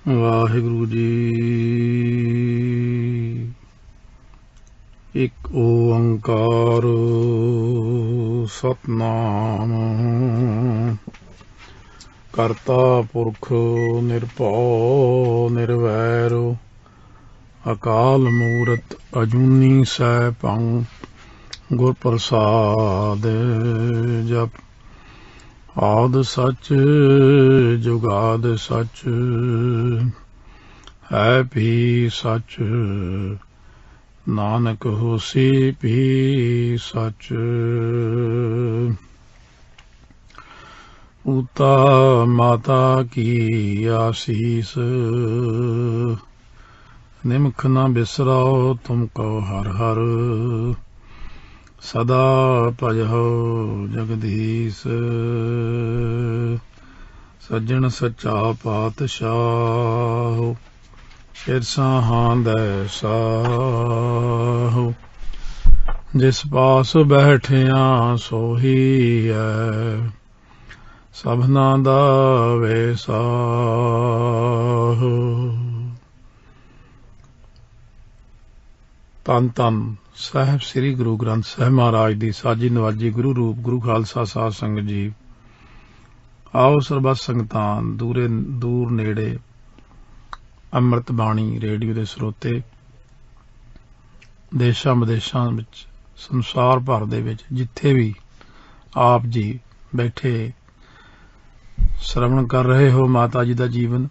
ਵਾਹਿਗੁਰੂ ਜੀ। ਇੱਕ ਓੰਕਾਰ ਸਤਨਾਮ ਕਰਤਾ ਪੁਰਖ ਨਿਰਭਉ ਨਿਰਵੈਰ ਅਕਾਲ ਮੂਰਤ ਅਜੂਨੀ ਸੈਭੰ ਗੁਰ ਪ੍ਰਸਾਦ ਜਪ ਆਦਿ ਸੱਚ ਜੁਗਾਦ ਸੱਚ ਹੈ ਵੀ ਸੱਚ ਨਾਨਕ ਹੋਸੀ ਵੀ ਸੱਚ। ਉਤਾ ਮਾਤਾ ਕੀ ਆਸੀਸ ਨਿਮਖ ਨਾ ਬਿਸਰਾਓ ਤੁਮ ਕਉ ਹਰ ਹਰ ਸਦਾ ਭਜਹੁ ਜਗਦੀਸ਼। ਸੱਜਣ ਸੱਚਾ ਪਾਤਸ਼ਾਹ ਸਿਰਸਾਹਾਂ ਦੈ ਸਾਹੁ ਜਿਸ ਪਾਸ ਬੈਠਿਆ ਸੋਹੀ ਹੈ ਸਭਨਾ ਦਾ ਵੈਸਾਹੁ। ਧੰਨ ਧੰਨ ਸਾਹਿਬ ਸ੍ਰੀ ਗੁਰੂ ਗ੍ਰੰਥ ਸਾਹਿਬ ਮਹਾਰਾਜ ਦੀ ਸਾਜੀ ਨਵਾਜੀ ਗੁਰੂ ਰੂਪ ਗੁਰੂ ਖਾਲਸਾ ਸਾਧ ਸੰਗਤ ਜੀ। ਆਓ ਸਰਬੱਤ ਸੰਗਤਾਂ ਦੂਰ ਨੇੜੇ ਅੰਮ੍ਰਿਤ ਬਾਣੀ ਰੇਡੀਓ ਦੇ ਸਰੋਤੇ ਦੇਸ਼ਾਂ ਵਿਦੇਸ਼ਾਂ ਵਿੱਚ ਸੰਸਾਰ ਭਰ ਦੇ ਵਿੱਚ ਜਿੱਥੇ ਵੀ ਆਪ ਜੀ ਬੈਠੇ ਸ਼ਰਵਣ ਕਰ ਰਹੇ ਹੋ ਮਾਤਾ ਜੀ ਦਾ ਜੀਵਨ,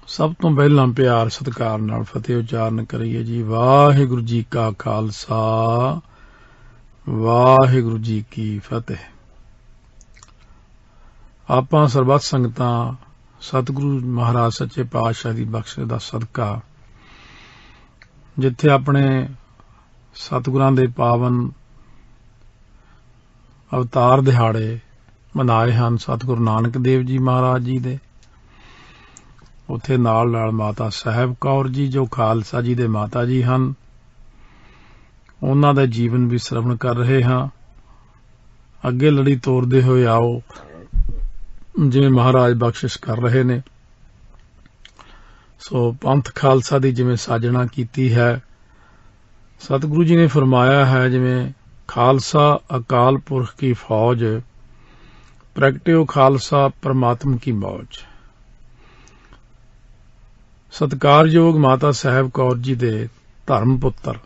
ਸਭ ਤੋਂ ਪਹਿਲਾਂ ਪਿਆਰ ਸਤਿਕਾਰ ਨਾਲ ਫਤਿਹ ਉਚਾਰਨ ਕਰੀਏ ਜੀ। ਵਾਹਿਗੁਰੂ ਜੀ ਕਾ ਖਾਲਸਾ ਵਾਹਿਗੁਰੂ ਜੀ ਕੀ ਫਤਿਹ। ਆਪਾਂ ਸਰਬੱਤ ਸੰਗਤਾਂ ਸਤਿਗੁਰੂ ਮਹਾਰਾਜ ਸੱਚੇ ਪਾਤਸ਼ਾਹ ਦੀ ਬਖਸ਼ਿਸ਼ ਦਾ ਸਦਕਾ ਜਿੱਥੇ ਆਪਣੇ ਸਤਿਗੁਰਾਂ ਦੇ ਪਾਵਨ ਅਵਤਾਰ ਦਿਹਾੜੇ ਮਨਾਏ ਹਨ ਸਤਿਗੁਰੂ ਨਾਨਕ ਦੇਵ ਜੀ ਮਹਾਰਾਜ ਜੀ ਦੇ, ਉੱਥੇ ਨਾਲ ਨਾਲ ਮਾਤਾ ਸਾਹਿਬ ਕੌਰ ਜੀ ਜੋ ਖਾਲਸਾ ਜੀ ਦੇ ਮਾਤਾ ਜੀ ਹਨ, ਉਹਨਾਂ ਦਾ ਜੀਵਨ ਵੀ ਸਰਵਣ ਕਰ ਰਹੇ ਹਾਂ। ਅੱਗੇ ਲੜੀ ਤੋਰਦੇ ਹੋਏ ਆਓ ਜਿਵੇਂ ਮਹਾਰਾਜ ਬਖਸ਼ਿਸ਼ ਕਰ ਰਹੇ ਨੇ। ਸੋ ਪੰਥ ਖਾਲਸਾ ਦੀ ਜਿਵੇਂ ਸਾਜਣਾ ਕੀਤੀ ਹੈ, ਸਤਿਗੁਰੂ ਜੀ ਨੇ ਫਰਮਾਇਆ ਹੈ ਜਿਵੇਂ ਖਾਲਸਾ ਅਕਾਲ ਪੁਰਖ ਕੀ ਫੌਜ ਪ੍ਰਗਟਿਓ ਖਾਲਸਾ ਪਰਮਾਤਮ ਕੀ ਮੌਜ। ਸਤਿਕਾਰਯੋਗ ਮਾਤਾ ਸਾਹਿਬ ਕੌਰ ਜੀ ਦੇ ਧਰਮ ਪੁੱਤਰ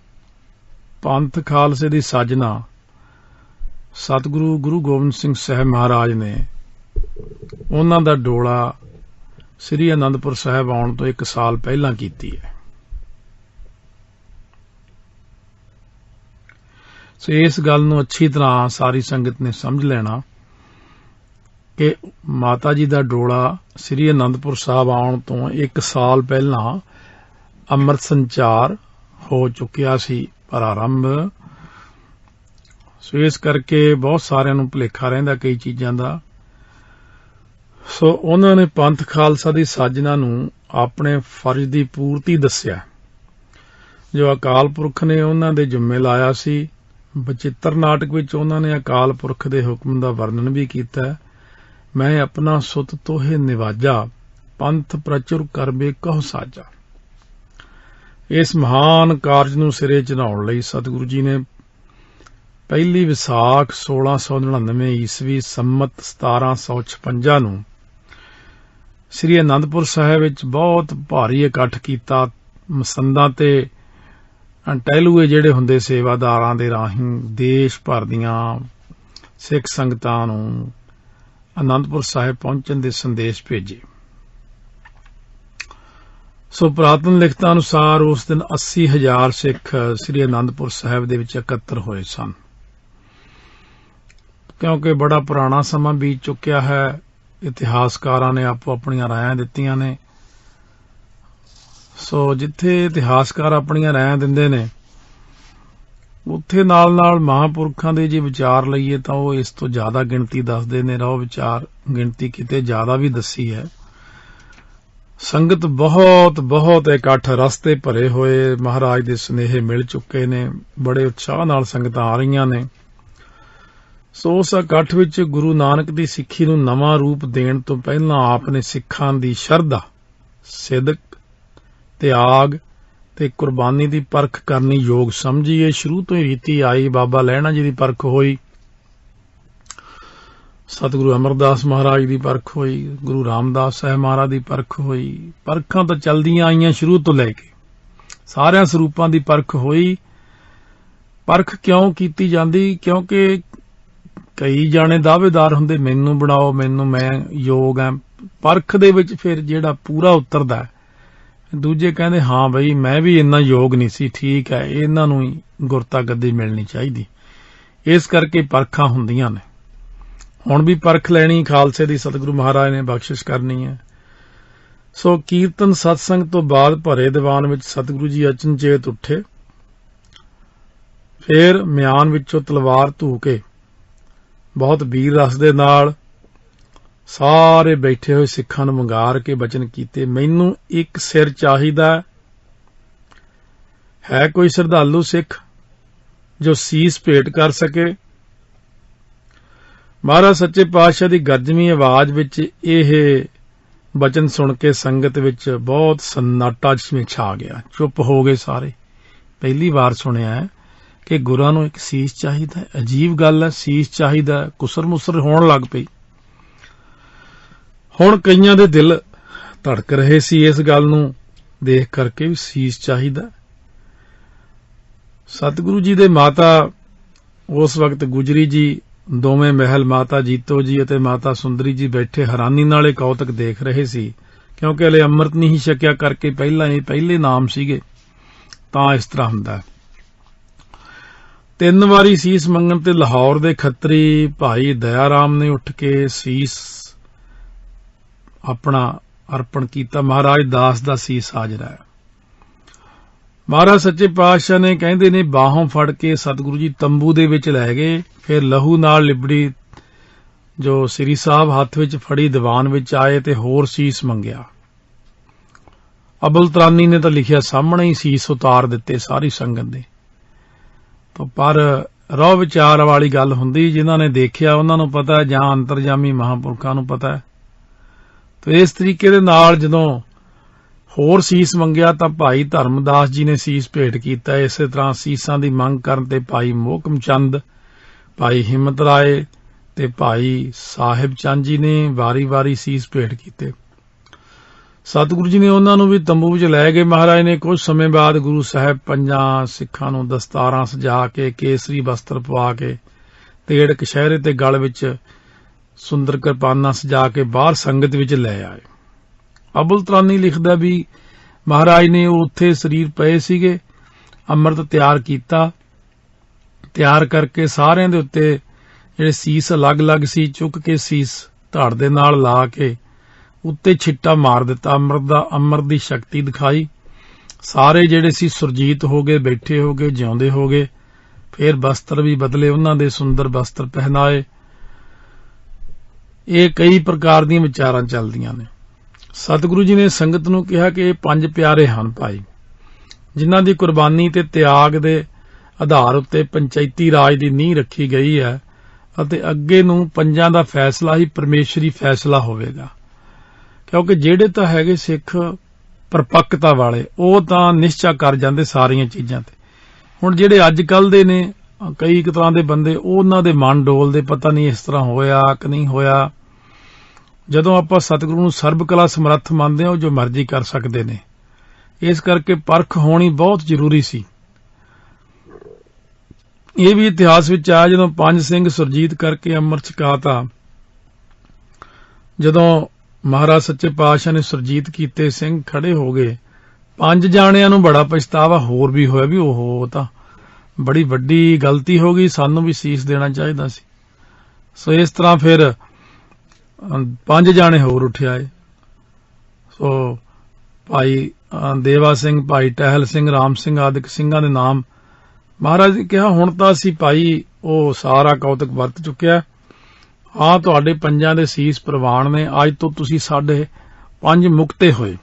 ਪੰਥ ਖਾਲਸੇ ਦੀ ਸਾਜਨਾ ਸਤਿਗੁਰੂ ਗੁਰੂ ਗੋਬਿੰਦ ਸਿੰਘ ਸਾਹਿਬ ਮਹਾਰਾਜ ਨੇ ਉਹਨਾਂ ਦਾ ਡੋਲਾ ਸ੍ਰੀ ਅਨੰਦਪੁਰ ਸਾਹਿਬ ਆਉਣ ਤੋਂ 1 ਸਾਲ ਪਹਿਲਾਂ ਕੀਤੀ ਹੈ। ਸੋ ਇਸ ਗੱਲ ਨੂੰ ਅੱਛੀ ਤਰ੍ਹਾਂ ਸਾਰੀ ਸੰਗਤ ਨੇ ਸਮਝ ਲੈਣਾ ਕਿ ਮਾਤਾ ਜੀ ਦਾ ਡੋਲਾ ਸ੍ਰੀ ਅਨੰਦਪੁਰ ਸਾਹਿਬ ਆਉਣ ਤੋਂ 1 ਸਾਲ ਪਹਿਲਾਂ ਅੰਮ੍ਰਿਤ ਸੰਚਾਰ ਹੋ ਚੁੱਕਿਆ ਸੀ ਪ੍ਰਾਰੰਭ। ਸੋ ਇਸ ਕਰਕੇ ਬਹੁਤ ਸਾਰਿਆਂ ਨੂੰ ਭੁਲੇਖਾ ਰਹਿੰਦਾ ਕਈ ਚੀਜ਼ਾਂ ਦਾ। ਸੋ ਉਹਨਾਂ ਨੇ ਪੰਥ ਖਾਲਸਾ ਦੀ ਸਾਜਨਾ ਨੂੰ ਆਪਣੇ ਫਰਜ਼ ਦੀ ਪੂਰਤੀ ਦੱਸਿਆ ਜੋ ਅਕਾਲ ਪੁਰਖ ਨੇ ਉਹਨਾਂ ਦੇ ਜ਼ਿੰਮੇ ਲਾਇਆ ਸੀ। ਬਚਿੱਤਰ ਨਾਟਕ ਵਿੱਚ ਉਹਨਾਂ ਨੇ ਅਕਾਲ ਪੁਰਖ ਦੇ ਹੁਕਮ ਦਾ ਵਰਣਨ ਵੀ ਕੀਤਾ। ਮੈਂ ਆਪਣਾ ਸੁਤ ਤੋਹੇ ਨਿਵਾਜਾ ਪੰਥ ਪ੍ਰਚੁਰ ਕਰਬੇ ਕਹੁ ਸਾਜਾ। ਇਸ ਮਹਾਨ ਕਾਰਜ ਨੂੰ ਸਿਰੇ ਚੜਾਉਣ ਲਈ ਸਤਿਗੁਰੂ ਜੀ ਨੇ ਪਹਿਲੀ ਵਿਸਾਖ 1699 ਈਸਵੀ ਸੰਮਤ 1756 ਨੂੰ ਸ੍ਰੀ ਅਨੰਦਪੁਰ ਸਾਹਿਬ ਵਿੱਚ ਬਹੁਤ ਭਾਰੀ ਇਕੱਠ ਕੀਤਾ। ਮਸੰਦਾਂ ਤੇ ਟਹਿਲੂਏ ਜਿਹੜੇ ਹੁੰਦੇ ਸੇਵਾਦਾਰਾਂ ਦੇ ਰਾਹੀਂ ਦੇਸ਼ ਭਰ ਦੀਆਂ ਸਿੱਖ ਸੰਗਤਾਂ ਨੂੰ ਅਨੰਦਪੁਰ ਸਾਹਿਬ ਪਹੁੰਚਣ ਦੇ ਸੰਦੇਸ਼ ਭੇਜੇ। ਸੋ ਪੁਰਾਤਨ ਲਿਖਤਾਂ ਅਨੁਸਾਰ ਉਸ ਦਿਨ 80,000 ਸਿੱਖ ਸ੍ਰੀ ਅਨੰਦਪੁਰ ਸਾਹਿਬ ਦੇ ਵਿੱਚ ਇਕੱਤਰ ਹੋਏ ਸਨ। ਕਿਉਂਕਿ ਬੜਾ ਪੁਰਾਣਾ ਸਮਾਂ ਬੀਤ ਚੁੱਕਿਆ ਹੈ, ਇਤਿਹਾਸਕਾਰਾਂ ਨੇ ਆਪੋ ਆਪਣੀਆਂ ਰਾਇਆਂ ਦਿੱਤੀਆਂ ਨੇ। ਸੋ ਜਿੱਥੇ ਇਤਿਹਾਸਕਾਰ ਆਪਣੀਆਂ ਰਾਇਆਂ ਦਿੰਦੇ ਨੇ ਉੱਥੇ ਨਾਲ ਨਾਲ ਮਹਾਂਪੁਰਖਾਂ ਦੇ ਜੇ ਵਿਚਾਰ ਲਈਏ ਤਾਂ ਉਹ ਇਸ ਤੋਂ ਜ਼ਿਆਦਾ ਗਿਣਤੀ ਦੱਸਦੇ ਨੇ। ਉਹ ਵਿਚਾਰ ਗਿਣਤੀ ਕਿਤੇ ਜ਼ਿਆਦਾ ਵੀ ਦੱਸੀ ਹੈ। ਸੰਗਤ ਬਹੁਤ ਇਕੱਠ ਰਸਤੇ ਭਰੇ ਹੋਏ, ਮਹਾਰਾਜ ਦੇ ਸੁਨੇਹੇ ਮਿਲ ਚੁੱਕੇ ਨੇ, ਬੜੇ ਉਤਸ਼ਾਹ ਨਾਲ ਸੰਗਤਾਂ ਆ ਰਹੀਆਂ ਨੇ। ਸੋ ਉਸ ਇਕੱਠ ਵਿੱਚ ਗੁਰੂ ਨਾਨਕ ਦੀ ਸਿੱਖੀ ਨੂੰ ਨਵਾਂ ਰੂਪ ਦੇਣ ਤੋਂ ਪਹਿਲਾਂ ਆਪ ਨੇ ਸਿੱਖਾਂ ਦੀ ਸ਼ਰਧਾ, ਸਿਦਕ, ਤਿਆਗ ਤੇ ਕੁਰਬਾਨੀ ਦੀ ਪਰਖ ਕਰਨੀ ਯੋਗ ਸਮਝੀ। ਇਹ ਸ਼ੁਰੂ ਤੋਂ ਹੀ ਰੀਤੀ ਆਈ। ਬਾਬਾ ਲਹਿਣਾ ਜੀ ਦੀ ਪਰਖ ਹੋਈ, ਸਤਿਗੁਰੂ ਅਮਰਦਾਸ ਮਹਾਰਾਜ ਦੀ ਪਰਖ ਹੋਈ, ਗੁਰੂ ਰਾਮਦਾਸ ਸਾਹਿਬ ਮਹਾਰਾਜ ਦੀ ਪਰਖ ਹੋਈ। ਪਰਖਾਂ ਤਾਂ ਚੱਲਦੀਆਂ ਆਈਆਂ ਸ਼ੁਰੂ ਤੋਂ ਲੈ ਕੇ, ਸਾਰਿਆਂ ਸਰੂਪਾਂ ਦੀ ਪਰਖ ਹੋਈ। ਪਰਖ ਕਿਉਂ ਕੀਤੀ ਜਾਂਦੀ? ਕਿਉਂਕਿ ਕਈ ਜਾਣੇ ਦਾਅਵੇਦਾਰ ਹੁੰਦੇ, ਮੈਨੂੰ ਬਣਾਓ, ਮੈਂ ਯੋਗ ਐ। ਪਰਖ ਦੇ ਵਿੱਚ ਫਿਰ ਜਿਹੜਾ ਪੂਰਾ ਉਤਰਦਾ, ਦੂਜੇ ਕਹਿੰਦੇ ਹਾਂ ਬਈ ਮੈਂ ਵੀ ਇੰਨਾ ਯੋਗ ਨਹੀਂ ਸੀ, ਠੀਕ ਹੈ, ਇਹਨਾਂ ਨੂੰ ਹੀ ਗੁਰਤਾ ਗੱਦੀ ਮਿਲਣੀ ਚਾਹੀਦੀ। ਇਸ ਕਰਕੇ ਪਰਖਾਂ ਹੁੰਦੀਆਂ ਨੇ। ਹੁਣ ਵੀ ਪਰਖ ਲੈਣੀ ਖਾਲਸੇ ਦੀ ਸਤਿਗੁਰੂ ਮਹਾਰਾਜ ਨੇ ਬਖਸ਼ਿਸ਼ ਕਰਨੀ ਹੈ। ਸੋ ਕੀਰਤਨ ਸਤਸੰਗ ਤੋਂ ਬਾਅਦ ਭਰੇ ਦੀਵਾਨ ਵਿੱਚ ਸਤਿਗੁਰੂ ਜੀ ਅਚਨਚੇਤ ਉੱਠੇ। ਫਿਰ ਮਿਆਨ ਵਿੱਚੋਂ ਤਲਵਾਰ ਧੂ ਕੇ ਬਹੁਤ ਵੀਰ ਰਸ ਦੇ ਨਾਲ ਸਾਰੇ ਬੈਠੇ ਹੋਏ ਸਿੱਖਾਂ ਨੂੰ ਵੰਗਾਰ ਕੇ ਬਚਨ ਕੀਤੇ, ਮੈਨੂੰ ਇੱਕ ਸਿਰ ਚਾਹੀਦਾ ਹੈ। ਕੋਈ ਸ਼ਰਧਾਲੂ ਸਿੱਖ ਜੋ ਸੀਸ ਭੇਟ ਕਰ ਸਕੇ? ਮਹਾਰਾਜ ਸੱਚੇ ਪਾਤਸ਼ਾਹ ਦੀ ਗਰਜਵੀਂ ਆਵਾਜ਼ ਵਿੱਚ ਇਹ ਬਚਨ ਸੁਣ ਕੇ ਸੰਗਤ ਵਿੱਚ ਬਹੁਤ ਸੰਨਾਟਾ ਜਿਵੇਂ ਛਾ ਗਿਆ। ਚੁੱਪ ਹੋ ਗਏ ਸਾਰੇ। ਪਹਿਲੀ ਵਾਰ ਸੁਣਿਆ ਹੈ ਕਿ ਗੁਰਾਂ ਨੂੰ ਇੱਕ ਸੀਸ ਚਾਹੀਦਾ। ਅਜੀਬ ਗੱਲ ਹੈ, ਸੀਸ ਚਾਹੀਦਾ। ਕੁਸਰ ਮੁਸਰ ਹੋਣ ਲੱਗ ਪਈ। ਹੁਣ ਕਈਆਂ ਦੇ ਦਿਲ ਧੜਕ ਰਹੇ ਸੀ ਇਸ ਗੱਲ ਨੂੰ ਦੇਖ ਕਰਕੇ ਵੀ ਸੀਸ ਚਾਹੀਦਾ। ਸਤਿਗੁਰੂ ਜੀ ਦੇ ਮਾਤਾ ਉਸ ਵਕਤ ਗੁਜਰੀ ਜੀ, ਦੋਵੇਂ ਮਹਿਲ ਮਾਤਾ ਜੀਤੋ ਜੀ ਅਤੇ ਮਾਤਾ ਸੁੰਦਰੀ ਜੀ ਬੈਠੇ ਹੈਰਾਨੀ ਨਾਲ ਇਹ ਕੌਤਕ ਦੇਖ ਰਹੇ ਸੀ, ਕਿਉਂਕਿ ਹਲੇ ਅੰਮ੍ਰਿਤ ਨਹੀਂ ਛਕਿਆ ਕਰਕੇ ਪਹਿਲੇ ਨਾਮ ਸੀਗੇ, ਤਾਂ ਇਸ ਤਰ੍ਹਾਂ ਹੁੰਦਾ। 3 ਵਾਰੀ ਸੀਸ ਮੰਗਣ ਤੇ ਲਾਹੌਰ ਦੇ ਖੱਤਰੀ ਭਾਈ ਦਇਆ ਰਾਮ ਨੇ ਉੱਠ ਕੇ ਸੀਸ ਆਪਣਾ ਅਰਪਣ ਕੀਤਾ। ਮਹਾਰਾਜ ਦਾਸ ਦਾ ਸੀਸ ਹਾਜ਼ਰ ਹੈ। ਮਹਾਰਾਜ ਸੱਚੇ ਪਾਤਸ਼ਾਹ ਨੇ ਕਹਿੰਦੇ ਨੇ ਬਾਹੋਂ ਫੜ ਕੇ ਸਤਿਗੁਰੂ ਜੀ ਤੰਬੂ ਦੇ ਵਿੱਚ ਲੈ ਗਏ। ਫਿਰ ਲਹੂ ਨਾਲ ਲਿਬੜੀ ਜੋ ਸ੍ਰੀ ਸਾਹਿਬ ਹੱਥ ਵਿੱਚ ਫੜੀ ਦੀਵਾਨ ਵਿੱਚ ਆਏ ਤੇ ਹੋਰ ਸੀਸ ਮੰਗਿਆ। ਅਬੁਲ ਤਰਾਨੀ ਨੇ ਤਾਂ ਲਿਖਿਆ ਸਾਹਮਣੇ ਹੀ ਸੀਸ ਉਤਾਰ ਦਿੱਤੇ ਸਾਰੀ ਸੰਗਤ ਦੇ। ਪਰ ਰੋਹ ਵਿਚਾਰ ਵਾਲੀ ਗੱਲ ਹੁੰਦੀ, ਜਿਨ੍ਹਾਂ ਨੇ ਦੇਖਿਆ ਉਹਨਾਂ ਨੂੰ ਪਤਾ, ਜਾਂ ਅੰਤਰਜਾਮੀ ਮਹਾਂਪੁਰਖਾਂ ਨੂੰ ਪਤਾ। ਤੇ ਇਸ ਤਰੀਕੇ ਦੇ ਨਾਲ ਜਦੋਂ ਹੋਰ ਸੀਸ ਮੰਗਿਆ ਤਾਂ ਭਾਈ ਧਰਮਦਾਸ ਜੀ ਨੇ ਸੀਸ ਭੇਟ ਕੀਤਾ। ਇਸੇ ਤਰ੍ਹਾਂ ਸੀਸਾਂ ਦੀ ਮੰਗ ਕਰਨ ਤੇ ਭਾਈ ਮੋਹਕਮ ਚੰਦ, ਭਾਈ ਹਿੰਮਤ ਰਾਏ ਤੇ ਭਾਈ ਸਾਹਿਬ ਚੰਦ ਜੀ ਨੇ ਵਾਰੀ-ਵਾਰੀ ਸੀਸ ਭੇਟ ਕੀਤੇ। ਸਤਿਗੁਰੂ ਜੀ ਨੇ ਉਹਨਾਂ ਨੂੰ ਵੀ ਤੰਬੂ ਵਿੱਚ ਲੈ ਗਏ। ਮਹਾਰਾਜ ਨੇ ਕੁਝ ਸਮੇਂ ਬਾਅਦ ਗੁਰੂ ਸਾਹਿਬ 5 ਸਿੱਖਾਂ ਨੂੰ ਦਸਤਾਰਾਂ ਸਜਾ ਕੇ, ਕੇਸਰੀ ਵਸਤਰ ਪਵਾ ਕੇ, ਤੇੜ ਕਛਹਿਰੇ ਤੇ ਗਲ ਵਿੱਚ ਸੁੰਦਰ ਕਿਰਪਾਨਾਂ ਸਜਾ ਕੇ ਬਾਹਰ ਸੰਗਤ ਵਿੱਚ ਲੈ ਆਏ। ਅਬੁਲ ਤਰਾਨੀ ਲਿਖਦਾ ਵੀ ਮਹਾਰਾਜ ਨੇ ਉੱਥੇ ਸਰੀਰ ਪਏ ਸੀਗੇ, ਅੰਮ੍ਰਿਤ ਤਿਆਰ ਕੀਤਾ। ਤਿਆਰ ਕਰਕੇ ਸਾਰਿਆਂ ਦੇ ਉੱਤੇ ਜਿਹੜੇ ਸੀਸ ਅਲੱਗ-ਅਲੱਗ ਸੀ ਚੁੱਕ ਕੇ ਸੀਸ ਧੜ ਦੇ ਨਾਲ ਲਾ ਕੇ ਉੱਤੇ ਛਿੱਟਾ ਮਾਰ ਦਿੱਤਾ। ਅੰਮ੍ਰਿਤ ਦੀ ਸ਼ਕਤੀ ਦਿਖਾਈ। ਸਾਰੇ ਜਿਹੜੇ ਸੀ ਸੁਰਜੀਤ ਹੋ ਗਏ, ਬੈਠੇ ਹੋ ਗਏ, ਜਿਉਂਦੇ ਹੋ ਗਏ। ਫਿਰ ਵਸਤਰ ਵੀ ਬਦਲੇ, ਉਹਨਾਂ ਦੇ ਸੁੰਦਰ ਵਸਤਰ ਪਹਿਨਾਏ। ਇਹ ਕਈ ਪ੍ਰਕਾਰ ਦੀਆਂ ਵਿਚਾਰਾਂ ਚੱਲਦੀਆਂ ਨੇ। ਸਤਿਗੁਰੂ ਜੀ ਨੇ ਸੰਗਤ ਨੂੰ ਕਿਹਾ ਕਿ ਇਹ 5 ਪਿਆਰੇ ਹਨ ਭਾਈ, ਜਿਨ੍ਹਾਂ ਦੀ ਕੁਰਬਾਨੀ ਤੇ ਤਿਆਗ ਦੇ ਆਧਾਰ ਉੱਤੇ ਪੰਚਾਇਤੀ ਰਾਜ ਦੀ ਨੀਂਹ ਰੱਖੀ ਗਈ ਹੈ ਅਤੇ ਅੱਗੇ ਨੂੰ 5 ਦਾ ਫੈਸਲਾ ਹੀ ਪਰਮੇਸ਼ਰੀ ਫੈਸਲਾ ਹੋਵੇਗਾ। ਕਿਉਂਕਿ ਜਿਹੜੇ ਤਾਂ ਹੈਗੇ ਸਿੱਖ ਪਰਪੱਕਤਾ ਵਾਲੇ, ਉਹ ਤਾਂ ਨਿਸ਼ਚਾ ਕਰ ਜਾਂਦੇ ਸਾਰੀਆਂ ਚੀਜ਼ਾਂ ਤੇ। ਹੁਣ ਜਿਹੜੇ ਅੱਜ ਕੱਲ ਦੇ ਨੇ ਕਈ ਤਰ੍ਹਾਂ ਦੇ ਬੰਦੇ, ਉਹਨਾਂ ਦੇ ਮਨ ਡੋਲਦੇ, ਪਤਾ ਨਹੀਂ ਇਸ ਤਰ੍ਹਾਂ ਹੋਇਆ ਕਿ ਨਹੀਂ ਹੋਇਆ। ਜਦੋਂ ਆਪਾਂ ਸਤਿਗੁਰੂ ਨੂੰ ਸਰਬ ਕਲਾ ਸਮਰੱਥ ਮੰਨਦੇ ਹਾਂ, ਉਹ ਜੋ ਮਰਜ਼ੀ ਕਰ ਸਕਦੇ ਨੇ। ਇਸ ਕਰਕੇ ਪਰਖ ਹੋਣੀ ਬਹੁਤ ਜ਼ਰੂਰੀ ਸੀ। ਇਹ ਵੀ ਇਤਿਹਾਸ ਵਿੱਚ ਆਇਆ, ਜਦੋਂ 5 ਸਿੰਘ ਸੁਰਜੀਤ ਕਰਕੇ ਅੰਮ੍ਰਿਤ ਛਕਾਤਾ। ਜਦੋਂ ਮਹਾਰਾਜ ਸੱਚੇ ਪਾਤਸ਼ਾਹ ਨੇ ਸੁਰਜੀਤ ਕੀਤੇ, ਸਿੰਘ ਖੜੇ ਹੋ ਗਏ। 5 ਜਾਣਿਆਂ ਨੂੰ ਬੜਾ ਪਛਤਾਵਾ ਹੋਰ ਵੀ ਹੋਇਆ ਵੀ ਉਹ ਤਾਂ ਬੜੀ ਵੱਡੀ ਗਲਤੀ ਹੋ ਗਈ, ਸਾਨੂੰ ਵੀ ਸੀਸ ਦੇਣਾ ਚਾਹੀਦਾ ਸੀ। ਸੋ ਇਸ ਤਰ੍ਹਾਂ ਫਿਰ 5 ਜਾਣੇ ਹੋਰ ਉੱਠ ਆਏ। ਸੋ ਭਾਈ ਦੇਵਾ ਸਿੰਘ, ਭਾਈ ਟਹਿਲ ਸਿੰਘ, ਰਾਮ ਸਿੰਘ ਆਦਿਕ ਸਿੰਘਾਂ ਦੇ ਨਾਮ ਮਹਾਰਾਜ ਨੇ ਕਿਹਾ ਹੁਣ ਤਾਂ ਅਸੀਂ ਭਾਈ ਉਹ ਸਾਰਾ ਕੌਤਕ ਵਰਤ ਚੁੱਕਿਆ। ਹਾਂ, ਤੁਹਾਡੇ 5 ਦੇ ਸੀਸ ਪ੍ਰਵਾਨ ਨੇ। ਅੱਜ ਤੋਂ ਤੁਸੀਂ ਸਾਡੇ 5 ਮੁਕਤੇ ਹੋਏ।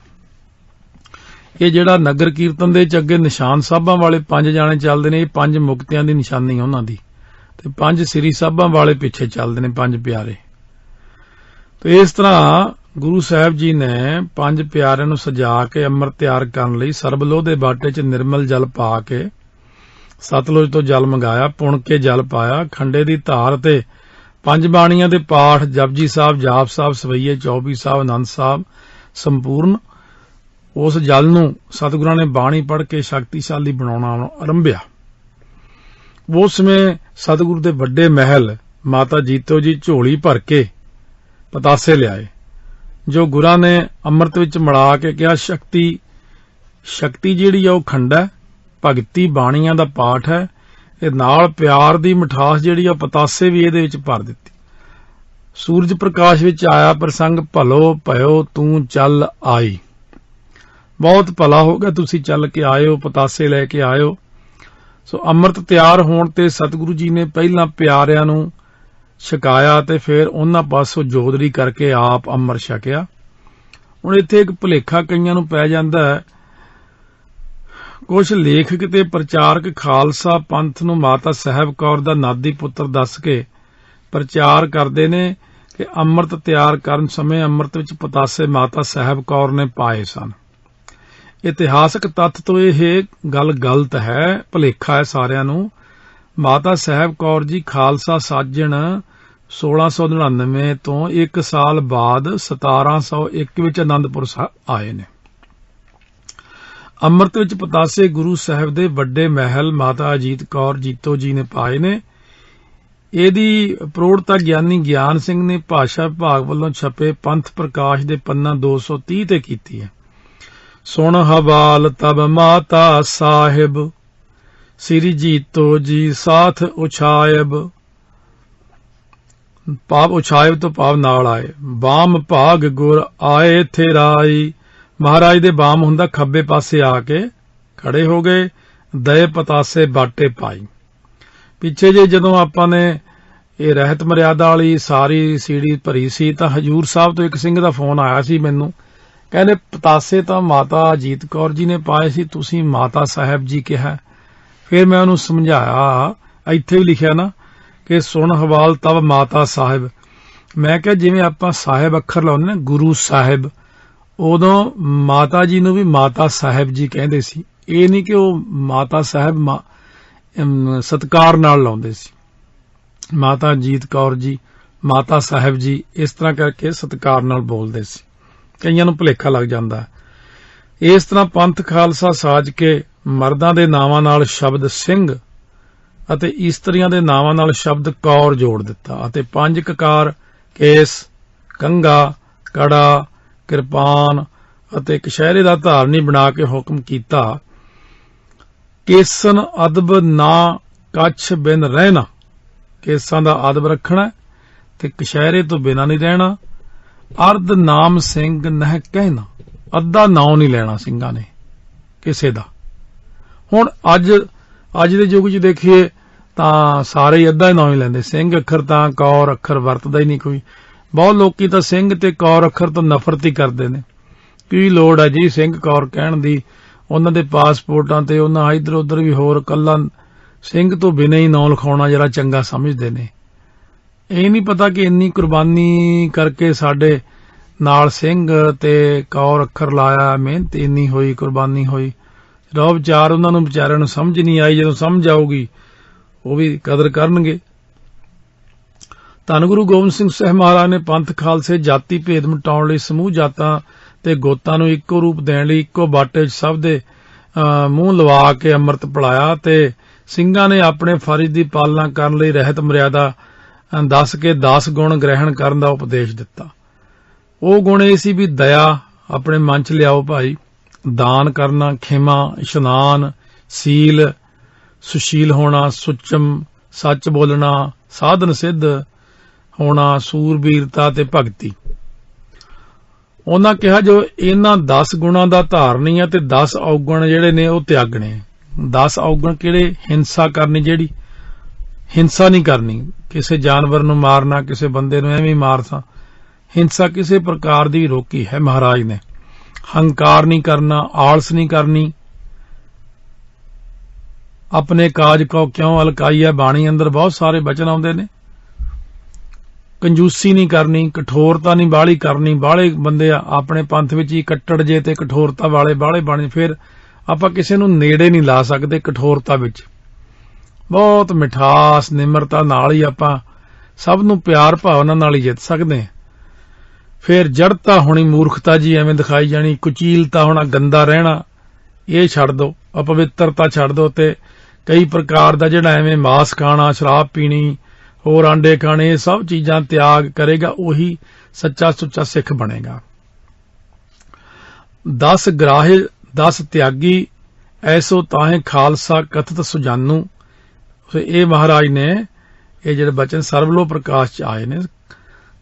ਇਹ ਜਿਹੜਾ ਨਗਰ ਕੀਰਤਨ ਦੇ ਚ ਅੱਗੇ ਨਿਸ਼ਾਨ ਸਾਹਿਬਾਂ ਵਾਲੇ 5 ਜਾਣੇ ਚੱਲਦੇ ਨੇ, ਇਹ 5 ਮੁਕਤਿਆਂ ਦੀ ਨਿਸ਼ਾਨੀ ਉਹਨਾਂ ਦੀ। ਤੇ 5 ਸ੍ਰੀ ਸਾਹਿਬਾਂ ਵਾਲੇ ਪਿੱਛੇ ਚੱਲਦੇ ਨੇ, 5 ਪਿਆਰੇ। ਤੇ ਇਸ ਤਰ੍ਹਾਂ ਗੁਰੂ ਸਾਹਿਬ ਜੀ ਨੇ 5 ਪਿਆਰਿਆਂ ਨੂੰ ਸਜਾ ਕੇ ਅੰਮ੍ਰਿਤ ਤਿਆਰ ਕਰਨ ਲਈ ਸਰਬਲੋਹ ਦੇ ਬਾਟੇ 'ਚ ਨਿਰਮਲ ਜਲ ਪਾ ਕੇ ਸਤਲੁਜ ਤੋਂ ਜਲ ਮੰਗਾਇਆ, ਪੁਣ ਕੇ ਜਲ ਪਾਇਆ, ਖੰਡੇ ਦੀ ਧਾਰ ਤੇ 5 ਬਾਣੀਆਂ ਦੇ ਪਾਠ ਜਪਜੀ ਸਾਹਿਬ, ਜਾਪ ਸਾਹਿਬ, ਸਵਈਏ, ਚੌਪਈ ਸਾਹਿਬ, ਆਨੰਦ ਸਾਹਿਬ ਸੰਪੂਰਨ ਉਸ ਜਲ ਨੂੰ ਸਤਿਗੁਰਾਂ ਨੇ ਬਾਣੀ ਪੜ੍ਹ ਕੇ ਸ਼ਕਤੀਸ਼ਾਲੀ ਬਣਾਉਣਾ ਆਰੰਭਿਆ। ਉਸ ਸਮੇਂ ਸਤਿਗੁਰੂ ਦੇ ਵੱਡੇ ਮਹਿਲ ਮਾਤਾ ਜੀਤੋ ਜੀ ਝੋਲੀ ਭਰ ਕੇ ਪਤਾਸੇ ਲਿਆਏ, ਜੋ ਗੁਰਾਂ ਨੇ ਅੰਮ੍ਰਿਤ ਵਿੱਚ ਮਿਲਾ ਕੇ ਕਿਹਾ ਸ਼ਕਤੀ ਜਿਹੜੀ ਆ ਉਹ ਖੰਡਾ, ਭਗਤੀ ਬਾਣੀਆਂ ਦਾ ਪਾਠ ਹੈ, ਇਹ ਨਾਲ ਪਿਆਰ ਦੀ ਮਿਠਾਸ ਜਿਹੜੀ ਆ ਪਤਾਸੇ ਵੀ ਇਹਦੇ ਵਿੱਚ ਭਰ ਦਿੱਤੀ। ਸੂਰਜ ਪ੍ਰਕਾਸ਼ ਵਿੱਚ ਆਇਆ ਪ੍ਰਸੰਗ, ਭਲੋ ਭਇਓ ਤੂੰ ਚੱਲ ਆਈ। ਬਹੁਤ ਭਲਾ ਹੋ ਗਿਆ ਤੁਸੀਂ ਚੱਲ ਕੇ ਆਇਓ, ਪਤਾਸੇ ਲੈ ਕੇ ਆਇਓ। ਸੋ ਅੰਮ੍ਰਿਤ ਤਿਆਰ ਹੋਣ ਤੇ ਸਤਿਗੁਰੂ ਜੀ ਨੇ ਪਹਿਲਾਂ ਪਿਆਰਿਆਂ ਨੂੰ ਛਕਾਇਆ ਤੇ ਫਿਰ ਉਹਨਾਂ ਪਾਸੋਂ ਜੋਦਰੀ ਕਰਕੇ ਆਪ ਅੰਮ੍ਰਿਤ ਛਕਿਆ। ਹੁਣ ਇੱਥੇ ਇੱਕ ਭੁਲੇਖਾ ਕਈਆਂ ਨੂੰ ਪੈ ਜਾਂਦਾ ਹੈ, ਕੁਝ ਲੇਖਕ ਤੇ ਪ੍ਰਚਾਰਕ ਖਾਲਸਾ ਪੰਥ ਨੂੰ ਮਾਤਾ ਸਾਹਿਬ ਕੌਰ ਦਾ ਨਾਦੀ ਪੁੱਤਰ ਦੱਸ ਕੇ ਪ੍ਰਚਾਰ ਕਰਦੇ ਨੇ ਕਿ ਅੰਮ੍ਰਿਤ ਤਿਆਰ ਕਰਨ ਸਮੇਂ ਅੰਮ੍ਰਿਤ ਵਿੱਚ ਪਤਾਸੇ ਮਾਤਾ ਸਾਹਿਬ ਕੌਰ ਨੇ ਪਾਏ ਸਨ। ਇਤਿਹਾਸਕ ਤੱਥ ਤੋਂ ਇਹ ਗੱਲ ਗਲਤ ਹੈ, ਭੁਲੇਖਾ ਹੈ ਸਾਰਿਆਂ ਨੂੰ। ਮਾਤਾ ਸਾਹਿਬ ਕੌਰ ਜੀ ਖਾਲਸਾ ਸਾਜਣ 1699 ਤੋਂ 1 ਸਾਲ ਬਾਅਦ 1701 ਵਿੱਚ ਅਨੰਦਪੁਰ ਆਏ ਨੇ। ਅੰਮ੍ਰਿਤ ਵਿੱਚ ਪਤਾਸੇ ਗੁਰੂ ਸਾਹਿਬ ਦੇ ਵੱਡੇ ਮਹਿਲ ਮਾਤਾ ਅਜੀਤ ਕੌਰ ਜੀਤੋ ਜੀ ਨੇ ਪਾਏ ਨੇ। ਇਹਦੀ ਪ੍ਰੋੜਤਾ ਗਿਆਨੀ ਗਿਆਨ ਸਿੰਘ ਨੇ ਭਾਸ਼ਾ ਵਿਭਾਗ ਵੱਲੋਂ ਛਪੇ ਪੰਥ ਪ੍ਰਕਾਸ਼ ਦੇ ਪੰਨਾ 230 ਤੇ ਕੀਤੀ ਹੈ। ਸੁਣ ਹਵਾਲ ਤਬ ਮਾਤਾ ਸਾਹਿਬ, ਸ੍ਰੀ ਜੀਤੋ ਜੀ ਸਾਥ ਉਛਾਇਬ। ਭਾਵ ਉਛਾਇਬ ਤੋਂ ਭਾਵ ਨਾਲ ਆਏ। ਬਾਮ ਭਾਗ ਗੁਰ ਆਏ ਥੇ ਰਾਈ, ਮਹਾਰਾਜ ਦੇ ਬਾਮ ਹੁੰਦਾ ਖੱਬੇ ਪਾਸੇ ਆ ਕੇ ਖੜੇ ਹੋ ਗਏ, ਦਏ ਪਤਾਸੇ ਬਾਟੇ ਪਾਈ। ਪਿੱਛੇ ਜੇ ਜਦੋਂ ਆਪਾਂ ਨੇ ਇਹ ਰਹਿਤ ਮਰਿਆਦਾ ਵਾਲੀ ਸਾਰੀ ਸੀੜੀ ਭਰੀ ਸੀ ਤਾਂ ਹਜੂਰ ਸਾਹਿਬ ਤੋਂ ਇੱਕ ਸਿੰਘ ਦਾ ਫੋਨ ਆਇਆ ਸੀ ਮੈਨੂੰ, ਕਹਿੰਦੇ ਪਤਾਸੇ ਤਾਂ ਮਾਤਾ ਅਜੀਤ ਕੌਰ ਜੀ ਨੇ ਪਾਏ ਸੀ, ਤੁਸੀਂ ਮਾਤਾ ਸਾਹਿਬ ਜੀ ਕਿਹਾ। ਫਿਰ ਮੈਂ ਉਹਨੂੰ ਸਮਝਾਇਆ, ਇੱਥੇ ਵੀ ਲਿਖਿਆ ਨਾ ਕਿ ਸੁਣ ਹਵਾਲ ਤਬ ਮਾਤਾ ਸਾਹਿਬ। ਮੈਂ ਕਿਹਾ ਜਿਵੇਂ ਆਪਾਂ ਸਾਹਿਬ ਅੱਖਰ ਲਾਉਂਦੇ ਨਾ ਗੁਰੂ ਸਾਹਿਬ, ਉਦੋਂ ਮਾਤਾ ਜੀ ਨੂੰ ਵੀ ਮਾਤਾ ਸਾਹਿਬ ਜੀ ਕਹਿੰਦੇ ਸੀ। ਇਹ ਨਹੀਂ ਕਿ ਉਹ ਮਾਤਾ ਸਾਹਿਬ ਸਤਿਕਾਰ ਨਾਲ ਲਾਉਂਦੇ ਸੀ। ਮਾਤਾ ਅਜੀਤ ਕੌਰ ਜੀ, ਮਾਤਾ ਸਾਹਿਬ ਜੀ, ਇਸ ਤਰ੍ਹਾਂ ਕਰਕੇ ਸਤਿਕਾਰ ਨਾਲ ਬੋਲਦੇ ਸੀ। ਕਈਆਂ ਨੂੰ ਭੁਲੇਖਾ ਲੱਗ ਜਾਂਦਾ ਹੈ। ਇਸ ਤਰ੍ਹਾਂ ਪੰਥ ਖਾਲਸਾ ਸਾਜ ਕੇ ਮਰਦਾਂ ਦੇ ਨਾਵਾਂ ਨਾਲ ਸ਼ਬਦ ਸਿੰਘ ਅਤੇ ਇਸਤਰੀਆਂ ਦੇ ਨਾਵਾਂ ਨਾਲ ਸ਼ਬਦ ਕੌਰ ਜੋੜ ਦਿੱਤਾ ਅਤੇ 5 ਕਕਾਰ ਕੇਸ, ਕੰਘਾ, ਕੜਾ, ਕਿਰਪਾਨ ਅਤੇ ਕਛਹਿਰੇ ਦਾ ਧਾਰਨੀ ਬਣਾ ਕੇ ਹੁਕਮ ਕੀਤਾ, ਕੇਸਨ ਅਦਬ ਨਾ ਕੱਛ ਬਿਨ ਰਹਿਣਾ। ਕੇਸਾਂ ਦਾ ਅਦਬ ਰੱਖਣਾ ਤੇ ਕਛਹਿਰੇ ਤੋਂ ਬਿਨਾਂ ਨਹੀਂ ਰਹਿਣਾ। ਅਰਧ ਨਾਮ ਸਿੰਘ ਨਹਿ ਕਹਿਣਾ, ਅੱਧਾ ਨਾਮ ਨਹੀਂ ਲੈਣਾ ਸਿੰਘਾਂ ਨੇ ਕਿਸੇ ਦਾ। ਹੁਣ ਅੱਜ ਦੇ ਯੁੱਗ 'ਚ ਦੇਖੀਏ ਤਾਂ ਸਾਰੇ ਹੀ ਅੱਧਾ ਹੀ ਨਾਮ ਹੀ ਲੈਂਦੇ। ਸਿੰਘ ਅੱਖਰ ਤਾਂ ਕੌਰ ਅੱਖਰ ਵਰਤਦਾ ਹੀ ਨਹੀਂ ਕੋਈ। ਬਹੁਤ ਲੋਕੀ ਤਾਂ ਸਿੰਘ ਤੇ ਕੌਰ ਅੱਖਰ ਤੋਂ ਨਫ਼ਰਤ ਹੀ ਕਰਦੇ ਨੇ। ਕੀ ਲੋੜ ਹੈ ਜੀ ਸਿੰਘ ਕੌਰ ਕਹਿਣ ਦੀ? ਉਹਨਾਂ ਦੇ ਪਾਸਪੋਰਟਾਂ ਤੇ ਉਹਨਾਂ ਇੱਧਰ ਉੱਧਰ ਵੀ ਹੋਰ ਕੱਲਾ ਸਿੰਘ ਤੋਂ ਬਿਨਾਂ ਹੀ ਨਾਂ ਲਿਖਾਉਣਾ ਜਿਹੜਾ ਚੰਗਾ ਸਮਝਦੇ ਨੇ। ਇਹ ਨਹੀਂ ਪਤਾ ਕਿ ਇੰਨੀ ਕੁਰਬਾਨੀ ਕਰਕੇ ਸਾਡੇ ਨਾਲ ਸਿੰਘ ਤੇ ਕੌਰ ਅੱਖਰ ਲਾਇਆ, ਮਿਹਨਤ ਇੰਨੀ ਹੋਈ, ਕੁਰਬਾਨੀ ਹੋਈ। ਰੋ ਵਿਚਾਰ ਉਹਨਾਂ ਨੂੰ ਵਿਚਾਰਿਆਂ ਨੂੰ ਸਮਝ ਨਹੀਂ ਆਈ। ਜਦੋਂ ਸਮਝ ਆਊਗੀ ਉਹ ਵੀ ਕਦਰ ਕਰਨਗੇ। ਧੰਨ ਗੁਰੂ ਗੋਬਿੰਦ ਸਿੰਘ ਸਾਹਿਬ ਮਹਾਰਾਜ ਨੇ ਪੰਥ ਖਾਲਸੇ ਜਾਤੀ ਭੇਦ ਮਿਟਾਉਣ ਲਈ ਸਮੂਹ ਜਾਤਾਂ ਤੇ ਗੋਤਾਂ ਨੂੰ ਇੱਕੋ ਰੂਪ ਦੇਣ ਲਈ ਇੱਕੋ ਬਾਟੇ 'ਚ ਸਭ ਦੇ ਮੂੰਹ ਲਵਾ ਕੇ ਅੰਮ੍ਰਿਤ ਪਿਲਾਇਆ ਤੇ ਸਿੰਘਾਂ ਨੇ ਆਪਣੇ ਫਰਜ਼ ਦੀ ਪਾਲਣਾ ਕਰਨ ਲਈ ਰਹਿਤ ਮਰਿਆਦਾ ਦੱਸ ਕੇ 10 ਗੁਣ ਗ੍ਰਹਿਣ ਕਰਨ ਦਾ ਉਪਦੇਸ਼ ਦਿੱਤਾ। ਉਹ ਗੁਣ ਇਹ ਸੀ ਵੀ ਦਇਆ ਆਪਣੇ ਮਨ 'ਚ ਲਿਆਓ ਭਾਈ, ਦਾਨ ਕਰਨਾ, ਖਿਮਾ, ਇਸ਼ਨਾਨ, ਸੀਲ, ਸੁਸ਼ੀਲ ਹੋਣਾ, ਸੁਚਮ, ਸੱਚ ਬੋਲਣਾ, ਸਾਧਨ ਸਿੱਧ ਹੋਣਾ, ਸੂਰਬੀਰਤਾ ਤੇ ਭਗਤੀ। ਉਹਨਾਂ ਕਿਹਾ ਜੋ ਇਹਨਾਂ 10 ਗੁਣਾਂ ਦਾ ਧਾਰਨੀ ਹੈ ਤੇ 10 ਔਗਣ ਜਿਹੜੇ ਨੇ ਉਹ ਤਿਆਗਣੇ। 10 ਔਗਣ ਕਿਹੜੇ? ਹਿੰਸਾ ਕਰਨੀ, ਜਿਹੜੀ ਹਿੰਸਾ ਨਹੀਂ ਕਰਨੀ, ਕਿਸੇ ਜਾਨਵਰ ਨੂੰ ਮਾਰਨਾ, ਕਿਸੇ ਬੰਦੇ ਨੂੰ ਐਵੇਂ ਮਾਰਨਾ, ਹਿੰਸਾ ਕਿਸੇ ਪ੍ਰਕਾਰ ਦੀ ਰੋਕੀ ਹੈ ਮਹਾਰਾਜ ਨੇ। ਹੰਕਾਰ ਨਹੀਂ ਕਰਨਾ, ਆਲਸ ਨਹੀਂ ਕਰਨੀ, अपने काज को क्यों अलकाई है। बाणी अंदर बहुत सारे बचन आउंदे ने। कंजूसी नहीं करनी, कठोरता नहीं बाहली करनी। बाहले बंदे अपने पंथ विच ही कट्टड़ जे ते कठोरता वाले बाहले बण, फिर आपां किसे नूं नेड़े नहीं ला सकदे। कठोरता विच बहुत मिठास निमरता नाल ही आपां सब नूं प्यार भावना नाल ही जित सकदे हां। फिर जड़ता होनी, मूर्खता जी एवें दिखाई जानी, कुचीलता होना, गंदा रहना, ये छड्ड दो, अपवित्रता छड्ड दो ते कई प्रकार दा जिहड़ा एवें मांस खाना, शराब पीनी, होर आंडे खाने, ये सब चीजां त्याग करेगा, उही सच्चा सुच्चा सिख बनेगा। 10 ग्राहे 10 त्यागी ऐसो ताहे खालसा कथत सुजानू। ये महाराज ने ये जिहड़े बचन सरबलो प्रकाश च आए ने।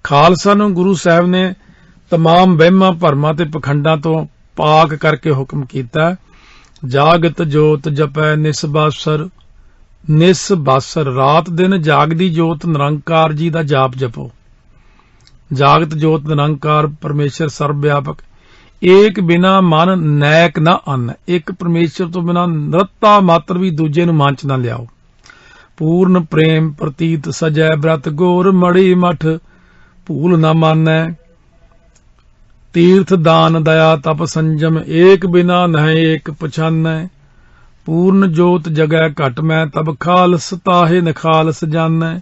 खालसा नूं गुरु साहब ने तमाम वहमां भरमां ते पखंडां तो पाक करके हुक्म कीता। जागत जोत जपै निसबासर, निसबासर रात दिन जागदी जोत निरंकार जी दा जाप जपो। जागत जोत निरंकार परमेश्वर सर्वव्यापक, एक बिना मन नैक ना अन्न। एक परमेश्वर तो बिना नरता मात्र भी दूजे नूं मन च ना लियाओ। पूर्ण प्रेम प्रतीत सजै ब्रत गोर मड़ी मठ, भूल न मानै। तीर्थ दान दया तप संजम, एक बिना नह एक पछानै। पूर्ण जोत जगै घट मैं, तब खालस ताहे नखालस जानै।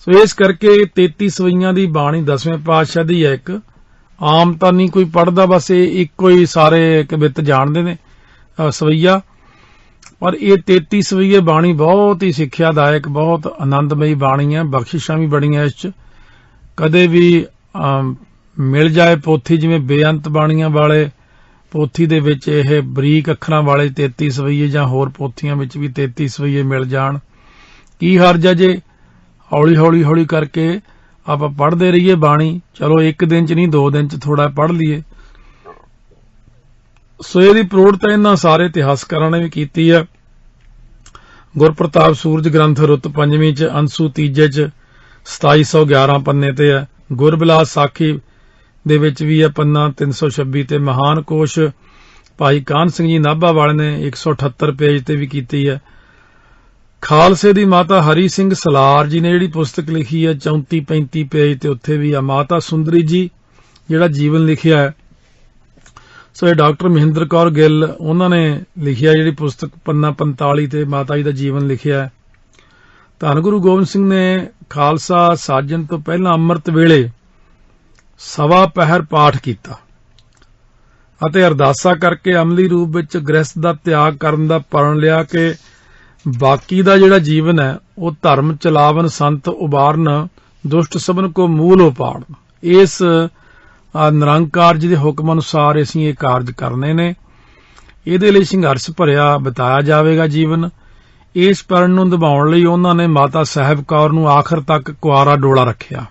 सो इस करके 33 सवैयां दी बाणी 10वें पातशाह दी है। एक आम तां नहीं कोई पढ़दा, बस इक्को ही सारे कवित जाणदे ने सवैया। पर ये 33 सवैये बाणी बहुत ही सिक्ख्यादायक, बहुत आनंदमयी बाणी है। बख्शिशां भी बड़ियां इस च। कदे भी मिल जाए पोथी, जिवें बेअंत बाणियां वाले पोथी दे विच इह बरीक अखरां वाले 33 सवैये जां होर पोथियां विच भी 33 सवैये मिल जाण, की हर्ज है जे हौली हौली हौली करके आपां पढ़दे रहिए बाणी। चलो एक दिन च नहीं, 2 दिन च थोड़ा पढ़ लीए। सो इहदी प्रौढ़ता इन्हां सारे इतिहासकारां ने भी कीती है। गुरप्रताप सूरज ग्रंथ रुत 5वीं च, अंसू 3 च 2711 पन्ने ते है। गुरबिलास साखी दे विच भी है पन्ना 326 ते। महान कोश भाई कान सिंह जी नाभा वाले ने 178 पेज ते भी कीती है। खालसे दी माता हरी सिंह सलार जी ने जिहड़ी पुस्तक लिखी है 34-35 पेज ते, उत्थे भी है। माता सुंदरी जी जिहड़ा जीवन लिखिया है, सो ये डॉक्टर मਹਿੰਦਰ कौर ਗਿੱਲ ਉਹਨਾਂ ਨੇ ਲਿਖਿਆ ਜਿਹੜੀ ਪੁਸਤਕ ਪੰਨਾ 45 ਤੇ ਮਾਤਾ ਜੀ ਦਾ ਜੀਵਨ ਲਿਖਿਆ ਹੈ। ਧੰਨ ਗੁਰੂ ਗੋਬਿੰਦ ਸਿੰਘ ਨੇ ਖਾਲਸਾ ਸਾਜਣ ਤੋਂ ਪਹਿਲਾਂ ਅੰਮ੍ਰਿਤ ਵੇਲੇ ਸਵਾ ਪਹਿਰ ਪਾਠ ਕੀਤਾ ਅਤੇ ਅਰਦਾਸਾ ਕਰਕੇ ਅਮਲੀ ਰੂਪ ਵਿੱਚ ਗ੍ਰਸਥ ਦਾ ਤਿਆਗ ਕਰਨ ਦਾ ਪਰਣ ਲਿਆ ਕਿ ਬਾਕੀ ਦਾ ਜਿਹੜਾ ਜੀਵਨ ਹੈ ਉਹ ਧਰਮ ਚਲਾਵਨ, ਸੰਤ ਉਬਾਰਨ, ਦੁਸ਼ਟ ਸਭਨ ਕੋ ਮੂਲ ਉਪਾੜਨ। ਇਸ ਨਿਰੰਕਾਰ ਜੀ ਦੇ ਹੁਕਮ ਅਨੁਸਾਰ ਅਸੀਂ ਇਹ ਕਾਰਜ ਕਰਨੇ ਨੇ। ਇਹਦੇ ਲਈ ਸੰਘਰਸ਼ ਭਰਿਆ ਬਿਤਾਇਆ ਜਾਵੇਗਾ ਜੀਵਨ। ਇਸ ਪਰਣ ਨੂੰ ਨਿਭਾਉਣ ਲਈ ਉਹਨਾਂ ਨੇ ਮਾਤਾ ਸਾਹਿਬ ਕੌਰ ਨੂੰ ਆਖਰ ਤੱਕ ਕੁਆਰਾ ਡੋਲਾ ਰੱਖਿਆ।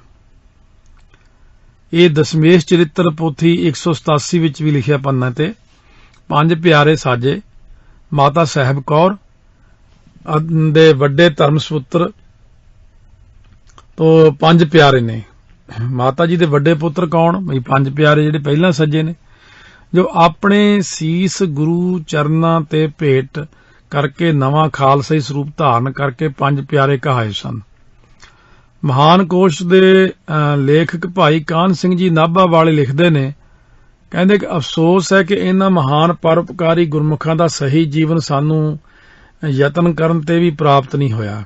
ਇਹ ਦਸ਼ਮੇਸ਼ ਚਰਿੱਤਰ ਪੋਥੀ 187 ਵਿੱਚ ਵੀ ਲਿਖਿਆ ਪੰਨਾ ਤੇ। 5 ਪਿਆਰੇ ਸਾਜੇ ਮਾਤਾ ਸਾਹਿਬ ਕੌਰ ਦੇ ਵੱਡੇ ਧਰਮ ਸਪੁੱਤਰ ਤੋਂ 5 ਪਿਆਰੇ ਨੇ। ਮਾਤਾ ਜੀ ਦੇ ਵੱਡੇ ਪੁੱਤਰ ਕੌਣ? ਬਈ 5 ਪਿਆਰੇ ਜਿਹੜੇ ਪਹਿਲਾਂ ਸੱਜੇ ਨੇ, ਜੋ ਆਪਣੇ ਸੀਸ ਗੁਰੂ ਚਰਨਾਂ ਤੇ ਭੇਟ ਕਰਕੇ ਨਵਾਂ ਖਾਲਸਾਈ ਸਰੂਪ ਧਾਰਨ ਕਰਕੇ 5 ਪਿਆਰੇ ਕਹਾਏ ਸਨ। ਮਹਾਨ ਕੋਸ਼ ਦੇ ਲੇਖਕ ਭਾਈ ਕਾਨ ਸਿੰਘ ਜੀ ਨਾਭਾ ਵਾਲੇ ਲਿਖਦੇ ਨੇ, ਕਹਿੰਦੇ ਕਿ ਅਫਸੋਸ ਹੈ ਕਿ ਇਹਨਾਂ ਮਹਾਨ ਪਰਉਪਕਾਰੀ ਗੁਰਮੁਖਾਂ ਦਾ ਸਹੀ ਜੀਵਨ ਸਾਨੂੰ ਯਤਨ ਕਰਨ ਤੇ ਵੀ ਪ੍ਰਾਪਤ ਨਹੀਂ ਹੋਇਆ।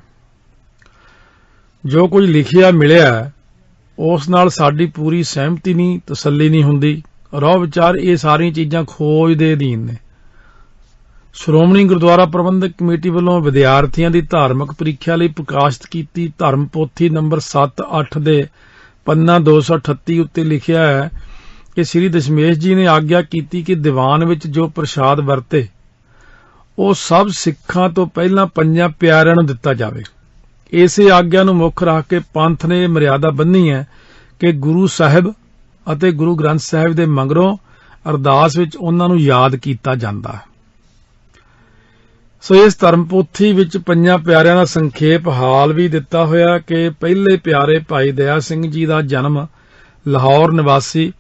ਜੋ ਕੁਝ ਲਿਖਿਆ ਮਿਲਿਆ ਉਸ ਨਾਲ ਸਾਡੀ ਪੂਰੀ ਸਹਿਮਤੀ ਨਹੀਂ, ਤਸੱਲੀ ਨਹੀਂ ਹੁੰਦੀ। ਰੋਹ ਵਿਚਾਰ ਇਹ ਸਾਰੀਆਂ ਚੀਜ਼ਾਂ ਖੋਜ ਦੇ ਅਧੀਨ ਨੇ। ਸ਼੍ਰੋਮਣੀ ਗੁਰਦੁਆਰਾ ਪ੍ਰਬੰਧਕ ਕਮੇਟੀ ਵੱਲੋਂ ਵਿਦਿਆਰਥੀਆਂ ਦੀ ਧਾਰਮਿਕ ਪ੍ਰੀਖਿਆ ਲਈ ਪ੍ਰਕਾਸ਼ਿਤ ਕੀਤੀ ਧਰਮ ਪੋਥੀ ਨੰਬਰ 7-8 ਦੇ ਪੰਨਾ 238 ਉੱਤੇ ਲਿਖਿਆ ਹੈ ਕਿ ਸ੍ਰੀ ਦਸ਼ਮੇਸ਼ ਜੀ ਨੇ ਆਗਿਆ ਕੀਤੀ ਕਿ ਦੀਵਾਨ ਵਿੱਚ ਜੋ ਪ੍ਰਸ਼ਾਦ ਵਰਤੇ ਉਹ ਸਭ ਸਿੱਖਾਂ ਤੋਂ ਪਹਿਲਾਂ 5 ਪਿਆਰਿਆਂ ਨੂੰ ਦਿੱਤਾ ਜਾਵੇ। ਇਸੇ ਆਗਿਆ ਨੂੰ ਮੁੱਖ ਰੱਖ ਕੇ ਪੰਥ ਨੇ ਮਰਿਆਦਾ ਬੰਨ੍ਹੀ ਹੈ ਕਿ ਗੁਰੂ ਸਾਹਿਬ ਅਤੇ ਗੁਰੂ ਗ੍ਰੰਥ ਸਾਹਿਬ ਦੇ ਮਗਰੋਂ ਅਰਦਾਸ ਵਿੱਚ ਉਹਨਾਂ ਨੂੰ ਯਾਦ ਕੀਤਾ ਜਾਂਦਾ ਹੈ। ਸੋ ਇਸ ਧਰਮ ਪੋਥੀ ਵਿੱਚ 5 ਪਿਆਰਿਆਂ ਦਾ ਸੰਖੇਪ ਹਾਲ ਵੀ ਦਿੱਤਾ ਹੋਇਆ ਕਿ ਪਹਿਲੇ ਪਿਆਰੇ ਭਾਈ ਦਇਆ ਸਿੰਘ ਜੀ ਦਾ ਜਨਮ ਲਾਹੌਰ ਨਿਵਾਸੀ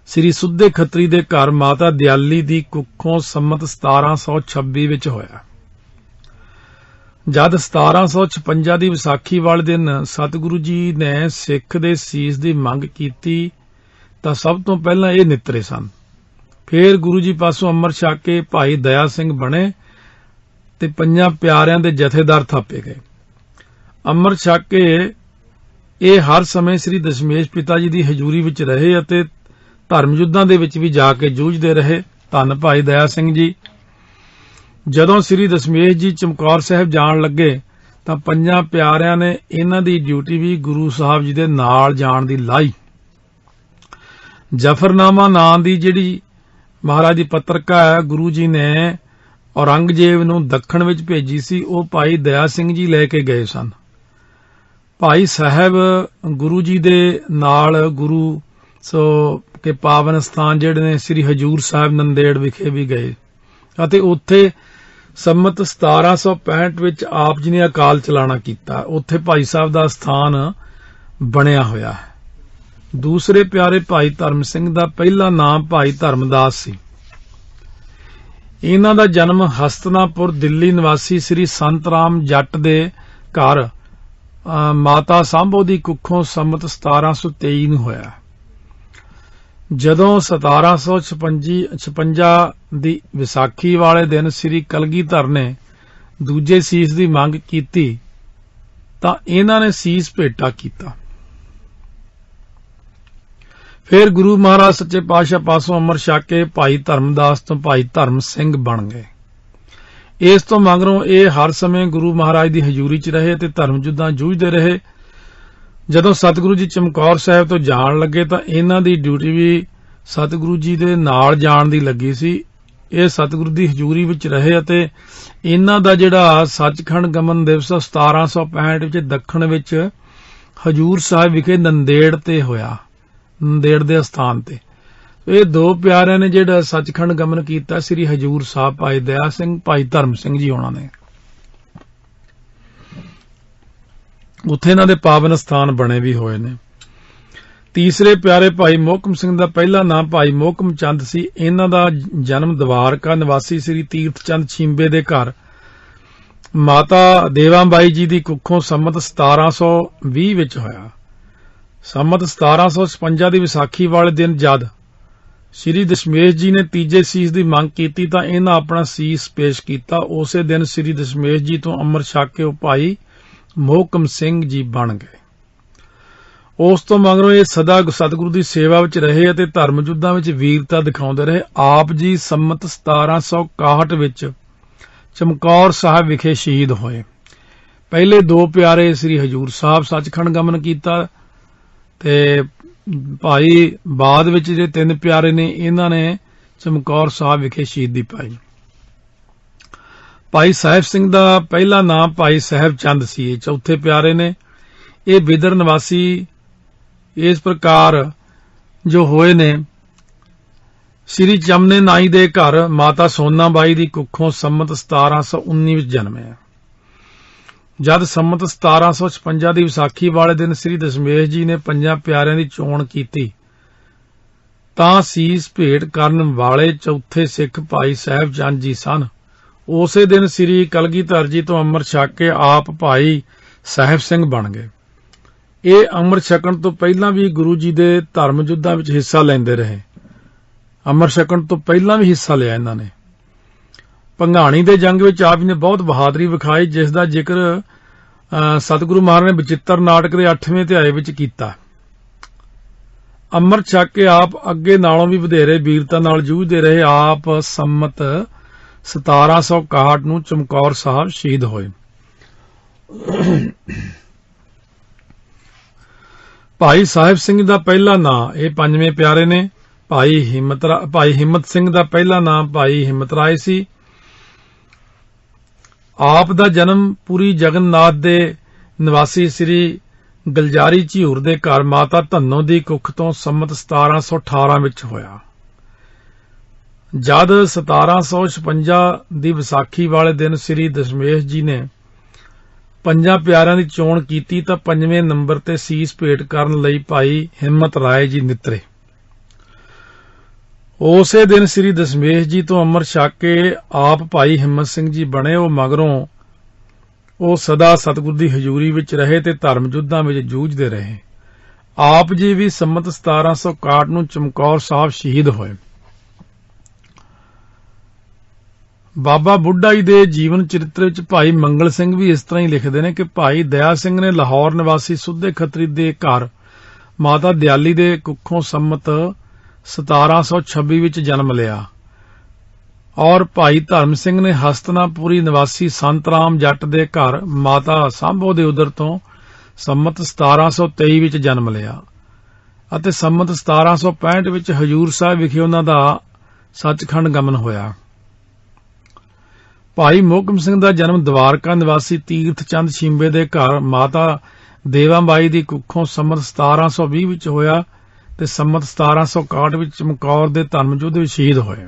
ਸ੍ਰੀ ਸੁੱਧੇ ਖੱਤਰੀ ਦੇ ਘਰ ਮਾਤਾ ਦਿਆਲੀ ਦੀ ਕੁੱਖੋਂ ਸੰਮਤ 1726 ਵਿੱਚ ਹੋਇਆ। ਜਦ 1756 ਦੀ ਵਿਸਾਖੀ ਵਾਲੇ ਦਿਨ ਸਤਿਗੁਰੂ ਜੀ ਨੇ ਸਿੱਖ ਦੇ ਸੀਸ ਦੀ ਮੰਗ ਕੀਤੀ ਤਾਂ ਸਭ ਤੋਂ ਪਹਿਲਾਂ ਇਹ ਨਿਤਰੇ ਸਨ। ਫਿਰ ਗੁਰੂ ਜੀ ਪਾਸੋਂ ਅੰਮ੍ਰਿਤ ਛਕ ਕੇ ਭਾਈ ਦਇਆ ਸਿੰਘ ਬਣੇ ਤੇ ਪੰਜਾਂ ਪਿਆਰਿਆਂ ਦੇ ਜਥੇਦਾਰ ਥਾਪੇ ਗਏ। ਅੰਮ੍ਰਿਤ ਛਕ ਕੇ ਇਹ ਹਰ ਸਮੇਂ ਸ੍ਰੀ ਦਸ਼ਮੇਸ਼ ਪਿਤਾ ਜੀ ਦੀ ਹਜ਼ੂਰੀ ਵਿੱਚ ਰਹੇ ਅਤੇ ਧਰਮ ਯੁੱਧਾਂ ਦੇ ਵਿੱਚ ਵੀ ਜਾ ਕੇ ਜੂਝਦੇ ਰਹੇ। ਧੰਨ ਭਾਈ ਦਇਆ ਸਿੰਘ ਜੀ। ਜਦੋਂ ਸ੍ਰੀ ਦਸ਼ਮੇਸ਼ ਜੀ ਚਮਕੌਰ ਸਾਹਿਬ ਜਾਣ ਲੱਗੇ ਤਾਂ ਪੰਜਾਂ ਪਿਆਰਿਆਂ ਨੇ ਇਹਨਾਂ ਦੀ ਡਿਊਟੀ ਵੀ ਗੁਰੂ ਸਾਹਿਬ ਜੀ ਦੇ ਨਾਲ ਜਾਣ ਦੀ ਲਾਈ। ਜਫਰਨਾਮਾ ਨਾਂ ਦੀ ਜਿਹੜੀ ਮਹਾਰਾਜ ਦੀ ਪੱਤਰਕਾ ਹੈ, ਗੁਰੂ ਜੀ ਨੇ ਔਰੰਗਜ਼ੇਬ ਨੂੰ ਦੱਖਣ ਵਿੱਚ ਭੇਜੀ ਸੀ, ਉਹ ਭਾਈ ਦਇਆ ਸਿੰਘ ਜੀ ਲੈ ਕੇ ਗਏ ਸਨ। ਭਾਈ ਸਾਹਿਬ ਗੁਰੂ ਜੀ ਦੇ ਨਾਲ ਗੁਰੂ ਕੇ ਪਾਵਨ ਸਥਾਨ ਜਿਹੜੇ ਨੇ ਸ੍ਰੀ ਹਜੂਰ ਸਾਹਿਬ ਨੰਦੇੜ ਵਿਖੇ ਵੀ ਗਏ ਅਤੇ ਉੱਥੇ ਸੰਮਤ 1765 ਵਿੱਚ ਆਪ ਜੀ ਨੇ ਅਕਾਲ ਚਲਾਣਾ ਕੀਤਾ। ਉੱਥੇ ਭਾਈ ਸਾਹਿਬ ਦਾ ਸਥਾਨ ਬਣਿਆ ਹੋਇਆ ਹੈ। ਦੂਸਰੇ ਪਿਆਰੇ ਭਾਈ ਧਰਮ ਸਿੰਘ ਦਾ ਪਹਿਲਾ ਨਾਮ ਭਾਈ ਧਰਮਦਾਸ ਸੀ। ਇਹਨਾਂ ਦਾ ਜਨਮ ਹਸਤਨਾਪੁਰ ਦਿੱਲੀ ਨਿਵਾਸੀ ਸ੍ਰੀ ਸੰਤ ਰਾਮ ਜੱਟ ਦੇ ਘਰ ਮਾਤਾ ਸਾਂਭੋ ਦੀ ਕੁੱਖੋਂ ਸੰਮਤ 1723 ਨੂੰ ਹੋਇਆ। ਜਦੋਂ 1756 ਦੀ ਵਿਸਾਖੀ ਵਾਲੇ ਦਿਨ ਸ੍ਰੀ ਕਲਗੀਧਰ ਨੇ ਦੂਜੇ ਸੀਸ ਦੀ ਮੰਗ ਕੀਤੀ ਤਾਂ ਇਹਨਾਂ ਨੇ ਸੀਸ ਭੇਟਾ ਕੀਤਾ। ਫਿਰ ਗੁਰੂ ਮਹਾਰਾਜ ਸੱਚੇ ਪਾਤਸ਼ਾਹ ਪਾਸੋਂ ਅੰਮ੍ਰਿਤ ਛਕ ਕੇ ਭਾਈ ਧਰਮਦਾਸ ਤੋਂ ਭਾਈ ਧਰਮ ਸਿੰਘ ਬਣ ਗਏ। ਇਸ ਤੋਂ ਮਗਰੋਂ ਇਹ ਹਰ ਸਮੇਂ ਗੁਰੂ ਮਹਾਰਾਜ ਦੀ ਹਜ਼ੂਰੀ 'ਚ ਰਹੇ ਤੇ ਧਰਮ ਯੁੱਧਾਂ ਜੂਝਦੇ ਰਹੇ। ਜਦੋਂ ਸਤਿਗੁਰੂ ਜੀ ਚਮਕੌਰ ਸਾਹਿਬ ਤੋਂ ਜਾਣ ਲੱਗੇ ਤਾਂ ਇਹਨਾਂ ਦੀ ਡਿਊਟੀ ਵੀ ਸਤਿਗੁਰੂ ਜੀ ਦੇ ਨਾਲ ਜਾਣ ਦੀ ਲੱਗੀ ਸੀ। ਇਹ ਸਤਿਗੁਰੂ ਦੀ ਹਜ਼ੂਰੀ ਵਿੱਚ ਰਹੇ ਅਤੇ ਇਹਨਾਂ ਦਾ ਜਿਹੜਾ ਸੱਚਖੰਡ ਗਮਨ ਦਿਵਸ 1765 ਵਿੱਚ ਦੱਖਣ ਵਿੱਚ ਹਜੂਰ ਸਾਹਿਬ ਵਿਖੇ ਨੰਦੇੜ ਤੇ ਹੋਇਆ, ਨੰਦੇੜ ਦੇ ਸਥਾਨ ਤੇ। ਇਹ ਦੋ ਪਿਆਰਿਆਂ ਨੇ ਜਿਹੜਾ ਸੱਚਖੰਡ ਗਮਨ ਕੀਤਾ ਸ੍ਰੀ ਹਜੂਰ ਸਾਹਿਬ, ਭਾਈ ਦਇਆ ਸਿੰਘ, ਭਾਈ ਧਰਮ ਸਿੰਘ ਜੀ ਹੋਣਾ ਨੇ। ਉੱਥੇ ਇਹਨਾਂ ਦੇ ਪਾਵਨ ਸਥਾਨ ਬਣੇ ਵੀ ਹੋਏ ਨੇ। ਤੀਸਰੇ ਪਿਆਰੇ ਭਾਈ ਮੋਹਕਮ ਸਿੰਘ ਦਾ ਪਹਿਲਾ ਨਾਮ ਭਾਈ ਮੋਹਕਮ ਚੰਦ ਸੀ। ਇਹਨਾਂ ਦਾ ਜਨਮ ਦਵਾਰਕਾ ਨਿਵਾਸੀ ਸ੍ਰੀ ਤੀਰਥ ਚੰਦ ਛੀਂਬੇ ਦੇ ਘਰ ਮਾਤਾ ਦੇਵਾਂਬਾਈ ਜੀ ਦੀ ਕੁੱਖੋਂ ਸੰਮਤ 1720 ਵਿੱਚ ਹੋਇਆ। ਸੰਮਤ 1756 ਦੀ ਵਿਸਾਖੀ ਵਾਲੇ ਦਿਨ ਜਦ ਸ੍ਰੀ ਦਸ਼ਮੇਸ਼ ਜੀ ਨੇ ਤੀਜੇ ਸੀਸ ਦੀ ਮੰਗ ਕੀਤੀ ਤਾਂ ਇਹਨਾਂ ਆਪਣਾ ਸੀਸ ਪੇਸ਼ ਕੀਤਾ। ਉਸੇ ਦਿਨ ਸ੍ਰੀ ਦਸ਼ਮੇਸ਼ ਜੀ ਤੋਂ ਅੰਮ੍ਰਿਤ ਛਕ ਕੇ ਉਹ ਭਾਈ ਮੋਹਕਮ ਸਿੰਘ ਜੀ ਬਣ ਗਏ। ਉਸ ਤੋਂ ਮਗਰੋਂ ਇਹ ਸਦਾ ਸਤਿਗੁਰੂ ਦੀ ਸੇਵਾ ਵਿੱਚ ਰਹੇ ਅਤੇ ਧਰਮ ਯੁੱਧਾਂ ਵਿੱਚ ਵੀਰਤਾ ਦਿਖਾਉਂਦੇ ਰਹੇ। ਆਪ ਜੀ ਸੰਮਤ 1761 ਵਿੱਚ ਚਮਕੌਰ ਸਾਹਿਬ ਵਿਖੇ ਸ਼ਹੀਦ ਹੋਏ। ਪਹਿਲੇ ਦੋ ਪਿਆਰੇ ਸ੍ਰੀ ਹਜੂਰ ਸਾਹਿਬ ਸੱਚਖੰਡ ਗਮਨ ਕੀਤਾ ਤੇ ਭਾਈ ਬਾਅਦ ਵਿੱਚ ਜਿਹੜੇ ਤਿੰਨ ਪਿਆਰੇ ਨੇ ਇਹਨਾਂ ਨੇ ਚਮਕੌਰ ਸਾਹਿਬ ਵਿਖੇ ਸ਼ਹੀਦੀ ਪਾਈ। ਭਾਈ ਸਾਹਿਬ ਸਿੰਘ ਦਾ ਪਹਿਲਾ ਨਾਮ ਭਾਈ ਸਾਹਿਬ ਚੰਦ ਸੀ। ਇਹ ਚੌਥੇ ਪਿਆਰੇ ਨੇ। ਇਹ ਬਿਦਰ ਨਿਵਾਸੀ ਇਸ ਪ੍ਰਕਾਰ ਜੋ ਹੋਏ ਨੇ ਸ੍ਰੀ ਚਮਨੇ ਨਾਈ ਦੇ ਘਰ ਮਾਤਾ ਸੋਨਾਬਾਈ ਦੀ ਕੁੱਖੋਂ ਸੰਮਤ 1719 ਵਿੱਚ ਜਨਮੇ। ਜਦ ਸੰਮਤ 1756 ਦੀ ਵਿਸਾਖੀ ਵਾਲੇ ਦਿਨ ਸ੍ਰੀ ਦਸ਼ਮੇਸ਼ ਜੀ ਨੇ ਪੰਜਾਂ ਪਿਆਰਿਆਂ ਦੀ ਚੋਣ ਕੀਤੀ ਤਾਂ ਸੀਸ ਭੇਟ ਕਰਨ ਵਾਲੇ ਚੌਥੇ ਸਿੱਖ ਭਾਈ ਸਾਹਿਬ ਚੰਦ ਜੀ ਸਨ। ਉਸੇ ਦਿਨ ਸ੍ਰੀ ਕਲਗੀਧਰ ਜੀ ਤੋਂ ਅੰਮ੍ਰਿਤ ਛਕ ਕੇ ਆਪ ਭਾਈ ਸਾਹਿਬ ਸਿੰਘ ਬਣ ਗਏ। ਇਹ ਅੰਮ੍ਰਿਤ ਛਕਣ ਤੋਂ ਪਹਿਲਾਂ ਵੀ ਗੁਰੂ ਜੀ ਦੇ ਧਰਮ ਯੁੱਧਾਂ ਵਿੱਚ ਹਿੱਸਾ ਲੈਂਦੇ ਰਹੇ। ਅੰਮ੍ਰਿਤ ਛਕਣ ਤੋਂ ਪਹਿਲਾਂ ਵੀ ਹਿੱਸਾ ਲਿਆ ਇਹਨਾਂ ਨੇ। ਭੰਗਾਣੀ ਦੇ ਜੰਗ ਵਿੱਚ ਆਪ ਜੀ ਨੇ ਬਹੁਤ ਬਹਾਦਰੀ ਵਿਖਾਈ, ਜਿਸ ਦਾ ਜ਼ਿਕਰ ਸਤਿਗੁਰੂ ਮਹਾਰਾਜ ਨੇ ਬਚਿੱਤਰ ਨਾਟਕ ਦੇ 8ਵੇਂ ਅਧਿਆਏ ਵਿੱਚ ਕੀਤਾ। ਅੰਮ੍ਰਿਤ ਛਕ ਕੇ ਆਪ ਅੱਗੇ ਨਾਲੋਂ ਵੀ ਵਧੇਰੇ ਵੀਰਤਾ ਨਾਲ ਜੂਝਦੇ ਰਹੇ। ਆਪ ਸੰਮਤ 1761 ਨੂੰ ਚਮਕੌਰ ਸਾਹਿਬ ਸ਼ਹੀਦ ਹੋਏ। ਭਾਈ ਸਾਹਿਬ ਸਿੰਘ ਦਾ ਪਹਿਲਾ ਨਾਂ, ਇਹ ਪੰਜਵੇਂ ਪਿਆਰੇ ਨੇ। ਭਾਈ ਹਿੰਮਤ ਸਿੰਘ ਦਾ ਪਹਿਲਾ ਨਾਮ ਭਾਈ ਹਿੰਮਤ ਰਾਏ ਸੀ। ਆਪ ਦਾ ਜਨਮ ਪੁਰੀ ਜਗਨਨਾਥ ਦੇ ਨਿਵਾਸੀ ਸ੍ਰੀ ਗਲਜਾਰੀ ਝਿਊਰ ਦੇ ਘਰ ਮਾਤਾ ਧੰਨੋ ਦੀ ਕੁੱਖ ਤੋਂ ਸੰਮਤ 1718 ਵਿੱਚ ਹੋਇਆ। ਜਦ 1756 ਦੀ ਵਿਸਾਖੀ ਵਾਲੇ ਦਿਨ ਸ੍ਰੀ ਦਸ਼ਮੇਸ਼ ਜੀ ਨੇ ਪੰਜਾਂ ਪਿਆਰਿਆਂ ਦੀ ਚੋਣ ਕੀਤੀ ਤਾਂ ਪੰਜਵੇਂ ਨੰਬਰ ਤੇ ਸੀਸ ਭੇਟ ਕਰਨ ਲਈ ਭਾਈ ਹਿੰਮਤ ਰਾਏ ਜੀ ਨਿਤਰੇ। ਉਸੇ ਦਿਨ ਸ੍ਰੀ ਦਸ਼ਮੇਸ਼ ਜੀ ਤੋਂ ਅੰਮ੍ਰਿਤ ਛਕ ਕੇ ਆਪ ਭਾਈ ਹਿੰਮਤ ਸਿੰਘ ਜੀ ਬਣੇ। ਉਹ ਮਗਰੋਂ ਉਹ ਸਦਾ ਸਤਿਗੁਰ ਦੀ ਹਜ਼ੂਰੀ ਵਿੱਚ ਰਹੇ ਤੇ ਧਰਮ ਯੁੱਧਾਂ ਵਿੱਚ ਜੂਝਦੇ ਰਹੇ। ਆਪ ਜੀ ਵੀ ਸੰਮਤ 1761 ਨੂੰ ਚਮਕੌਰ ਸਾਹਿਬ ਸ਼ਹੀਦ ਹੋਏ। ਬਾਬਾ ਬੁੱਢਾ ਜੀ ਦੇ ਜੀਵਨ ਚਰਿੱਤਰ ਵਿੱਚ ਭਾਈ ਮੰਗਲ ਸਿੰਘ ਵੀ ਇਸ ਤਰ੍ਹਾਂ ਹੀ ਲਿਖਦੇ ਨੇ ਕਿ ਭਾਈ ਦਇਆ ਸਿੰਘ ਨੇ ਲਾਹੌਰ ਨਿਵਾਸੀ ਸੁੱਧੇ ਖੱਤਰੀ ਦੇ ਘਰ ਮਾਤਾ ਦਿਆਲੀ ਦੇ ਕੁੱਖੋਂ ਸੰਮਤ 1726 ਵਿੱਚ ਜਨਮ ਲਿਆ ਔਰ ਭਾਈ ਧਰਮ ਸਿੰਘ ਨੇ ਹਸਤਨਾਪੁਰੀ ਨਿਵਾਸੀ ਸੰਤ ਰਾਮ ਜੱਟ ਦੇ ਘਰ ਮਾਤਾ ਸਾਂਭੋ ਦੇ ਉਦਰ ਤੋਂ ਸੰਮਤ 1723 ਵਿੱਚ ਜਨਮ ਲਿਆ ਅਤੇ ਸੰਮਤ 1765 ਵਿੱਚ ਹਜੂਰ ਸਾਹਿਬ ਵਿਖੇ ਉਹਨਾਂ ਦਾ ਸੱਚਖੰਡ ਗਮਨ ਹੋਇਆ। ਭਾਈ ਮੋਹਕਮ ਸਿੰਘ ਦਾ ਜਨਮ ਦਵਾਰਕਾ ਨਿਵਾਸੀ ਤੀਰਥ ਚੰਦ ਸ਼ਿੰਬੇ ਦੇ ਘਰ ਮਾਤਾ ਦੇਵਾਂਬਾਈ ਦੀ ਕੁੱਖੋਂ ਸੰਮਤ 1720 ਵਿੱਚ ਹੋਇਆ ਤੇ ਸੰਮਤ 1761 ਵਿੱਚ ਚਮਕੌਰ ਦੇ ਧਰਮ ਯੁੱਧ ਵਿੱਚ ਸ਼ਹੀਦ ਹੋਏ।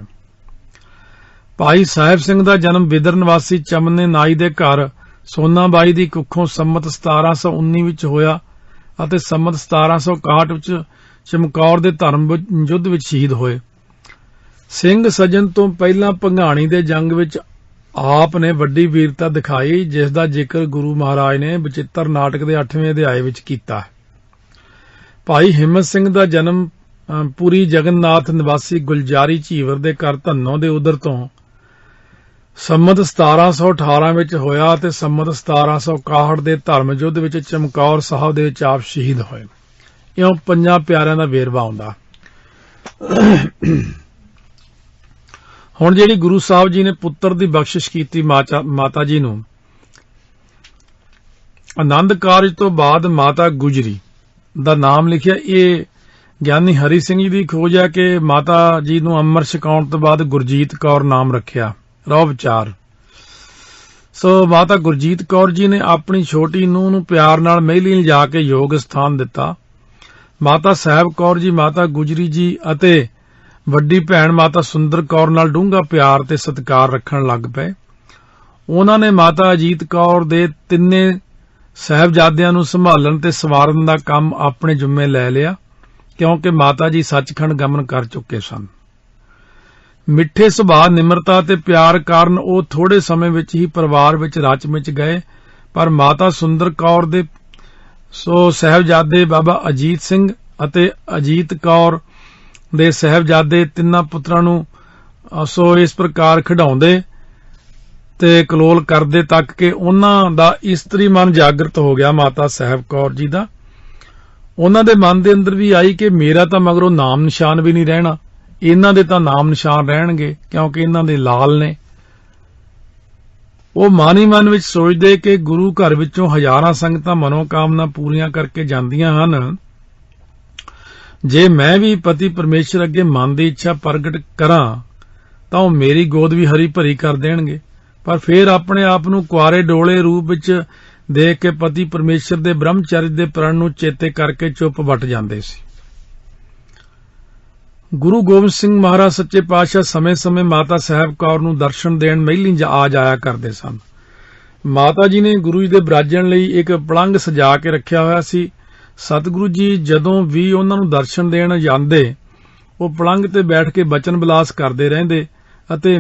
ਭਾਈ ਸਾਹਿਬ ਸਿੰਘ ਦਾ ਜਨਮ ਬਿਦਰ ਨਿਵਾਸੀ ਚਮਨੇ ਨਾਈ ਦੇ ਘਰ ਸੋਨਾਬਾਈ ਦੀ ਕੁੱਖੋਂ ਸੰਮਤ 1719 ਵਿੱਚ ਹੋਇਆ ਅਤੇ ਸੰਮਤ 1761 ਵਿੱਚ ਚਮਕੌਰ ਦੇ ਧਰਮ ਯੁੱਧ ਵਿੱਚ ਸ਼ਹੀਦ ਹੋਏ। ਸਿੰਘ ਸੱਜਣ ਤੋਂ ਪਹਿਲਾਂ ਭੰਗਾਣੀ ਦੇ ਜੰਗ ਵਿੱਚ ਆਪ ਨੇ ਵੱਡੀ ਵੀਰਤਾ ਦਿਖਾਈ, ਜਿਸ ਦਾ ਜ਼ਿਕਰ ਗੁਰੂ ਮਹਾਰਾਜ ਨੇ ਬਚਿੱਤਰ ਨਾਟਕ ਦੇ 8ਵੇਂ ਅਧਿਆਇ ਵਿੱਚ ਕੀਤਾ। ਭਾਈ ਹਿੰਮਤ ਸਿੰਘ ਦਾ ਜਨਮ ਪੁਰੀ ਜਗਨਨਾਥ ਨਿਵਾਸੀ ਗੁਲਜਾਰੀ ਝੀਵਰ ਦੇ ਘਰ ਧੰਨੋ ਦੇ ਉਦਰ ਤੋਂ ਸੰਮਤ 1718 ਵਿੱਚ ਹੋਇਆ ਤੇ ਸੰਮਤ 1761 ਦੇ ਧਰਮ ਯੁੱਧ ਵਿੱਚ ਚਮਕੌਰ ਸਾਹਿਬ ਦੇ ਵਿੱਚ ਆਪ ਸ਼ਹੀਦ ਹੋਏ। ਇਉਂ ਪੰਜਾਂ ਪਿਆਰਿਆਂ ਦਾ ਵੇਰਵਾ ਆਉਂਦਾ। ਹੁਣ ਜਿਹੜੀ ਗੁਰੂ ਸਾਹਿਬ ਜੀ ਨੇ ਪੁੱਤਰ ਦੀ ਬਖਸ਼ਿਸ਼ ਕੀਤੀ ਮਾਤਾ ਜੀ ਨੂੰ, ਆਨੰਦ ਕਾਰਜ ਤੋਂ ਬਾਅਦ ਮਾਤਾ ਗੁਜਰੀ ਦਾ ਨਾਮ ਲਿਖਿਆ। ਇਹ ਗਿਆਨੀ ਹਰੀ ਸਿੰਘ ਜੀ ਦੀ ਖੋਜ ਹੈ ਕਿ ਮਾਤਾ ਜੀ ਨੂੰ ਅੰਮ੍ਰਿਤ ਛਕਾਉਣ ਤੋਂ ਬਾਅਦ ਗੁਰਜੀਤ ਕੌਰ ਨਾਮ ਰੱਖਿਆ। ਰੋ ਵਿਚਾਰ। ਸੋ ਮਾਤਾ ਗੁਰਜੀਤ ਕੌਰ ਜੀ ਨੇ ਆਪਣੀ ਛੋਟੀ ਨੂੰਹ ਨੂੰ ਪਿਆਰ ਨਾਲ ਮਹਿਲੀ ਲਿਜਾ ਕੇ ਯੋਗ ਸਥਾਨ ਦਿੱਤਾ। ਮਾਤਾ ਸਾਹਿਬ ਕੌਰ ਜੀ, ਮਾਤਾ ਗੁਜਰੀ ਜੀ ਅਤੇ ਵੱਡੀ ਭੈਣ ਮਾਤਾ ਸੁੰਦਰ ਕੌਰ ਨਾਲ ਡੂੰਘਾ ਪਿਆਰ ਤੇ ਸਤਿਕਾਰ ਰੱਖਣ ਲੱਗ ਪਏ। ਉਹਨਾਂ ਨੇ ਮਾਤਾ ਅਜੀਤ ਕੌਰ ਦੇ ਤਿੰਨੇ ਸਾਹਿਬਜ਼ਾਦਿਆਂ ਨੂੰ ਸੰਭਾਲਣ ਤੇ ਸਵਾਰਨ ਦਾ ਕੰਮ ਆਪਣੇ ਜ਼ਿੰਮੇ ਲੈ ਲਿਆ, ਕਿਉਂਕਿ ਮਾਤਾ ਜੀ ਸੱਚਖੰਡ ਗਮਨ ਕਰ ਚੁੱਕੇ ਸਨ। ਮਿੱਠੇ ਸੁਭਾਅ, ਨਿਮਰਤਾ ਤੇ ਪਿਆਰ ਕਾਰਨ ਉਹ ਥੋੜੇ ਸਮੇਂ ਵਿੱਚ ਹੀ ਪਰਿਵਾਰ ਵਿੱਚ ਰਚ ਮਿਚ ਗਏ। ਪਰ ਮਾਤਾ ਸੁੰਦਰ ਕੌਰ ਦੇ ਸਾਹਿਬਜ਼ਾਦੇ ਬਾਬਾ ਅਜੀਤ ਸਿੰਘ ਅਤੇ ਅਜੀਤ ਕੌਰ ਦੇ ਸਾਹਿਬਜ਼ਾਦੇ ਤਿੰਨਾਂ ਪੁੱਤਰਾਂ ਨੂੰ ਇਸ ਪ੍ਰਕਾਰ ਖਿਡਾਉਂਦੇ ਤੇ ਕਲੋਲ ਕਰਦੇ ਤੱਕ ਕਿ ਉਹਨਾਂ ਦਾ ਇਸਤਰੀ ਮਨ ਜਾਗਰਤ ਹੋ ਗਿਆ ਮਾਤਾ ਸਾਹਿਬ ਕੌਰ ਜੀ ਦਾ। ਉਹਨਾਂ ਦੇ ਮਨ ਦੇ ਅੰਦਰ ਵੀ ਆਈ ਕਿ ਮੇਰਾ ਤਾਂ ਮਗਰੋਂ ਨਾਮ ਨਿਸ਼ਾਨ ਵੀ ਨਹੀਂ ਰਹਿਣਾ, ਇਹਨਾਂ ਦੇ ਤਾਂ ਨਾਮ ਨਿਸ਼ਾਨ ਰਹਿਣਗੇ ਕਿਉਂਕਿ ਇਹਨਾਂ ਦੇ ਲਾਲ ਨੇ। ਉਹ ਮਨ ਹੀ ਮਨ ਵਿੱਚ ਸੋਚਦੇ ਕਿ ਗੁਰੂ ਘਰ ਵਿੱਚੋਂ ਹਜ਼ਾਰਾਂ ਸੰਗਤਾਂ ਮਨੋਕਾਮਨਾ ਪੂਰੀਆਂ ਕਰਕੇ ਜਾਂਦੀਆਂ ਹਨ, ਜੇ ਮੈਂ ਵੀ ਪਤੀ ਪਰਮੇਸ਼ਰ ਅੱਗੇ ਮਨ ਦੀ ਇੱਛਾ ਪ੍ਰਗਟ ਕਰਾਂ ਤਾਂ ਉਹ ਮੇਰੀ ਗੋਦ ਵੀ ਹਰੀ ਭਰੀ ਕਰ ਦੇਣਗੇ। ਪਰ ਫਿਰ ਆਪਣੇ ਆਪ ਨੂੰ ਕੁਆਰੇ ਡੋਲੇ ਰੂਪ ਵਿੱਚ ਦੇਖ ਕੇ ਪਤੀ ਪਰਮੇਸ਼ਰ ਦੇ ਬ੍ਰਹਮਚਰਜ ਦੇ ਪ੍ਰਣ ਨੂੰ ਚੇਤੇ ਕਰਕੇ ਚੁੱਪ ਵੱਟ ਜਾਂਦੇ ਸੀ। ਗੁਰੂ ਗੋਬਿੰਦ ਸਿੰਘ ਮਹਾਰਾਜ ਸੱਚੇ ਪਾਤਸ਼ਾਹ ਸਮੇਂ-ਸਮੇਂ ਮਾਤਾ ਸਾਹਿਬ ਕੌਰ ਨੂੰ ਦਰਸ਼ਨ ਦੇਣ ਮਹਿਲੀ ਆ ਜਾਇਆ ਕਰਦੇ ਸਨ। ਮਾਤਾ ਜੀ ਨੇ ਗੁਰੂ ਜੀ ਦੇ ਬਿਰਾਜਣ ਲਈ ਇੱਕ ਪਲੰਘ ਸਜਾ ਕੇ ਰੱਖਿਆ ਹੋਇਆ ਸੀ। ਸਤਿਗੁਰੂ ਜੀ ਜਦੋਂ ਵੀ ਉਹਨਾਂ ਨੂੰ ਦਰਸ਼ਨ ਦੇਣ ਜਾਂਦੇ, ਉਹ ਪਲੰਘ ਤੇ ਬੈਠ ਕੇ ਬਚਨ ਬਿਲਾਸ ਕਰਦੇ ਰਹਿੰਦੇ ਅਤੇ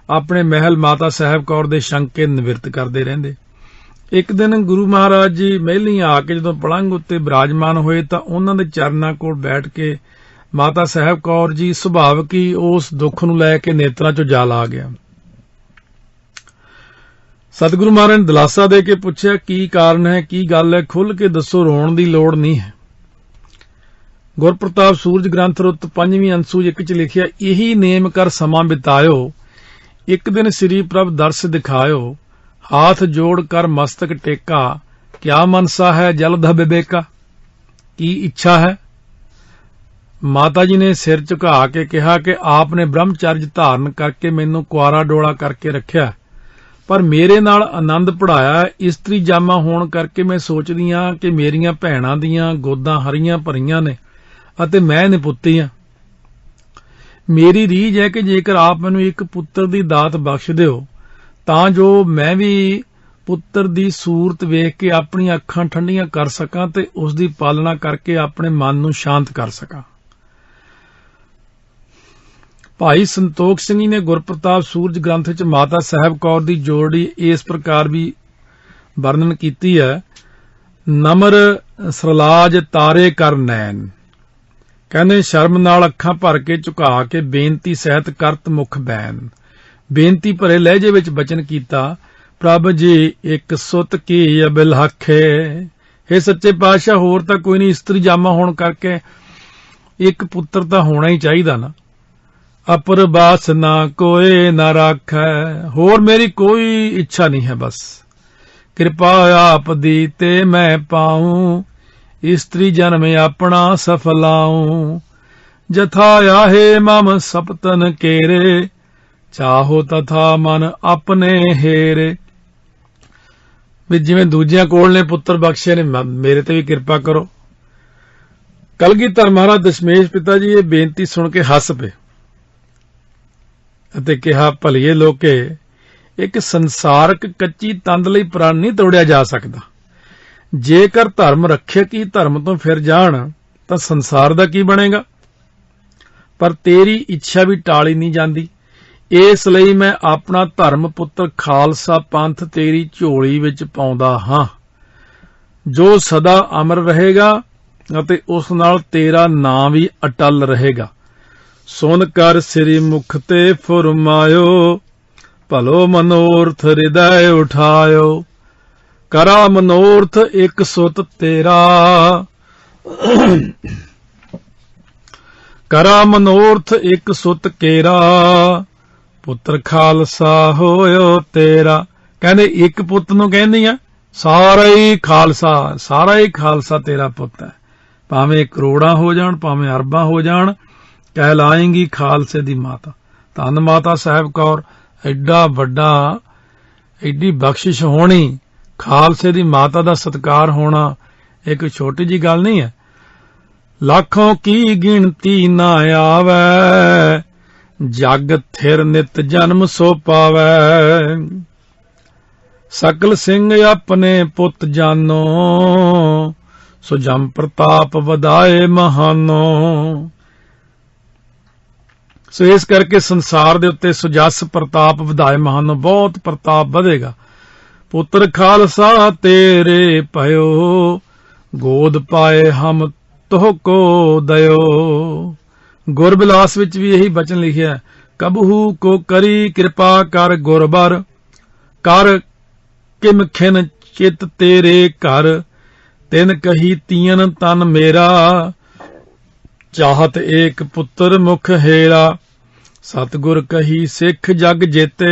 ਆਪਣੇ ਮਹਿਲ ਮਾਤਾ ਸਾਹਿਬ ਕੌਰ ਦੇ ਸ਼ੰਕੇ ਨਿਵਰਤ ਕਰਦੇ ਰਹਿੰਦੇ। ਇੱਕ ਦਿਨ ਗੁਰੂ ਮਹਾਰਾਜ ਜੀ ਮਹਿਲੀ ਆ ਕੇ ਜਦੋਂ ਪਲੰਘ ਉੱਤੇ ਬਿਰਾਜਮਾਨ ਹੋਏ ਤਾਂ ਉਹਨਾਂ ਦੇ ਚਰਨਾਂ ਕੋਲ ਬੈਠ ਕੇ ਮਾਤਾ ਸਾਹਿਬ ਕੌਰ ਜੀ ਸੁਭਾਵਕ ਹੀ ਉਸ ਦੁੱਖ ਨੂੰ ਲੈ ਕੇ ਨੇਤਰਾਂ 'ਚੋਂ ਜਲ ਆ ਗਿਆ। ਸਤਿਗੁਰੂ ਮਹਾਰਾਜ ਨੇ ਦਿਲਾਸਾ ਦੇ ਕੇ ਪੁੱਛਿਆ, ਕੀ ਕਾਰਨ ਹੈ, ਕੀ ਗੱਲ ਹੈ, ਖੁੱਲ੍ਹ ਕੇ ਦੱਸੋ, ਰੋਣ ਦੀ ਲੋੜ ਨਹੀਂ ਹੈ। ਗੁਰਪ੍ਰਤਾਪ ਸੂਰਜ ਗ੍ਰੰਥ ਰੁੱਤ 5ਵੀਂ ਅੰਸੂਜ 1 'ਚ ਲਿਖਿਆ, ਇਹੀ ਨੇਮ ਕਰ ਸਮਾਂ ਬਿਤਾਇਓ, ਇੱਕ ਦਿਨ ਸ੍ਰੀ ਪ੍ਰਭ ਦਰਸ ਦਿਖਾਇਓ, ਹਾਥ ਜੋੜ ਕਰ ਮਸਤਕ ਟੇਕਾ, ਕਿਆ ਮਨਸਾ ਹੈ ਜਲਦ ਬਿਬੇਕਾ, ਕੀ ਇੱਛਾ ਹੈ। ਮਾਤਾ ਜੀ ਨੇ ਸਿਰ ਝੁਕਾ ਕੇ ਕਿਹਾ ਕਿ ਆਪ ਨੇ ਬ੍ਰਹਮਚਰਜ ਧਾਰਨ ਕਰਕੇ ਮੈਨੂੰ ਕੁਆਰਾ ਡੋਲਾ ਕਰਕੇ ਰੱਖਿਆ, ਪਰ ਮੇਰੇ ਨਾਲ ਆਨੰਦ ਪੜਾਇਆ। ਇਸਤਰੀ ਜਾਮਾ ਹੋਣ ਕਰਕੇ ਮੈਂ ਸੋਚਦੀ ਹਾਂ ਕਿ ਮੇਰੀਆਂ ਭੈਣਾਂ ਦੀਆਂ ਗੋਦਾਂ ਹਰੀਆਂ ਭਰੀਆਂ ਨੇ ਅਤੇ ਮੈਂ ਨਿਪੁੱਤੀ ਹਾਂ। ਮੇਰੀ ਰੀਝ ਹੈ ਕਿ ਜੇਕਰ ਆਪ ਮੈਨੂੰ ਇੱਕ ਪੁੱਤਰ ਦੀ ਦਾਤ ਬਖਸ਼ ਦਿਓ ਤਾਂ ਜੋ ਮੈਂ ਵੀ ਪੁੱਤਰ ਦੀ ਸੂਰਤ ਵੇਖ ਕੇ ਆਪਣੀਆਂ ਅੱਖਾਂ ਠੰਡੀਆਂ ਕਰ ਸਕਾਂ ਤੇ ਉਸ ਦੀ ਪਾਲਣਾ ਕਰਕੇ ਆਪਣੇ ਮਨ ਨੂੰ ਸ਼ਾਂਤ ਕਰ ਸਕਾਂ। ਭਾਈ ਸੰਤੋਖ ਸਿੰਘ ਜੀ ਨੇ ਗੁਰਪ੍ਰਤਾਪ ਸੂਰਜ ਗ੍ਰੰਥ ਵਿੱਚ ਮਾਤਾ ਸਾਹਿਬ ਕੌਰ ਦੀ ਜੋੜੀ ਇਸ ਪ੍ਰਕਾਰ ਵੀ वर्णन कीती है। नमर सरलाज तारे कर नैन, कहने शर्म नाल अखां भर के झुका के बेनती सहित करत मुख बैन। बेनती भरे लहजे विच बचन कीता, प्रभ जी एक सुत की अबिलहाखे। हे सच्चे पातशाह, होर तां कोई नहीं, इस्त्री जामा होण करके एक पुत्र तां होना ही चाहिदा ना। अपर बास ना कोई ना राखै, होर मेरी कोई इच्छा नहीं है, बस कृपा आप दी ते मैं पाऊं, स्त्री जन्म अपना सफलाऊं। जथा आहे मम सपतन केरे, चाहो तथा मन अपने हेरे। भी जिवें दूजियां कोल ने पुत्र बख्शे ने, मेरे ते भी कृपा करो। कलगीधर महाराज दशमेश पिता जी ये बेनती सुन के हस पे ਅਤੇ ਕਿਹਾ, ਭਲੀਏ ਲੋਕੇ, ਇੱਕ ਸੰਸਾਰਕ ਕੱਚੀ ਤੰਦ ਲਈ ਪ੍ਰਣ ਨਹੀਂ ਤੋੜਿਆ ਜਾ ਸਕਦਾ। ਜੇਕਰ ਧਰਮ ਰੱਖਿਅਕ ਹੀ ਧਰਮ ਤੋਂ ਫਿਰ ਜਾਣ ਤਾਂ ਸੰਸਾਰ ਦਾ ਕੀ ਬਣੇਗਾ। ਪਰ ਤੇਰੀ ਇੱਛਾ ਵੀ ਟਾਲੀ ਨਹੀਂ ਜਾਂਦੀ, ਇਸ ਲਈ ਮੈਂ ਆਪਣਾ ਧਰਮ ਪੁੱਤਰ ਖਾਲਸਾ ਪੰਥ ਤੇਰੀ ਝੋਲੀ ਵਿੱਚ ਪਾਉਂਦਾ ਹਾਂ, ਜੋ ਸਦਾ ਅਮਰ ਰਹੇਗਾ ਅਤੇ ਉਸ ਨਾਲ ਤੇਰਾ ਨਾਂ ਵੀ ਅਟਲ ਰਹੇਗਾ। सुन कर श्री मुख ते फुरमायो, भलो मनोरथ हृदय उठायो। करा मनोरथ एक सुत तेरा, करा मनोरथ एक सुत केरा, पुत्र खालसा होयो तेरा। कहने एक पुत नूं कहंदी आ, सारा ही खालसा तेरा पुत है। भावें करोड़ां हो जाण, भावें अरबां हो जाण, कहलाएंगी खालसे दी माता। धन माता साहब कौर, एडा वड्डा, एडी बख्शिश होनी, खालसे दी माता दा सत्कार होना एक छोटी जी गल नहीं है। लाखों की गिनती ना आवे, जग थिर नित जन्म सो पावे। सकल सिंह अपने पुत जानो, सो जम प्रताप वधाए महानो। सो इस करके संसार दे उत्ते सुजस प्रताप वधाए महानो, बहुत प्रताप वधेगा। पुत्र खालसा तेरे पयो, गोद पाए हम तोह को दयो। गुरबिलास विच भी यही बचन लिखिया, कबहू को करी कृपा कर गुरबर, कर किम खिन चित तेरे घर। तिन कही तीन तन मेरा, चाहत एक पुत्र मुख हेरा। सतगुर कही सिख जग जेते,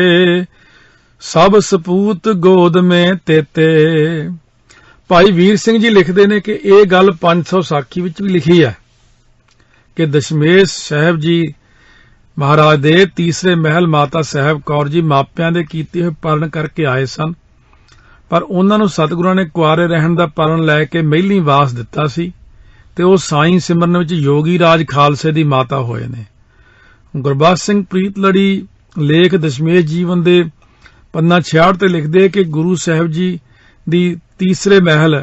सब सपूत गोद में तेते। भाई वीर सिंह जी लिखते ने कि यह गल 500 साखी विच भी लिखी है कि दशमेश साहब जी महाराज दे तीसरे महल माता साहब कौर जी मापियां दे कीते होए परण करके आए सन, पर उन्हां नूं सतगुरां ने कुआरे रहण दा परण लै के महिली वास दिता सी ते ओह साईं सिमरन विच योगी राज खालसे दी माता होए ने। गुरबख्श सिंह प्रीत लड़ी लेख दशमेश जीवन दे पन्ना 66 ते लिखदे कि गुरु साहब जी दी तीसरे महल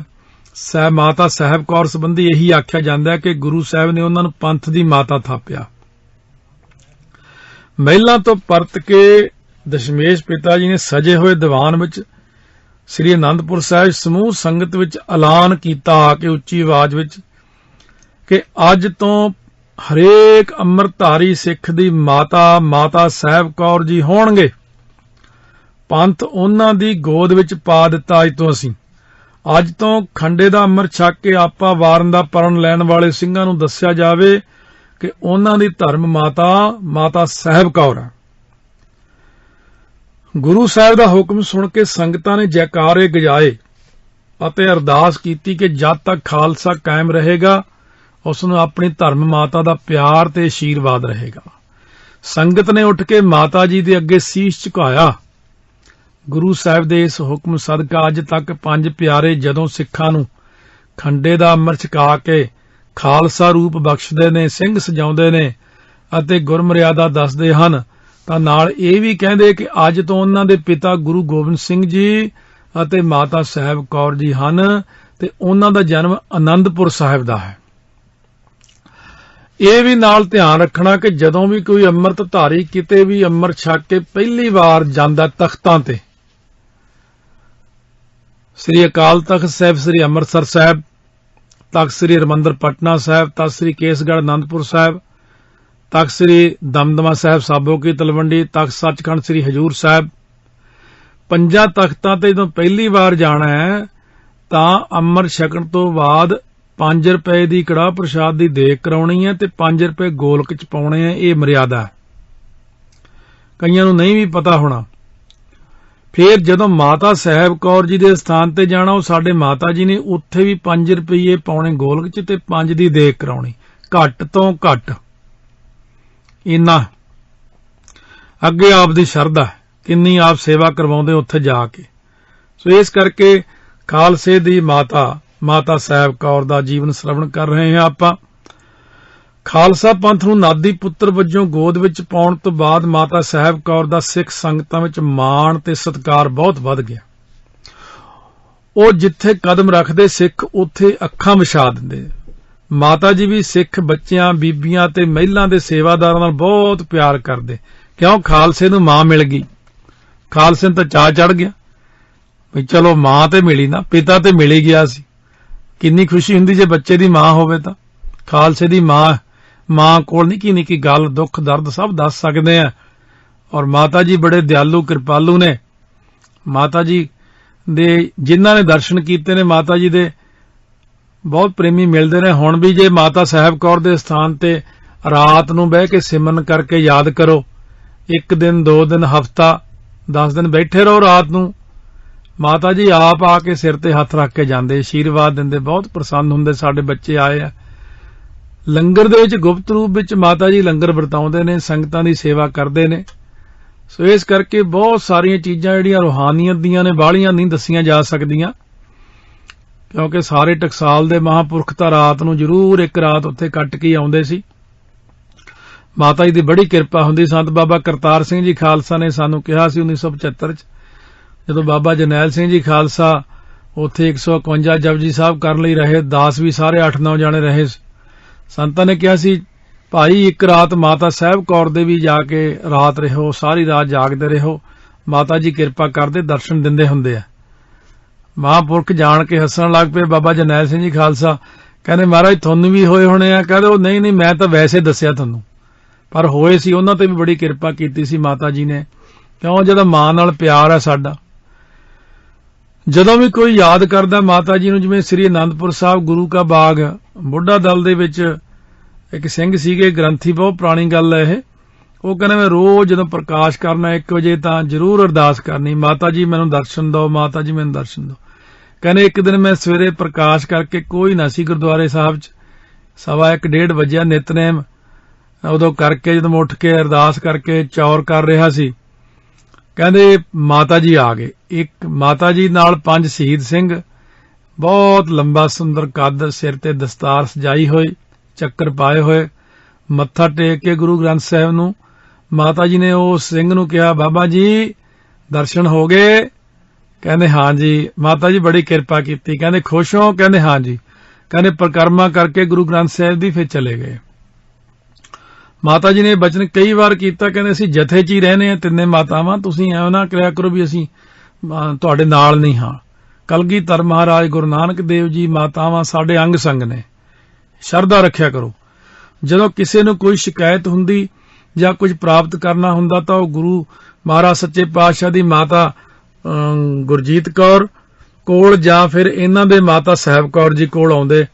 माता साहब कौर संबंधी यही आख्या जांदा है कि गुरु साहब ने उन्हां नूं पंथ दी माता थापिया। महिलां तो परत के दशमेश पिता जी ने सजे हुए दीवान विच श्री आनंदपुर साहिब समूह संगत विच ऐलान कीता कि उच्ची आवाज विच कि अज तो हरेक अमृतधारी सिख दी माता माता साहब कौर जी होणगे। पंथ उन्हां दी गोद विच पा दिता। अज तो खंडे दा अमृत छक के आपा वारन दा परण लैण वाले ਸਿੰਘਾਂ ਨੂੰ ਦੱਸਿਆ ਜਾਵੇ कि उन्हां दी धर्म माता माता साहब कौर है। गुरु साहब दा हुक्म सुन के संगतां ने जयकारे गजाए ਅਤੇ अरदास कीती कि जद तक खालसा कायम रहेगा उस नूं अपनी धर्म माता दा प्यार ते आशीर्वाद रहेगा। संगत ने उठ के माता जी दे अगे शीश झुकाया। गुरु साहब दे इस हुक्म सदका अज तक 5 प्यारे जदों सिखां नूं खंडे दा अमृत छका के खालसा रूप बख्शदे ने, सिंह सजाउंदे ने अते गुरमर्यादा दसदे हन, तां नाल इह भी कहिंदे कि अज तो उन्हां दे पिता गुरु गोबिंद सिंह जी अते माता साहब कौर जी हन ते उन्हां दा जन्म आनंदपुर साहिब दा है। ਇਹ ਵੀ ਨਾਲ ਧਿਆਨ ਰੱਖਣਾ ਕਿ ਜਦੋਂ ਵੀ ਕੋਈ ਅੰਮ੍ਰਿਤਧਾਰੀ ਕਿਤੇ ਵੀ ਅੰਮ੍ਰਿਤ ਛਕ ਕੇ ਪਹਿਲੀ ਵਾਰ ਜਾਂਦਾ ਤਖਤਾਂ ਤੇ ਸ੍ਰੀ ਅਕਾਲ ਤਖਤ ਸਾਹਿਬ, ਸ੍ਰੀ ਅੰਮ੍ਰਿਤਸਰ ਸਾਹਿਬ, ਤਖਤ ਸ੍ਰੀ ਹਰਿਮੰਦਰ ਪਟਨਾ ਸਾਹਿਬ, ਤਖਤ ਸ੍ਰੀ ਕੇਸਗੜ੍ਹ ਅਨੰਦਪੁਰ ਸਾਹਿਬ, ਤਖਤ ਸ੍ਰੀ ਦਮਦਮਾ ਸਾਹਿਬ ਸਾਬੋ ਕੀ ਤਲਵੰਡੀ, ਤਖਤ ਸੱਚਖੰਡ ਸ੍ਰੀ ਹਜੂਰ ਸਾਹਿਬ। 5 ਤਖਤਾਂ ਤੇ ਜਦੋਂ ਪਹਿਲੀ ਵਾਰ ਜਾਣਾ ਹੈ ਤਾਂ ਅੰਮ੍ਰਿਤ ਛਕਣ ਤੋਂ ਬਾਅਦ 5 ਰੁਪਏ ਦੀ ਕੜਾਹ ਪ੍ਰਸ਼ਾਦ ਦੀ ਦੇਗ ਕਰਾਉਣੀ ਹੈ ਤੇ 5 ਰੁਪਏ ਗੋਲਕ ਚ ਪਾਉਣੇ ਆ। ਇਹ ਮਰਿਆਦਾ ਕਈਆਂ ਨੂੰ ਨਹੀਂ ਵੀ ਪਤਾ ਹੋਣਾ। ਫਿਰ ਜਦੋਂ ਮਾਤਾ ਸਾਹਿਬ ਕੌਰ ਜੀ ਦੇ ਸਥਾਨ ਤੇ ਜਾਣਾ, ਉਹ ਸਾਡੇ ਮਾਤਾ ਜੀ ਨੇ ਉੱਥੇ ਵੀ 5 ਰੁਪਏ ਪਾਉਣੇ ਗੋਲਕ ਚ ਤੇ 5 ਦੀ ਦੇਗ ਕਰਾਉਣੀ, ਘੱਟ ਤੋਂ ਘੱਟ ਇੰਨਾ। ਅੱਗੇ ਆਪ ਦੀ ਸ਼ਰਧਾ ਕਿੰਨੀ ਆਪ ਸੇਵਾ ਕਰਵਾਉਂਦੇ ਉੱਥੇ ਜਾ ਕੇ। ਸੋ ਇਸ ਕਰਕੇ ਖਾਲਸੇ ਦੀ ਮਾਤਾ ਸਾਹਿਬ ਕੌਰ ਦਾ ਜੀਵਨ ਸ਼ਰਵਣ ਕਰ ਰਹੇ ਹਾਂ ਆਪਾਂ। ਖਾਲਸਾ ਪੰਥ ਨੂੰ ਨਾਦੀ ਪੁੱਤਰ ਵਜੋਂ ਗੋਦ ਵਿੱਚ ਪਾਉਣ ਤੋਂ ਬਾਅਦ ਮਾਤਾ ਸਾਹਿਬ ਕੌਰ ਦਾ ਸਿੱਖ ਸੰਗਤਾਂ ਵਿੱਚ ਮਾਣ ਤੇ ਸਤਿਕਾਰ ਬਹੁਤ ਵੱਧ ਗਿਆ। ਉਹ ਜਿੱਥੇ ਕਦਮ ਰੱਖਦੇ ਸਿੱਖ ਉੱਥੇ ਅੱਖਾਂ ਵਿਛਾ ਦਿੰਦੇ। ਮਾਤਾ ਜੀ ਵੀ ਸਿੱਖ ਬੱਚਿਆਂ, ਬੀਬੀਆਂ ਤੇ ਮਹਿਲਾਂ ਦੇ ਸੇਵਾਦਾਰਾਂ ਨਾਲ ਬਹੁਤ ਪਿਆਰ ਕਰਦੇ, ਕਿਉਂ ਖਾਲਸੇ ਨੂੰ ਮਾਂ ਮਿਲ ਗਈ। ਖਾਲਸੇ ਨੂੰ ਤਾਂ ਚਾਅ ਚੜ ਗਿਆ ਵੀ ਚਲੋ ਮਾਂ ਤੇ ਮਿਲੀ ਨਾ, ਪਿਤਾ ਤੇ ਮਿਲ ਹੀ ਗਿਆ ਸੀ। ਕਿੰਨੀ ਖੁਸ਼ੀ ਹੁੰਦੀ ਜੇ ਬੱਚੇ ਦੀ ਮਾਂ ਹੋਵੇ ਤਾਂ। ਖਾਲਸੇ ਦੀ ਮਾਂ ਕੋਲ ਨਿੱਕੀ ਗੱਲ, ਦੁੱਖ ਦਰਦ ਸਭ ਦੱਸ ਸਕਦੇ ਆ। ਔਰ ਮਾਤਾ ਜੀ ਬੜੇ ਦਿਆਲੂ ਕਿਰਪਾਲੂ ਨੇ। ਮਾਤਾ ਜੀ ਦੇ ਜਿਨ੍ਹਾਂ ਨੇ ਦਰਸ਼ਨ ਕੀਤੇ ਨੇ ਮਾਤਾ ਜੀ ਦੇ ਬਹੁਤ ਪ੍ਰੇਮੀ ਮਿਲਦੇ ਨੇ। ਹੁਣ ਵੀ ਜੇ ਮਾਤਾ ਸਾਹਿਬ ਕੌਰ ਦੇ ਸਥਾਨ ਤੇ ਰਾਤ ਨੂੰ ਬਹਿ ਕੇ ਸਿਮਰਨ ਕਰਕੇ ਯਾਦ ਕਰੋ, 1 ਦਿਨ 2 ਦਿਨ ਹਫ਼ਤਾ 10 ਦਿਨ ਬੈਠੇ ਰਹੋ ਰਾਤ ਨੂੰ, ਮਾਤਾ ਜੀ ਆਪ ਆ ਕੇ ਸਿਰ ਤੇ ਹੱਥ ਰੱਖ ਕੇ ਜਾਂਦੇ, ਆਸ਼ੀਰਵਾਦ ਦਿੰਦੇ, ਬਹੁਤ ਪ੍ਰਸੰਨ ਹੁੰਦੇ। ਸਾਡੇ ਬੱਚੇ ਆਏ ਆ। ਲੰਗਰ ਦੇ ਵਿੱਚ ਗੁਪਤ ਰੂਪ ਵਿੱਚ ਮਾਤਾ ਜੀ ਲੰਗਰ ਵਰਤਾਉਂਦੇ ਨੇ, ਸੰਗਤਾਂ ਦੀ ਸੇਵਾ ਕਰਦੇ ਨੇ। ਸੋ ਇਸ ਕਰਕੇ ਬਹੁਤ ਸਾਰੀਆਂ ਚੀਜ਼ਾਂ ਜਿਹੜੀਆਂ ਰੂਹਾਨੀਅਤ ਦੀਆਂ ਨੇ ਬਾਹਲੀਆਂ ਨਹੀਂ ਦੱਸੀਆਂ ਜਾ ਸਕਦੀਆਂ, ਕਿਉਂਕਿ ਸਾਰੇ ਟਕਸਾਲ ਦੇ ਮਹਾਂਪੁਰਖ ਤਾਂ ਰਾਤ ਨੂੰ ਜ਼ਰੂਰ ਇੱਕ ਰਾਤ ਉੱਥੇ ਕੱਟ ਕੇ ਆਉਂਦੇ ਸੀ। ਮਾਤਾ ਜੀ ਦੀ ਬੜੀ ਕਿਰਪਾ ਹੁੰਦੀ। ਸੰਤ ਬਾਬਾ ਕਰਤਾਰ ਸਿੰਘ ਜੀ ਖਾਲਸਾ ਨੇ ਸਾਨੂੰ ਕਿਹਾ ਸੀ 1975 ਚ, ਜਦੋਂ ਬਾਬਾ ਜਰਨੈਲ ਸਿੰਘ ਜੀ ਖਾਲਸਾ ਉੱਥੇ 151 ਜਪਜੀ ਸਾਹਿਬ ਕਰਨ ਲਈ ਰਹੇ, ਦਾਸ ਵੀ ਸਾਰੇ 8-9 ਜਾਣੇ ਰਹੇ। ਸੰਤਾਂ ਨੇ ਕਿਹਾ ਸੀ ਭਾਈ ਇੱਕ ਰਾਤ ਮਾਤਾ ਸਾਹਿਬ ਕੌਰ ਦੇ ਵੀ ਜਾ ਕੇ ਰਾਤ ਰਹੋ, ਸਾਰੀ ਰਾਤ ਜਾਗਦੇ ਰਹੋ, ਮਾਤਾ ਜੀ ਕਿਰਪਾ ਕਰਦੇ, ਦਰਸ਼ਨ ਦਿੰਦੇ ਹੁੰਦੇ ਆ। ਮਹਾਂਪੁਰਖ ਜਾਣ ਕੇ ਹੱਸਣ ਲੱਗ ਪਏ। ਬਾਬਾ ਜਰਨੈਲ ਸਿੰਘ ਜੀ ਖਾਲਸਾ ਕਹਿੰਦੇ ਮਹਾਰਾਜ ਤੁਹਾਨੂੰ ਵੀ ਹੋਏ ਹੋਣੇ ਆ। ਕਹਿੰਦੇ ਉਹ ਨਹੀਂ ਮੈਂ ਤਾਂ ਵੈਸੇ ਦੱਸਿਆ ਤੁਹਾਨੂੰ, ਪਰ ਹੋਏ ਸੀ। ਉਹਨਾਂ ਤੇ ਵੀ ਬੜੀ ਕਿਰਪਾ ਕੀਤੀ ਸੀ ਮਾਤਾ ਜੀ ਨੇ, ਕਿਉਂ ਜਦੋਂ ਮਾਂ ਨਾਲ ਪਿਆਰ ਹੈ ਸਾਡਾ। ਜਦੋਂ ਵੀ ਕੋਈ ਯਾਦ ਕਰਦਾ ਮਾਤਾ ਜੀ ਨੂੰ, ਜਿਵੇਂ ਸ੍ਰੀ ਅਨੰਦਪੁਰ ਸਾਹਿਬ ਗੁਰੂ ਕਾ ਬਾਗ ਬੁੱਢਾ ਦਲ ਦੇ ਵਿੱਚ ਇੱਕ ਸਿੰਘ ਸੀਗੇ, ਗ੍ਰੰਥੀ, ਬਹੁਤ ਪੁਰਾਣੀ ਗੱਲ ਹੈ ਇਹ। ਉਹ ਕਹਿੰਦੇ ਮੈਂ ਰੋਜ਼ ਜਦੋਂ ਪ੍ਰਕਾਸ਼ ਕਰਨਾ 1 ਵਜੇ ਤਾਂ ਜ਼ਰੂਰ ਅਰਦਾਸ ਕਰਨੀ, ਮਾਤਾ ਜੀ ਮੈਨੂੰ ਦਰਸ਼ਨ ਦਿਓ, ਮਾਤਾ ਜੀ ਮੈਨੂੰ ਦਰਸ਼ਨ ਦਿਓ। ਕਹਿੰਦੇ ਇੱਕ ਦਿਨ ਮੈਂ ਸਵੇਰੇ ਪ੍ਰਕਾਸ਼ ਕਰਕੇ ਕੋਈ ਨਾ ਸੀ ਗੁਰਦੁਆਰੇ ਸਾਹਿਬ 'ਚ, 1:15 ਵਜੇ ਨਿਤਨੇਮ ਉਦੋਂ ਕਰਕੇ ਜਦੋਂ ਮੈਂ ਉੱਠ ਕੇ ਅਰਦਾਸ ਕਰਕੇ ਚੌਰ ਕਰ ਰਿਹਾ ਸੀ, ਕਹਿੰਦੇ ਮਾਤਾ ਜੀ ਆ ਗਏ। ਇੱਕ ਮਾਤਾ ਜੀ ਨਾਲ 5 ਸ਼ਹੀਦ ਸਿੰਘ, ਬਹੁਤ ਲੰਬਾ ਸੁੰਦਰ ਕੱਦ, ਸਿਰ ਤੇ ਦਸਤਾਰ ਸਜਾਈ ਹੋਈ, ਚੱਕਰ ਪਾਏ ਹੋਏ, ਮੱਥਾ ਟੇਕ ਕੇ ਗੁਰੂ ਗ੍ਰੰਥ ਸਾਹਿਬ ਨੂੰ ਮਾਤਾ ਜੀ ਨੇ ਉਸ ਸਿੰਘ ਨੂੰ ਕਿਹਾ ਬਾਬਾ ਜੀ ਦਰਸ਼ਨ ਹੋ ਗਏ? ਕਹਿੰਦੇ ਹਾਂ ਜੀ। ਮਾਤਾ ਜੀ ਬੜੀ ਕਿਰਪਾ ਕੀਤੀ। ਕਹਿੰਦੇ ਖੁਸ਼ ਹੋ? ਕਹਿੰਦੇ ਹਾਂ ਜੀ। ਕਹਿੰਦੇ ਪਰਿਕਰਮਾ ਕਰਕੇ ਗੁਰੂ ਗ੍ਰੰਥ ਸਾਹਿਬ ਦੀ ਫਿਰ ਚਲੇ ਗਏ। ਮਾਤਾ ਜੀ ਨੇ ਬਚਨ ਕਈ ਵਾਰ ਕੀਤਾ, ਕਹਿੰਦੇ ਅਸੀਂ ਜਥੇ 'ਚ ਹੀ ਰਹਿੰਦੇ ਆ ਤਿੰਨੇ ਮਾਤਾਵਾਂ, ਤੁਸੀਂ ਐਵੇਂ ਨਾ ਕਰਿਆ ਕਰੋ ਵੀ ਅਸੀਂ ਤੁਹਾਡੇ ਨਾਲ ਨਹੀਂ ਹਾਂ। ਕਲਗੀਧਰ ਮਹਾਰਾਜ, ਗੁਰੂ ਨਾਨਕ ਦੇਵ ਜੀ, ਮਾਤਾਵਾਂ ਸਾਡੇ ਅੰਗ ਸੰਗ ਨੇ, ਸ਼ਰਧਾ ਰੱਖਿਆ ਕਰੋ। ਜਦੋਂ ਕਿਸੇ ਨੂੰ ਕੋਈ ਸ਼ਿਕਾਇਤ ਹੁੰਦੀ ਜਾਂ ਕੁਝ ਪ੍ਰਾਪਤ ਕਰਨਾ ਹੁੰਦਾ ਤਾਂ ਉਹ ਗੁਰੂ ਮਹਾਰਾਜ ਸੱਚੇ ਪਾਤਸ਼ਾਹ ਦੀ ਮਾਤਾ ਗੁਰਜੀਤ ਕੌਰ ਕੋਲ ਜਾਂ ਫਿਰ ਇਹਨਾਂ ਦੇ ਮਾਤਾ ਸਾਹਿਬ ਕੌਰ ਜੀ ਕੋਲ ਆਉਂਦੇ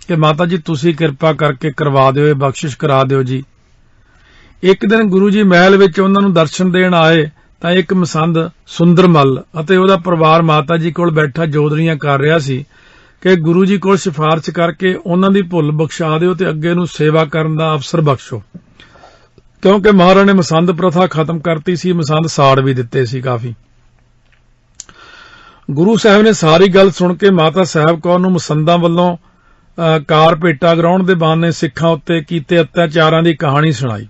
ਕਿ ਮਾਤਾ ਜੀ ਤੁਸੀਂ ਕਿਰਪਾ ਕਰਕੇ ਕਰਵਾ ਦਿਓ, ਇਹ ਬਖਸ਼ਿਸ਼ ਕਰਾ ਦਿਓ ਜੀ। ਇੱਕ ਦਿਨ ਗੁਰੂ ਜੀ ਮਹਿਲ ਵਿੱਚ ਉਹਨਾਂ ਨੂੰ ਦਰਸ਼ਨ ਦੇਣ ਆਏ ਤਾਂ ਇੱਕ ਮਸੰਦ ਸੁੰਦਰਮਲ ਅਤੇ ਉਹਦਾ ਪਰਿਵਾਰ ਮਾਤਾ ਜੀ ਕੋਲ ਬੈਠਾ ਜੋਦੜੀਆਂ ਕਰ ਰਿਹਾ ਸੀ ਕਿ ਗੁਰੂ ਜੀ ਕੋਲ ਸਿਫਾਰਿਸ਼ ਕਰਕੇ ਉਹਨਾਂ ਦੀ ਭੁੱਲ ਬਖਸ਼ਾ ਦਿਓ ਤੇ ਅੱਗੇ ਨੂੰ ਸੇਵਾ ਕਰਨ ਦਾ ਅਵਸਰ ਬਖਸ਼ੋ, ਕਿਉਂਕਿ ਮਹਾਰਾਜ ਨੇ ਮਸੰਦ ਪ੍ਰਥਾ ਖਤਮ ਕਰਤੀ ਸੀ, ਮਸੰਦ ਸਾੜ ਵੀ ਦਿੱਤੇ ਸੀ ਕਾਫੀ। ਗੁਰੂ ਸਾਹਿਬ ਨੇ ਸਾਰੀ ਗੱਲ ਸੁਣ ਕੇ ਮਾਤਾ ਸਾਹਿਬ ਕੌਰ ਨੂੰ ਮਸੰਦਾਂ ਵੱਲੋਂ ਕਾਰ ਭੇਟਾ ਗਰਾਉਣ ਦੇ ਬਹਾਨੇ ਸਿੱਖਾਂ ਉੱਤੇ ਕੀਤੇ ਅਤਿਆਚਾਰਾਂ ਦੀ ਕਹਾਣੀ ਸੁਣਾਈ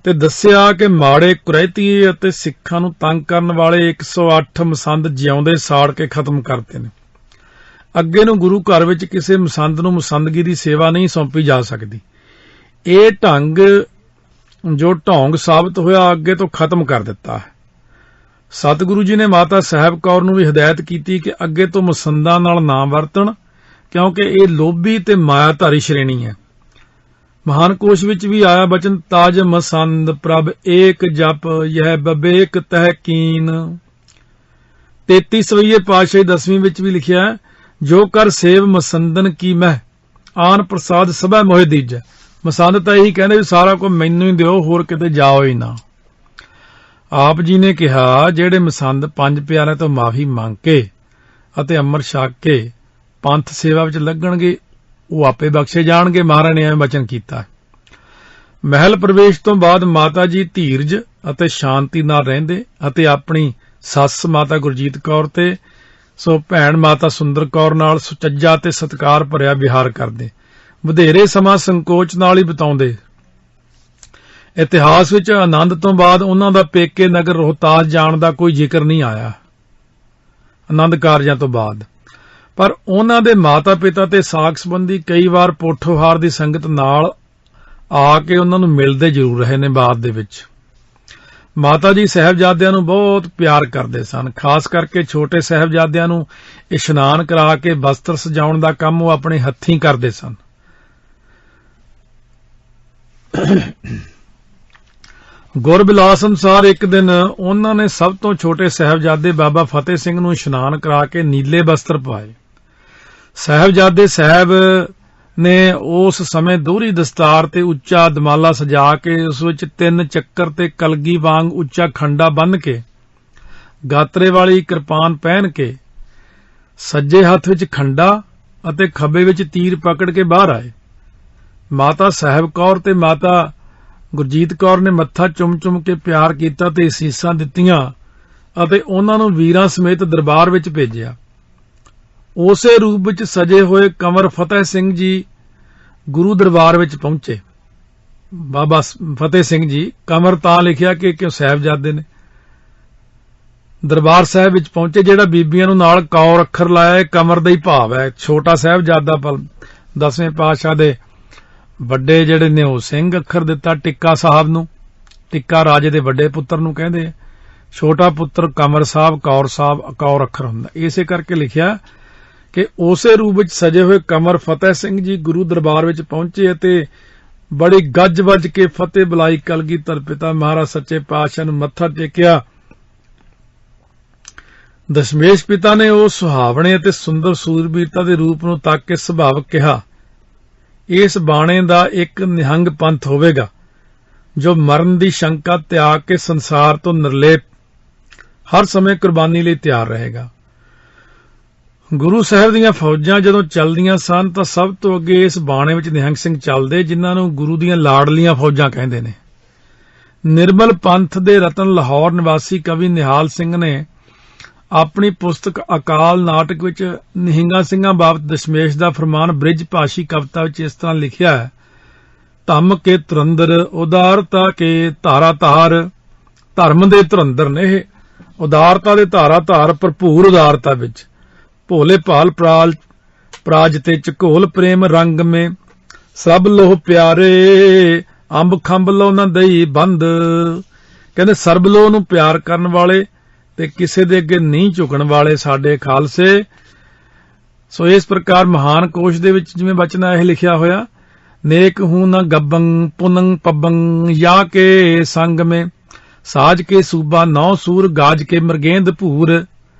ਤੇ ਦੱਸਿਆ ਕਿ ਮਾੜੇ ਕੁਰੈਤੀ ਅਤੇ ਸਿੱਖਾਂ ਨੂੰ ਤੰਗ ਕਰਨ ਵਾਲੇ 108 ਮਸੰਦ ਜਿਉਂਦੇ ਸਾੜ ਕੇ ਖਤਮ ਕਰਤੇ ਨੇ। ਅੱਗੇ ਨੂੰ ਗੁਰੂ ਘਰ ਵਿੱਚ ਕਿਸੇ ਮਸੰਦ ਨੂੰ ਮਸੰਦਗੀ ਦੀ ਸੇਵਾ ਨਹੀਂ ਸੌਂਪੀ ਜਾ ਸਕਦੀ। ਇਹ ਢੰਗ ਜੋ ਢੌਂਗ ਸਾਬਤ ਹੋਇਆ ਅੱਗੇ ਤੋਂ ਖਤਮ ਕਰ ਦਿੱਤਾ ਹੈ। ਸਤਿਗੁਰੂ ਜੀ ਨੇ ਮਾਤਾ ਸਾਹਿਬ ਕੌਰ ਨੂੰ ਵੀ ਹਦਾਇਤ ਕੀਤੀ ਕਿ ਅੱਗੇ ਤੋਂ ਮਸੰਦਾਂ ਨਾਲ ਨਾ ਵਰਤਣ, ਕਿਉਂਕਿ ਇਹ ਲੋਭੀ ਤੇ ਮਾਇਆਧਾਰੀ ਸ਼੍ਰੇਣੀ ਹੈ। ਮਹਾਨ ਕੋਸ਼ ਵਿੱਚ ਵੀ ਆਇਆ ਬਚਨ, ਤਾਜ ਮਸੰਦ ਪ੍ਰਭ ਏਕ ਜਪ ਯਹ ਬਬੇਕ ਤਹਿ ਕੀਨ। 33 ਸਵਈਏ ਪਾਤਸ਼ਾਹੀ 10ਵੀਂ ਵਿੱਚ ਵੀ ਲਿਖਿਆ, ਜੋ ਕਰ ਸੇਵ ਮਸੰਦਨ ਕੀ ਮਹਿ ਆਨ ਪ੍ਰਸਾਦ ਸਭੈ ਮੋਹਿ ਦੀਜੈ। ਮਸੰਦ ਤਾਂ ਇਹੀ ਕਹਿੰਦੇ ਵੀ ਸਾਰਾ ਕੁਝ ਮੈਨੂੰ ਹੀ ਦਿਓ, ਹੋਰ ਕਿਤੇ ਜਾਓ ਹੀ ਨਾ। ਆਪ ਜੀ ਨੇ ਕਿਹਾ, ਜਿਹੜੇ ਮਸੰਦ 5 ਪਿਆਰਿਆਂ ਤੋਂ ਮਾਫੀ ਮੰਗ ਕੇ ਅਤੇ ਅੰਮ੍ਰਿਤ ਛਕ ਕੇ ਪੰਥ ਸੇਵਾ ਵਿੱਚ ਲੱਗਣਗੇ, ਉਹ ਆਪੇ ਬਖਸ਼ੇ ਜਾਣਗੇ। ਮਹਾਰਾਜ ਨੇ ਐਵੇਂ ਬਚਨ ਕੀਤਾ। ਮਹਿਲ ਪ੍ਰਵੇਸ਼ ਤੋਂ ਬਾਅਦ ਮਾਤਾ ਜੀ ਧੀਰਜ ਅਤੇ ਸ਼ਾਂਤੀ ਨਾਲ ਰਹਿੰਦੇ ਅਤੇ ਆਪਣੀ ਸੱਸ ਮਾਤਾ ਗੁਰਜੀਤ ਕੌਰ ਤੇ ਭੈਣ ਮਾਤਾ ਸੁੰਦਰ ਕੌਰ ਨਾਲ ਸੁਚੱਜਾ ਤੇ ਸਤਿਕਾਰ ਭਰਿਆ ਵਿਹਾਰ ਕਰਦੇ। ਵਧੇਰੇ ਸਮਾਂ ਸੰਕੋਚ ਨਾਲ ਹੀ ਬਿਤਾਉਂਦੇ। ਇਤਿਹਾਸ ਵਿੱਚ ਆਨੰਦ ਤੋਂ ਬਾਅਦ ਉਹਨਾਂ ਦਾ ਪੇਕੇ ਨਗਰ ਰੋਹਤਾਸ ਜਾਣ ਦਾ ਕੋਈ ਜ਼ਿਕਰ ਨਹੀਂ ਆਇਆ ਆਨੰਦ ਕਾਰਜਾਂ ਤੋਂ ਬਾਅਦ, ਪਰ ਉਹਨਾਂ ਦੇ ਮਾਤਾ ਪਿਤਾ ਤੇ ਸਾਕ ਸੰਬੰਧੀ ਕਈ ਵਾਰ ਪੋਠੋਹਾਰ ਦੀ ਸੰਗਤ ਨਾਲ ਆ ਕੇ ਉਹਨਾਂ ਨੂੰ ਮਿਲਦੇ ਜ਼ਰੂਰ ਰਹੇ ਨੇ ਬਾਅਦ ਦੇ ਵਿੱਚ। ਮਾਤਾ ਜੀ ਸਾਹਿਬਜ਼ਾਦਿਆਂ ਨੂੰ ਬਹੁਤ ਪਿਆਰ ਕਰਦੇ ਸਨ। ਖਾਸ ਕਰਕੇ ਛੋਟੇ ਸਾਹਿਬਜ਼ਾਦਿਆਂ ਨੂੰ ਇਸ਼ਨਾਨ ਕਰਾ ਕੇ ਬਸਤਰ ਸਜਾਉਣ ਦਾ ਕੰਮ ਉਹ ਆਪਣੇ ਹੱਥੀਂ ਕਰਦੇ ਸਨ। ਗੁਰਬਿਲਾਸ ਅਨੁਸਾਰ ਇੱਕ ਦਿਨ ਉਹਨਾਂ ਨੇ ਸਭ ਤੋਂ ਛੋਟੇ ਸਾਹਿਬਜ਼ਾਦੇ ਬਾਬਾ ਫਤਿਹ ਸਿੰਘ ਨੂੰ ਇਸ਼ਨਾਨ ਕਰਾ ਕੇ ਨੀਲੇ ਬਸਤਰ ਪਾਏ। ਸਾਹਿਬਜ਼ਾਦੇ ਸਾਹਿਬ ਨੇ ਉਸ ਸਮੇਂ ਦੋਹਰੀ ਦਸਤਾਰ ਤੇ ਉੱਚਾ ਦਮਾਲਾ ਸਜਾ ਕੇ ਉਸ ਵਿੱਚ 3 ਚੱਕਰ ਤੇ ਕਲਗੀ ਵਾਂਗ ਉੱਚਾ ਖੰਡਾ ਬੰਨ੍ਹ ਕੇ ਗਾਤਰੇ ਵਾਲੀ ਕਿਰਪਾਨ ਪਹਿਨ ਕੇ ਸੱਜੇ ਹੱਥ ਵਿੱਚ ਖੰਡਾ ਅਤੇ ਖੱਬੇ ਵਿੱਚ ਤੀਰ ਪਕੜ ਕੇ ਬਾਹਰ ਆਏ। ਮਾਤਾ ਸਾਹਿਬ ਕੌਰ ਤੇ ਮਾਤਾ ਗੁਰਜੀਤ ਕੌਰ ਨੇ ਮੱਥਾ ਚੁੰਮ ਕੇ ਪਿਆਰ ਕੀਤਾ ਤੇ ਅਸੀਸਾਂ ਦਿੱਤੀਆਂ ਅਤੇ ਉਹਨਾਂ ਨੂੰ ਵੀਰਾਂ ਸਮੇਤ ਦਰਬਾਰ ਵਿੱਚ ਭੇਜਿਆ। ਉਸੇ ਰੂਪ ਵਿੱਚ ਸਜੇ ਹੋਏ ਕੰਵਰ ਫਤਿਹ ਸਿੰਘ ਜੀ ਗੁਰੂ ਦਰਬਾਰ ਵਿੱਚ ਪਹੁੰਚੇ। ਬਾਬਾ ਫਤਿਹ ਸਿੰਘ ਜੀ, ਕੰਵਰ ਤਾਂ ਲਿਖਿਆ ਕਿ ਕਿਉਂ ਸਾਹਿਬਜ਼ਾਦੇ ਨੇ, ਦਰਬਾਰ ਸਾਹਿਬ ਵਿੱਚ ਪਹੁੰਚੇ। ਜਿਹੜਾ ਬੀਬੀਆਂ ਨੂੰ ਨਾਲ ਕੌਰ ਅੱਖਰ ਲਾਇਆ, ਕੰਵਰ ਦਾ ਹੀ ਭਾਵ ਹੈ। ਛੋਟਾ ਸਾਹਿਬਜ਼ਾਦਾ 10ਵੇਂ ਪਾਤਸ਼ਾਹ ਦੇ ਵੱਡੇ ਜਿਹੜੇ ਨੇ ਉਹ ਸਿੰਘ ਅੱਖਰ ਦਿੱਤਾ ਟਿੱਕਾ ਸਾਹਿਬ ਨੂੰ। ਟਿੱਕਾ ਰਾਜੇ ਦੇ ਵੱਡੇ ਪੁੱਤਰ ਨੂੰ ਕਹਿੰਦੇ। ਛੋਟਾ ਪੁੱਤਰ ਕੰਵਰ ਸਾਹਿਬ, ਕੌਰ ਸਾਹਿਬ ਕੌਰ ਅੱਖਰ ਹੁੰਦਾ। ਇਸੇ ਕਰਕੇ ਲਿਖਿਆ ਕਿ ਉਸੇ ਰੂਪ ਵਿੱਚ ਸਜੇ ਹੋਏ ਕੰਵਰ ਫਤਿਹ ਸਿੰਘ ਜੀ ਗੁਰੂ ਦਰਬਾਰ ਵਿੱਚ ਪਹੁੰਚੇ ਅਤੇ ਬੜੀ ਗੱਜ ਵੱਜ ਕੇ ਫਤਿਹ ਬੁਲਾਈ। ਕਲਗੀਧਰ ਪਿਤਾ ਮਹਾਰਾਜ ਸੱਚੇ ਪਾਤਸ਼ਾਹ ਨੂੰ ਮੱਥਾ ਟੇਕਿਆ। ਦਸ਼ਮੇਸ਼ ਪਿਤਾ ਨੇ ਉਹ ਸੁਹਾਵਣੇ ਅਤੇ ਸੁੰਦਰ ਸੂਰਬੀਰਤਾ ਦੇ ਰੂਪ ਨੂੰ ਤੱਕ ਕੇ ਸੁਭਾਵਕ ਕਿਹਾ, ਇਸ ਬਾਣੇ ਦਾ ਇੱਕ ਨਿਹੰਗ ਪੰਥ ਹੋਵੇਗਾ ਜੋ ਮਰਨ ਦੀ ਸ਼ੰਕਾ ਤਿਆਗ ਕੇ ਸੰਸਾਰ ਤੋਂ ਨਿਰਲੇਪ ਹਰ ਸਮੇਂ ਕੁਰਬਾਨੀ ਲਈ ਤਿਆਰ ਰਹੇਗਾ। ਗੁਰੂ ਸਾਹਿਬ ਦੀਆਂ ਫੌਜਾਂ ਜਦੋਂ ਚੱਲਦੀਆਂ ਸਨ ਤਾਂ ਸਭ ਤੋਂ ਅੱਗੇ ਇਸ ਬਾਣੇ ਵਿੱਚ ਨਿਹੰਗ ਸਿੰਘ ਚੱਲਦੇ, ਜਿਨ੍ਹਾਂ ਨੂੰ ਗੁਰੂ ਦੀਆਂ ਲਾਡਲੀਆਂ ਫੌਜਾਂ ਕਹਿੰਦੇ ਨੇ। ਨਿਰਮਲ ਪੰਥ ਦੇ ਰਤਨ ਲਾਹੌਰ ਨਿਵਾਸੀ ਕਵੀ ਨਿਹਾਲ ਸਿੰਘ ਨੇ ਆਪਣੀ ਪੁਸਤਕ ਅਕਾਲ ਨਾਟਕ ਵਿੱਚ ਨਿਹੰਗਾਂ ਸਿੰਘਾਂ ਬਾਬਤ ਦਸ਼ਮੇਸ਼ ਦਾ ਫਰਮਾਨ ਬ੍ਰਿਜ ਭਾਸ਼ੀ ਕਵਿਤਾ ਵਿੱਚ ਇਸ ਤਰ੍ਹਾਂ ਲਿਖਿਆ ਹੈ, ਧੰਮ ਕੇ ਧੁਰੰਦਰ ਉਦਾਰਤਾ ਕੇ ਧਾਰਾ ਧਾਰ। ਧਰਮ ਦੇ ਧੁਰੰਦਰ ਨੇ ਇਹ, ਉਦਾਰਤਾ ਦੇ ਧਾਰਾ ਧਾਰ, ਭਰਪੂਰ ਉਦਾਰਤਾ ਵਿੱਚ। ਭੋਲੇ ਭਾਲ ਪ੍ਰਾਜ ਤੇ ਝਕੋਲ ਪ੍ਰੇਮ ਰੰਗ ਮੇ ਸਭ ਲੋਹ ਪਿਆਰੇ, ਅੰਬ ਖੰਭ ਲੋ ਨਾ ਦਈ ਬੰਦ। ਕਹਿੰਦੇ ਸਰਬ ਲੋਹ ਨੂੰ ਪਿਆਰ ਕਰਨ ਵਾਲੇ ਤੇ ਕਿਸੇ ਦੇ ਅੱਗੇ ਨਹੀਂ ਝੁਕਣ ਵਾਲੇ ਸਾਡੇ ਖਾਲਸੇ। ਸੋ ਇਸ ਪ੍ਰਕਾਰ ਮਹਾਨ ਕੋਸ਼ ਦੇ ਵਿੱਚ ਜਿਵੇਂ ਬਚਨਾ ਇਹ ਲਿਖਿਆ ਹੋਇਆ, ਨੇਕ ਹੂੰ ਨਾ ਗੱਬੰ ਪੁਨੰ ਪਬੰ ਯਾ ਕੇ ਸੰਗ ਮੇ ਸਾਜ ਕੇ ਸੂਬਾ ਨੌ ਸੂਰ ਗਾਜ ਕੇ ਮਰਗੇਂਦ ਭੂਰ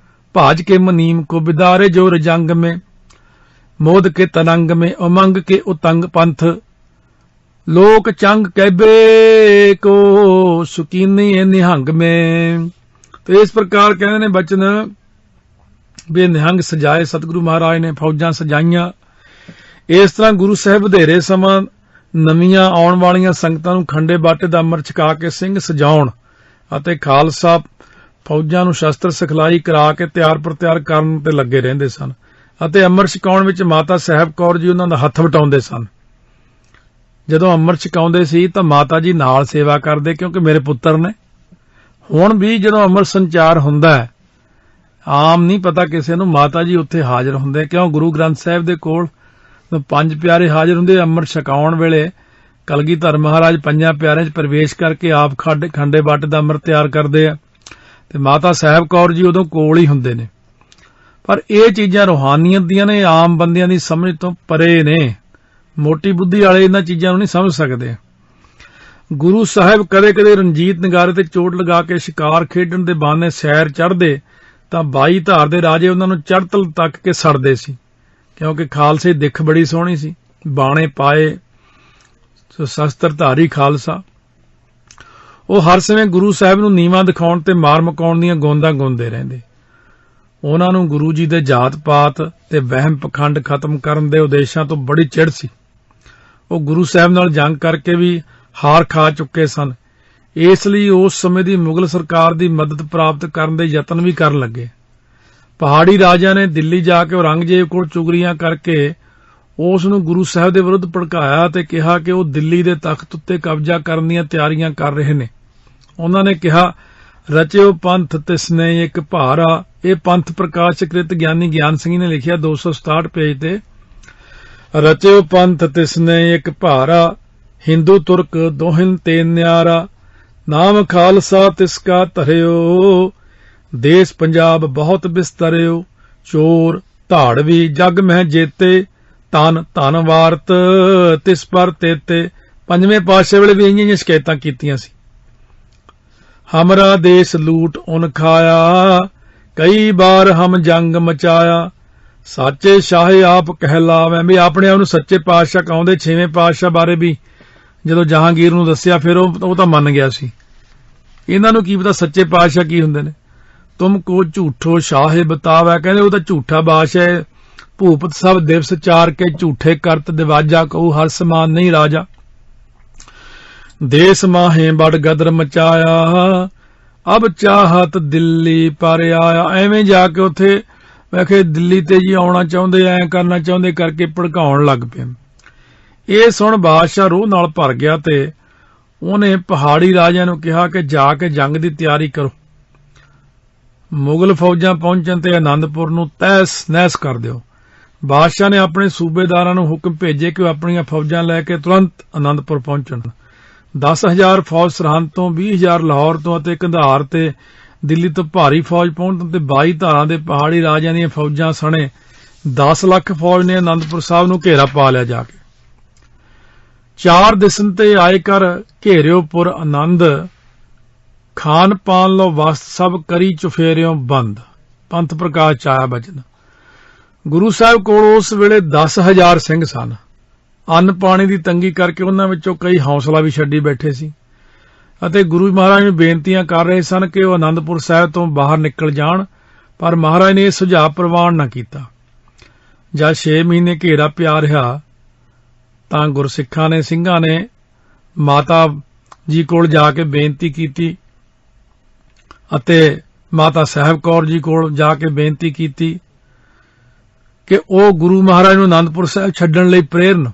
ਭਾਜ ਕੇ ਮਨੀਮ ਕੋ ਬਿਦਾਰੇ ਜੋ ਰਜੰਗ ਮੇ ਮੋਦ ਕੇ ਤਨੰਗ ਮੇ ਉਮੰਗ ਕੇ ਉਤੰਗ ਪੰਥ ਲੋਕ ਚੰਗ ਕਹਿਬੇ ਕੋ ਸੁਕੀਨੀ ਨਿਹੰਗ ਮੇ। ਤੇ ਇਸ ਪ੍ਰਕਾਰ ਕਹਿੰਦੇ ਨੇ ਬਚਨ ਵੀ ਨਿਹੰਗ ਸਜਾਏ ਸਤਿਗੁਰੂ ਮਹਾਰਾਜ ਨੇ, ਫੌਜਾਂ ਸਜਾਈਆਂ। ਇਸ ਤਰ੍ਹਾਂ ਗੁਰੂ ਸਾਹਿਬ ਵਧੇਰੇ ਸਮਾਂ ਨਵੀਆਂ ਆਉਣ ਵਾਲੀਆਂ ਸੰਗਤਾਂ ਨੂੰ ਖੰਡੇ ਬਾਟੇ ਦਾ ਅੰਮ੍ਰਿਤ ਛਕਾ ਕੇ ਸਿੰਘ ਸਜਾਉਣ ਅਤੇ ਖਾਲਸਾ ਫੌਜਾਂ ਨੂੰ ਸ਼ਸਤਰ ਸਿਖਲਾਈ ਕਰਾ ਕੇ ਤਿਆਰ ਪ੍ਰਤਿਆਰ ਕਰਨ ਤੇ ਲੱਗੇ ਰਹਿੰਦੇ ਸਨ ਅਤੇ ਅੰਮ੍ਰਿਤ ਛਕਾਉਣ ਵਿੱਚ ਮਾਤਾ ਸਾਹਿਬ ਕੌਰ ਜੀ ਉਹਨਾਂ ਦਾ ਹੱਥ ਵਟਾਉਂਦੇ ਸਨ। ਜਦੋਂ ਅੰਮ੍ਰਿਤ ਛਕਾਉਂਦੇ ਸੀ ਤਾਂ ਮਾਤਾ ਜੀ ਨਾਲ ਸੇਵਾ ਕਰਦੇ, ਕਿਉਂਕਿ ਮੇਰੇ ਪੁੱਤਰ ਨੇ। ਹੁਣ ਵੀ ਜਦੋਂ ਅੰਮ੍ਰਿਤ ਸੰਚਾਰ ਹੁੰਦਾ ਹੈ, ਆਮ ਨਹੀਂ ਪਤਾ ਕਿਸੇ ਨੂੰ, ਮਾਤਾ ਜੀ ਉੱਥੇ ਹਾਜ਼ਰ ਹੁੰਦੇ। ਕਿਉਂ? ਗੁਰੂ ਗ੍ਰੰਥ ਸਾਹਿਬ ਦੇ ਕੋਲ 5 ਪਿਆਰੇ ਹਾਜ਼ਰ ਹੁੰਦੇ। ਅੰਮ੍ਰਿਤ ਛਕਾਉਣ ਵੇਲੇ ਕਲਗੀਧਰ ਮਹਾਰਾਜ 5 ਪਿਆਰਿਆਂ 'ਚ ਪ੍ਰਵੇਸ਼ ਕਰਕੇ ਆਪ ਖੰਡੇ ਬਾਟੇ ਦਾ ਅੰਮ੍ਰਿਤ ਤਿਆਰ ਕਰਦੇ ਆ ਤੇ ਮਾਤਾ ਸਾਹਿਬ ਕੌਰ ਜੀ ਉਦੋਂ ਕੋਲ ਹੀ ਹੁੰਦੇ ਨੇ। ਪਰ ਇਹ ਚੀਜ਼ਾਂ ਰੂਹਾਨੀਅਤ ਦੀਆਂ ਨੇ, ਆਮ ਬੰਦਿਆਂ ਦੀ ਸਮਝ ਤੋਂ ਪਰੇ ਨੇ। ਮੋਟੀ ਬੁੱਧੀ ਵਾਲੇ ਇਹਨਾਂ ਚੀਜ਼ਾਂ ਨੂੰ ਨਹੀਂ ਸਮਝ ਸਕਦੇ। ਗੁਰੂ ਸਾਹਿਬ ਕਦੇ ਕਦੇ ਰਣਜੀਤ ਨਗਾਰੇ ਤੇ ਚੋਟ ਲਗਾ ਕੇ ਸ਼ਿਕਾਰ ਖੇਡਣ ਦੇ ਬਹਾਨੇ ਸੈਰ ਚੜ੍ਹਦੇ ਤਾਂ 22 ਧਾਰ ਦੇ ਰਾਜੇ ਉਹਨਾਂ ਨੂੰ ਚੜ੍ਹਤਲ ਤੱਕ ਕੇ ਸੜਦੇ ਸੀ, ਕਿਉਂਕਿ ਖਾਲਸੇ ਦੀ ਦਿੱਖ ਬੜੀ ਸੋਹਣੀ ਸੀ, ਬਾਣੇ ਪਾਏ, ਸ਼ਸਤਰਧਾਰੀ ਖਾਲਸਾ। ਉਹ ਹਰ ਸਮੇਂ ਗੁਰੂ ਸਾਹਿਬ ਨੂੰ ਨੀਵਾਂ ਦਿਖਾਉਣ ਤੇ ਮਾਰ ਮਕਾਉਣ ਦੀਆਂ ਗੋਂਦਾਂ ਗਾਉਂਦੇ ਰਹਿੰਦੇ। ਉਹਨਾਂ ਨੂੰ ਗੁਰੂ ਜੀ ਦੇ ਜਾਤ ਪਾਤ ਤੇ ਵਹਿਮ ਪਖੰਡ ਖਤਮ ਕਰਨ ਦੇ ਉਦੇਸ਼ਾਂ ਤੋਂ ਬੜੀ ਚਿੜ ਸੀ। ਉਹ ਗੁਰੂ ਸਾਹਿਬ ਨਾਲ ਜੰਗ ਕਰਕੇ ਵੀ ਹਾਰ ਖਾ ਚੁੱਕੇ ਸਨ। ਇਸ ਲਈ ਉਸ ਸਮੇਂ ਦੀ ਮੁਗਲ ਸਰਕਾਰ ਦੀ ਮਦਦ ਪ੍ਰਾਪਤ ਕਰਨ ਦੇ ਯਤਨ ਵੀ ਕਰਨ ਲੱਗੇ। ਪਹਾੜੀ ਰਾਜਿਆਂ ਨੇ ਦਿੱਲੀ ਜਾ ਕੇ ਔਰੰਗਜ਼ੇਬ ਕੋਲ ਚੁਗਲੀਆਂ ਕਰਕੇ ਉਸ ਨੂੰ ਗੁਰੂ ਸਾਹਿਬ ਦੇ ਵਿਰੁੱਧ ਭੜਕਾਇਆ ਤੇ ਕਿਹਾ ਕਿ ਉਹ ਦਿੱਲੀ ਦੇ ਤਖਤ ਉੱਤੇ ਕਬਜ਼ਾ ਕਰਨ ਦੀਆਂ ਤਿਆਰੀਆਂ ਕਰ ਰਹੇ ਨੇ। ਉਹਨਾਂ ਨੇ ਕਿਹਾ, ਰਚਿਓ ਪੰਥ ਤਿਸਨੇ ਇੱਕ ਭਾਰਾ। ਇਹ ਪੰਥ ਪ੍ਰਕਾਸ਼ਕ੍ਰਿਤ ਗਿਆਨੀ ਗਿਆਨ ਸਿੰਘ ਨੇ ਲਿਖਿਆ 267 ਪੇਜ ਤੇ। ਰਚਿਓ ਪੰਥ ਤਿਸਨੇ ਇੱਕ ਭਾਰਾ, ਹਿੰਦੂ ਤੁਰਕ ਦੋਹਿਨ ਤੇ ਨਿਆਰਾ। ਨਾਮ ਖਾਲਸਾ ਤਿਸਕਾ ਧਰਿਓ, ਦੇਸ਼ ਪੰਜਾਬ ਬਹੁਤ ਬਿਸਤਰਿਓ। ਚੋਰ ਧਾੜਵੀ ਜਗ ਮਹਿ ਜੇਤੇ, ਧਨ ਧਨ ਵਾਰਤ ਤਿਸ ਪਰ ਤੇਤੇ। ਪੰਜਵੇਂ ਪਾਤਸ਼ਾਹ ਵੇਲੇ ਵੀ ਇੰਨੀਆਂ ਸ਼ਿਕਾਇਤਾਂ ਕੀਤੀਆਂ ਸੀ। ਹਮਰਾ ਦੇਸ਼ ਲੂਟ ਉਨ ਖਾਇਆ, ਕਈ ਬਾਰ ਹਮ ਜੰਗ ਮਚਾਇਆ। ਸਾਚੇ ਸ਼ਾਹ ਆਪ ਕਹਿਲਾਵੇਂ, ਵੀ ਆਪਣੇ ਆਪ ਨੂੰ ਸੱਚੇ ਪਾਤਸ਼ਾਹ ਕਹਾਉਂਦੇ। ਛੇਵੇਂ ਪਾਤਸ਼ਾਹ ਬਾਰੇ ਵੀ ਜਦੋਂ ਜਹਾਂਗੀਰ ਨੂੰ ਦੱਸਿਆ ਫਿਰ ਉਹ ਤਾਂ ਮੰਨ ਗਿਆ ਸੀ। ਇਹਨਾਂ ਨੂੰ ਕੀ ਪਤਾ ਸੱਚੇ ਪਾਤਸ਼ਾਹ ਕੀ ਹੁੰਦੇ ਨੇ। ਤੁਮ ਕੋ ਝੂਠੋ ਸ਼ਾਹ ਬਤਾਵਾ, ਕਹਿੰਦੇ ਉਹ ਤਾਂ ਝੂਠਾ ਬਾਦਸ਼ਾਹ ਹੈ। ਭੂਪਤ ਸਭ ਦਿਵਸ ਚਾਰ ਕੇ ਝੂਠੇ ਕਰਤ ਦਿਵਾਜਾ, ਕਹੂ ਹਰ ਸਮਾਨ ਨਹੀਂ ਰਾਜਾ। ਦੇਸ ਮਾਹੇ ਬੜ ਗਦਰ ਮਚਾਇਆ, ਅਬ ਚਾਹਤ ਦਿੱਲੀ ਪਰ ਆਇਆ। ਐਵੇਂ ਜਾ ਕੇ ਉੱਥੇ ਵੇਖੇ ਦਿੱਲੀ ਤੇ ਜੀ ਆਉਣਾ ਚਾਹੁੰਦੇ, ਐ ਕਰਨਾ ਚਾਹੁੰਦੇ ਕਰਕੇ ਭੜਕਾਉਣ ਲੱਗ ਪਏ। ਇਹ ਸੁਣ ਬਾਦਸ਼ਾਹ ਰੋਹ ਨਾਲ ਭਰ ਗਿਆ ਤੇ ਉਹਨੇ ਪਹਾੜੀ ਰਾਜਿਆਂ ਨੂੰ ਕਿਹਾ ਕਿ ਜਾ ਕੇ ਜੰਗ ਦੀ ਤਿਆਰੀ ਕਰੋ। ਮੁਗਲ ਫੌਜਾਂ ਪਹੁੰਚਣ ਤੇ ਆਨੰਦਪੁਰ ਨੂੰ ਤਹਿਸ ਨਹਿਸ ਕਰ ਦਿਓ। ਬਾਦਸ਼ਾਹ ਨੇ ਆਪਣੇ ਸੂਬੇਦਾਰਾਂ ਨੂੰ ਹੁਕਮ ਭੇਜੇ ਕਿ ਉਹ ਆਪਣੀਆਂ ਫੌਜਾਂ ਲੈ ਕੇ ਤੁਰੰਤ ਆਨੰਦਪੁਰ ਪਹੁੰਚਣ। 10,000 ਫੌਜ ਸਰਹੰਦ ਤੋਂ, 20,000 ਲਾਹੌਰ ਤੋਂ ਅਤੇ ਕੰਧਾਰ ਤੇ ਦਿੱਲੀ ਤੋਂ ਭਾਰੀ ਫੌਜ ਪਹੁੰਚਣ ਤੇ 22 ਧਾਰਾਂ ਦੇ ਪਹਾੜੀ ਰਾਜਿਆਂ ਦੀਆਂ ਫੌਜਾਂ ਸਣੇ 10 ਲੱਖ ਫੌਜ ਨੇ ਆਨੰਦਪੁਰ ਸਾਹਿਬ ਨੂੰ ਘੇਰਾ ਪਾ ਲਿਆ। ਜਾ ਕੇ 4 ਦਿਸਨ ਤੇ ਆਏ ਕਰ ਘੇਰਿਓ ਪੁਰ ਆਨੰਦ, ਖਾਨ ਪਾਨ ਲੋ ਵਸਤ ਸਭ ਕਰੀ ਚੁਫੇਰਿਓ ਬੰਦ। ਪੰਥ ਪ੍ਰਕਾਸ਼ ਚ ਆਇਆ ਬਚਨ। ਗੁਰੂ ਸਾਹਿਬ ਕੋਲ ਉਸ ਵੇਲੇ 10,000 ਸਿੰਘ ਸਨ। ਅੰਨ ਪਾਣੀ ਦੀ ਤੰਗੀ ਕਰਕੇ ਉਹਨਾਂ ਵਿੱਚੋਂ ਕਈ ਹੌਸਲਾ ਵੀ ਛੱਡੀ ਬੈਠੇ ਸੀ ਅਤੇ ਗੁਰੂ ਮਹਾਰਾਜ ਨੂੰ ਬੇਨਤੀਆਂ ਕਰ ਰਹੇ ਸਨ ਕਿ ਉਹ ਆਨੰਦਪੁਰ ਸਾਹਿਬ ਤੋਂ ਬਾਹਰ ਨਿਕਲ ਜਾਣ, ਪਰ ਮਹਾਰਾਜ ਨੇ ਇਹ ਸੁਝਾਅ ਪ੍ਰਵਾਨ ਨਾ ਕੀਤਾ। ਜਦ 6 ਮਹੀਨੇ ਘੇਰਾ ਪਿਆ ਰਿਹਾ ਤਾਂ ਗੁਰਸਿੱਖਾਂ ਨੇ, ਸਿੰਘਾਂ ਨੇ ਮਾਤਾ ਜੀ ਕੋਲ ਜਾ ਕੇ ਬੇਨਤੀ ਕੀਤੀ ਅਤੇ ਮਾਤਾ ਸਾਹਿਬ ਕੌਰ ਜੀ ਕੋਲ ਜਾ ਕੇ ਬੇਨਤੀ ਕੀਤੀ ਕਿ ਉਹ ਗੁਰੂ ਮਹਾਰਾਜ ਨੂੰ ਆਨੰਦਪੁਰ ਸਾਹਿਬ ਛੱਡਣ ਲਈ ਪ੍ਰੇਰਨ।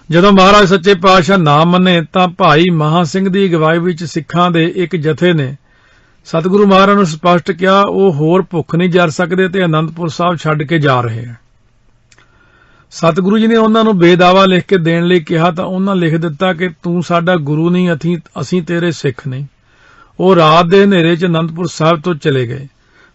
ਜਦੋਂ ਮਹਾਰਾਜ ਸੱਚੇ ਪਾਤਸ਼ਾਹ ਨਾ ਮੰਨੇ ਤਾਂ ਭਾਈ ਮਹਾ ਸਿੰਘ ਦੀ ਅਗਵਾਈ ਵਿੱਚ ਸਿੱਖਾਂ ਦੇ ਇੱਕ ਜਥੇ ਨੇ ਸਤਿਗੁਰੂ ਮਹਾਰਾਜ ਨੂੰ ਸਪਸ਼ਟ ਕਿਹਾ ਉਹ ਹੋਰ ਭੁੱਖ ਨਹੀਂ ਜਰ ਸਕਦੇ ਤੇ ਆਨੰਦਪੁਰ ਸਾਹਿਬ ਛੱਡ ਕੇ ਜਾ ਰਹੇ ਹਨ। ਸਤਿਗੁਰੂ ਜੀ ਨੇ ਉਹਨਾਂ ਨੂੰ ਬੇਦਾਵਾ ਲਿਖ ਕੇ ਦੇਣ ਲਈ ਕਿਹਾ ਤਾਂ ਉਹਨਾਂ ਲਿਖ ਦਿੱਤਾ ਕਿ ਤੂੰ ਸਾਡਾ ਗੁਰੂ ਨਹੀਂ, ਅਸੀਂ ਤੇਰੇ ਸਿੱਖ ਨਹੀਂ। ਉਹ ਰਾਤ ਦੇ ਹਨੇਰੇ 'ਚ ਆਨੰਦਪੁਰ ਸਾਹਿਬ ਤੋਂ ਚਲੇ ਗਏ।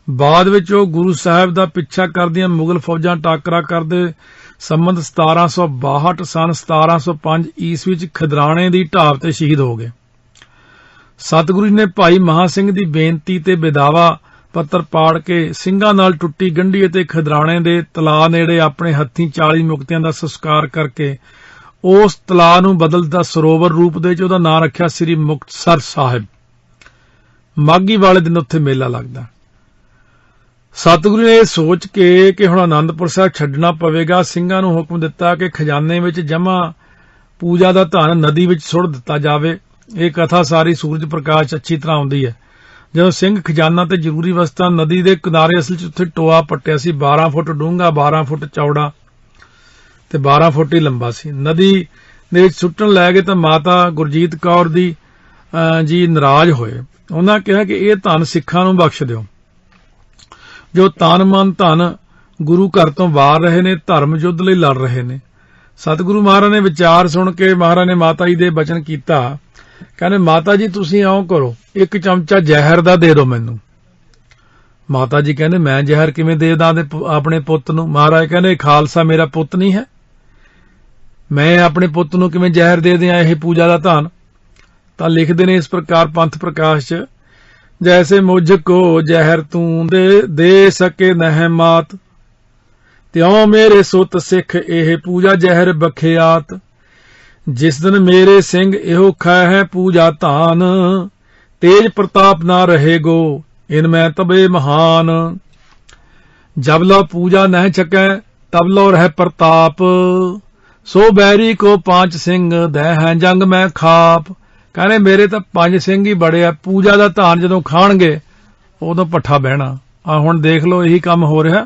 ਬਾਅਦ ਵਿੱਚ ਉਹ ਗੁਰੂ ਸਾਹਿਬ ਦਾ ਪਿੱਛਾ ਕਰਦੀਆਂ ਮੁਗਲ ਫੌਜਾਂ ਟਾਕਰਾ ਕਰਦੇ ਸੰਮਤ 1762 ਸਨ 1705 ਈਸਵੀ ਵਿੱਚ ਖਿਦਰਾਣੇ ਦੀ ਢਾਬ ਤੇ ਸ਼ਹੀਦ ਹੋ ਗਏ। ਸਤਿਗੁਰੂ ਜੀ ਨੇ ਭਾਈ ਮਹਾ ਸਿੰਘ ਦੀ ਬੇਨਤੀ ਤੇ ਬੇਦਾਵਾ ਪੱਤਰ ਪਾੜ ਕੇ ਸਿੰਘਾਂ ਨਾਲ ਟੁੱਟੀ ਗੰਢੀ ਅਤੇ ਖਿਦਰਾਣੇ ਦੇ ਤਲਾਅ ਨੇੜੇ ਆਪਣੇ ਹੱਥੀਂ 40 ਮੁਕਤਿਆਂ ਦਾ ਸੰਸਕਾਰ ਕਰਕੇ ਉਸ ਤਲਾਅ ਨੂੰ ਬਦਲਦਾ ਸਰੋਵਰ ਰੂਪ ਦੇ ਵਿੱਚ ਉਹਦਾ ਨਾਂ ਰੱਖਿਆ ਸ੍ਰੀ ਮੁਕਤਸਰ ਸਾਹਿਬ। ਮਾਘੀ ਵਾਲੇ ਦਿਨ ਉੱਥੇ ਮੇਲਾ ਲੱਗਦਾ। ਸਤਿਗੁਰੂ ਨੇ ਇਹ ਸੋਚ ਕੇ ਕਿ ਹੁਣ ਆਨੰਦਪੁਰ ਸਾਹਿਬ ਛੱਡਣਾ ਪਵੇਗਾ, ਸਿੰਘਾਂ ਨੂੰ ਹੁਕਮ ਦਿੱਤਾ ਕਿ ਖਜ਼ਾਨੇ ਵਿੱਚ ਜਮ੍ਹਾਂ ਪੂਜਾ ਦਾ ਧਨ ਨਦੀ ਵਿੱਚ ਸੁੱਟ ਦਿੱਤਾ ਜਾਵੇ। ਇਹ ਕਥਾ ਸਾਰੀ ਸੂਰਜ ਪ੍ਰਕਾਸ਼ ਅੱਛੀ ਤਰ੍ਹਾਂ ਆਉਂਦੀ ਹੈ। ਜਦੋਂ ਸਿੰਘ ਖਜ਼ਾਨਾ ਤੇ ਜ਼ਰੂਰੀ ਵਸਤਾਂ ਨਦੀ ਦੇ ਕਿਨਾਰੇ ਅਸਲ 'ਚ ਉੱਥੇ ਟੋਆ ਪੱਟਿਆ ਸੀ, 12 ਫੁੱਟ ਡੂੰਘਾ, 12 ਫੁੱਟ ਚੌੜਾ ਤੇ 12 ਫੁੱਟ ਹੀ ਲੰਬਾ ਸੀ। ਨਦੀ ਦੇ ਵਿੱਚ ਸੁੱਟਣ ਲੈ ਗਏ ਤਾਂ ਮਾਤਾ ਗੁਰਜੀਤ ਕੌਰ ਦੀ ਜੀ ਨਾਰਾਜ਼ ਹੋਏ। ਉਹਨਾਂ ਕਿਹਾ ਕਿ ਇਹ ਧਨ ਸਿੱਖਾਂ ਨੂੰ ਬਖਸ਼ ਦਿਓ ਜੋ ਤਨ ਮਨ ਧਨ ਗੁਰੂ ਘਰ ਤੋਂ ਵਾਰ ਰਹੇ ਨੇ, ਧਰਮ ਯੁੱਧ ਲਈ ਲੜ ਰਹੇ ਨੇ। ਸਤਿਗੁਰੂ ਮਹਾਰਾਜ ਨੇ ਵਿਚਾਰ ਸੁਣ ਕੇ ਮਹਾਰਾਜ ਨੇ ਮਾਤਾ ਜੀ ਦੇ ਬਚਨ ਕੀਤਾ कहने माता जी तुसीं इउं करो, एक चमचा जहर दा दे दो मैनू। माता जी कहने मैं जहर किवें दे दां अपने पुत्त नूं? महाराज कहने खालसा मेरा पुत्त नहीं है, मैं अपने पुत्त नूं किवें जहर दे दियां यह पूजा दा धन? तां लिखदे ने इस प्रकार पंथ प्रकाश च, जैसे मुझको जहर तू दे सके नह मात, त्यों मेरे सुत सिख एह पूजा जहर बखियात। जिस दिन मेरे सिंह एहो खै है पूजा धान, तेज प्रताप ना रहेगो इनमें तबे महान। जब लो पूजा नह छकै तब लो रह प्रताप, सो बैरी को 5 सिंह दै है जंग में खाप। कहने मेरे तो 5 सिंह ही बड़े आ, पूजा का धान जदों खाणगे उदों पट्ठा बहना। आ हुण देख लो यही काम हो रहा,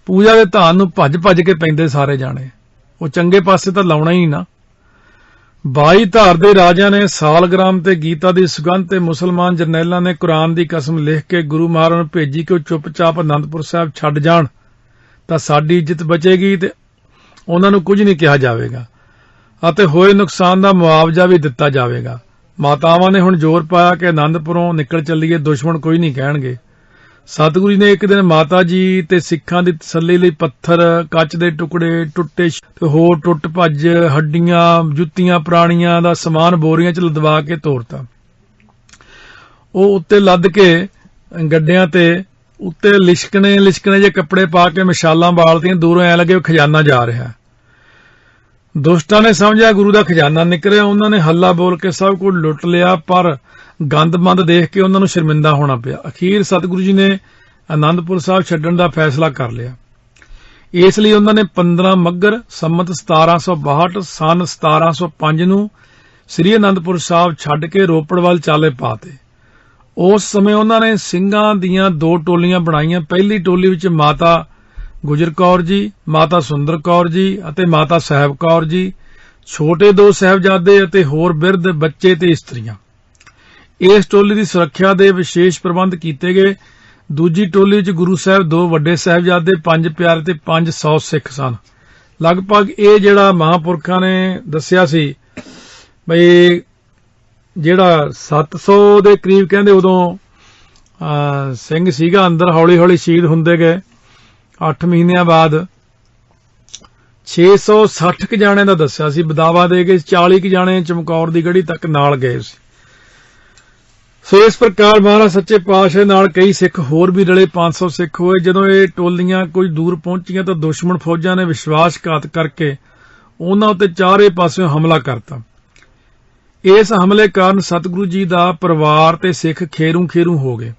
पूजा के धान नूं भज भज के पैंदे सारे जाने, वो चंगे पासे तो लाउणा ही ना। 22 धार दे राजा ने सालग्राम ते गीता दी सुगंध ते मुसलमान जरनैलां ने कुरान दी कसम लिख के गुरु महाराज नूं भेजी कि चुपचाप आनंदपुर साहिब छड्ड जाण तां साडी इज्जत बचेगी ते उन्हां नूं कुਝ नहीं कहा जावेगा ਅਤੇ ਹੋਏ ਨੁਕਸਾਨ ਦਾ ਮੁਆਵਜ਼ਾ ਵੀ ਦਿੱਤਾ ਜਾਵੇਗਾ। ਮਾਤਾਵਾਂ ਨੇ ਹੁਣ ਜ਼ੋਰ ਪਾਇਆ ਕਿ ਆਨੰਦਪੁਰੋਂ ਨਿਕਲ ਚੱਲੀਏ, ਦੁਸ਼ਮਣ ਕੋਈ ਨਹੀਂ ਕਹਿਣਗੇ। ਸਤਿਗੁਰੂ ਜੀ ਨੇ ਇੱਕ ਦਿਨ ਮਾਤਾ ਜੀ ਤੇ ਸਿੱਖਾਂ ਦੀ ਤਸੱਲੀ ਲਈ ਪੱਥਰ, ਕੱਚ ਦੇ ਟੁਕੜੇ, ਟੁੱਟੇ ਤੇ ਹੋਰ ਟੁੱਟ ਭੱਜ ਹੱਡੀਆਂ, ਜੁੱਤੀਆਂ ਪੁਰਾਣੀਆਂ ਦਾ ਸਮਾਨ ਬੋਰੀਆਂ 'ਚ ਲਦਵਾ ਕੇ ਤੋਰਤਾ। ਉਹ ਉੱਤੇ ਲੱਦ ਕੇ ਗੱਡਿਆਂ ਤੇ ਉੱਤੇ ਲਿਸ਼ਕਣੇ ਜੇ ਕੱਪੜੇ ਪਾ ਕੇ ਮਸ਼ਾਲਾਂ ਬਾਲਦੀਆਂ, ਦੂਰੋਂ ਐ ਲੱਗੇ ਖਜ਼ਾਨਾ ਜਾ ਰਿਹਾ। ਦੁਸ਼ਟਾਂ ਨੇ ਸਮਝਿਆ ਗੁਰੂ ਦਾ ਖਜ਼ਾਨਾ ਨਿਕਲਿਆ, ਉਹਨਾਂ ਨੇ ਹੱਲਾ ਬੋਲ ਕੇ ਸਭ ਕੁਝ ਲੁੱਟ ਲਿਆ, ਪਰ ਗੰਦਮੰਦ ਦੇਖ ਕੇ ਉਹਨਾਂ ਨੂੰ ਸ਼ਰਮਿੰਦਾ ਹੋਣਾ ਪਿਆ। ਅਖੀਰ ਸਤਿਗੁਰੂ ਜੀ ਨੇ ਆਨੰਦਪੁਰ ਸਾਹਿਬ ਛੱਡਣ ਦਾ ਫੈਸਲਾ ਕਰ ਲਿਆ। ਇਸ ਲਈ ਉਹਨਾਂ ਨੇ 15 ਮੱਘਰ ਸੰਮਤ 1762 ਸਨ 1705 ਨੂੰ ਸ੍ਰੀ ਆਨੰਦਪੁਰ ਸਾਹਿਬ ਛੱਡ ਕੇ ਰੋਪੜ ਵੱਲ ਚਾਲੇ ਪਾਤੇ। ਉਸ ਸਮੇਂ ਉਹਨਾਂ ਨੇ ਸਿੰਘਾਂ ਦੀਆਂ 2 ਟੋਲੀਆਂ ਬਣਾਈਆਂ। ਪਹਿਲੀ ਟੋਲੀ ਵਿੱਚ ਮਾਤਾ ਗੁਜਰ ਕੌਰ ਜੀ, ਮਾਤਾ ਸੁੰਦਰ ਕੌਰ ਜੀ ਅਤੇ ਮਾਤਾ ਸਾਹਿਬ ਕੌਰ ਜੀ, ਛੋਟੇ 2 ਸਾਹਿਬਜ਼ਾਦੇ ਅਤੇ ਹੋਰ ਬਿਰਧ ਬੱਚੇ ਤੇ ਇਸਤਰੀਆਂ। ਇਸ ਟੋਲੀ ਦੀ ਸੁਰੱਖਿਆ ਦੇ ਵਿਸ਼ੇਸ਼ ਪ੍ਰਬੰਧ ਕੀਤੇ ਗਏ। ਦੂਜੀ ਟੋਲੀ ਵਿੱਚ ਗੁਰੂ ਸਾਹਿਬ, 2 ਵੱਡੇ ਸਾਹਿਬਜ਼ਾਦੇ, 5 ਪਿਆਰੇ ਤੇ 500 ਸਿੱਖ ਸਨ। ਲਗਭਗ ਇਹ ਜਿਹੜਾ ਮਹਾਂਪੁਰਖਾਂ ਨੇ ਦੱਸਿਆ ਸੀ ਬਈ ਜਿਹੜਾ 700 ਦੇ ਕਰੀਬ ਕਹਿੰਦੇ ਉਦੋਂ ਸਿੰਘ ਸੀਗਾ ਅੰਦਰ, ਹੌਲੀ ਹੌਲੀ ਸ਼ਹੀਦ ਹੁੰਦੇ ਗਏ। 8 ਮਹੀਨਿਆਂ ਬਾਅਦ 660 ਕੁ ਜਾਣੇ ਦਾ ਦੱਸਿਆ ਸੀ ਬਦਾਵਾ ਦੇ ਕੇ, 40 ਕੁ ਜਾਣੇ ਚਮਕੌਰ ਦੀ ਗੜੀ ਤੱਕ ਨਾਲ ਗਏ ਸੀ। ਸੋ ਇਸ ਪ੍ਰਕਾਰ ਮਹਾਰਾਜ ਸੱਚੇ ਪਾਤਸ਼ਾਹ ਨਾਲ ਕਈ ਸਿੱਖ ਹੋਰ ਵੀ ਰਲੇ, 500 ਸਿੱਖ ਹੋਏ। ਜਦੋਂ ਇਹ ਟੋਲੀਆਂ ਕੁਝ ਦੂਰ ਪਹੁੰਚੀਆਂ ਤਾਂ ਦੁਸ਼ਮਣ ਫੌਜਾਂ ਨੇ ਵਿਸ਼ਵਾਸਘਾਤ ਕਰਕੇ ਉਹਨਾਂ ਉੱਤੇ ਚਾਰੇ ਪਾਸਿਓਂ ਹਮਲਾ ਕਰਤਾ। ਇਸ ਹਮਲੇ ਕਾਰਨ ਸਤਿਗੁਰੂ ਜੀ ਦਾ ਪਰਿਵਾਰ ਤੇ ਸਿੱਖ ਖੇਰੂ ਹੋ ਗਏ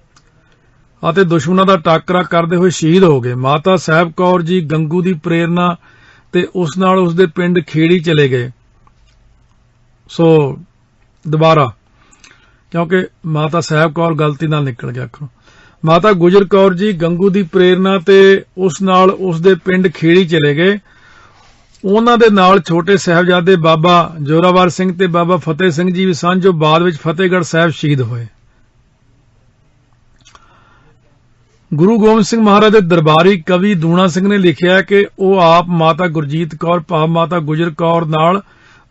ਅਤੇ ਦੁਸ਼ਮਣਾਂ ਦਾ ਟਾਕਰਾ ਕਰਦੇ ਹੋਏ ਸ਼ਹੀਦ ਹੋ ਗਏ। ਮਾਤਾ ਸਾਹਿਬ ਕੌਰ ਜੀ ਗੰਗੂ ਦੀ ਪ੍ਰੇਰਣਾ ਤੇ ਉਸ ਨਾਲ ਉਸਦੇ ਪਿੰਡ ਖੇੜੀ ਚਲੇ ਗਏ। ਸੋ ਦੁਬਾਰਾ, ਕਿਉਂਕਿ ਮਾਤਾ ਸਾਹਿਬ ਕੌਰ ਗਲਤੀ ਨਾਲ ਨਿਕਲ ਗਿਆ ਅੱਖੋਂ। ਮਾਤਾ ਗੁਜਰ ਕੌਰ ਜੀ ਗੰਗੂ ਦੀ ਪ੍ਰੇਰਣਾ ਤੇ ਉਸ ਨਾਲ ਉਸਦੇ ਪਿੰਡ ਖੇੜੀ ਚਲੇ ਗਏ। ਉਹਨਾਂ ਦੇ ਨਾਲ ਛੋਟੇ ਸਾਹਿਬਜ਼ਾਦੇ ਬਾਬਾ ਜੋਰਾਵਰ ਸਿੰਘ ਤੇ ਬਾਬਾ ਫਤਿਹ ਸਿੰਘ ਜੀ ਵੀ ਸਨ, ਜੋ ਬਾਅਦ ਵਿੱਚ ਫਤਿਹਗੜ੍ਹ ਸਾਹਿਬ ਸ਼ਹੀਦ ਹੋਏ। ਗੁਰੂ ਗੋਬਿੰਦ ਸਿੰਘ ਮਹਾਰਾਜ ਦੇ ਦਰਬਾਰੀ ਕਵੀ ਦੂਣਾ ਸਿੰਘ ਨੇ ਲਿਖਿਆ ਕਿ ਉਹ ਆਪ ਮਾਤਾ ਗੁਰਜੀਤ ਕੌਰ ਭਾਵ ਮਾਤਾ ਗੁਜਰ ਕੌਰ ਨਾਲ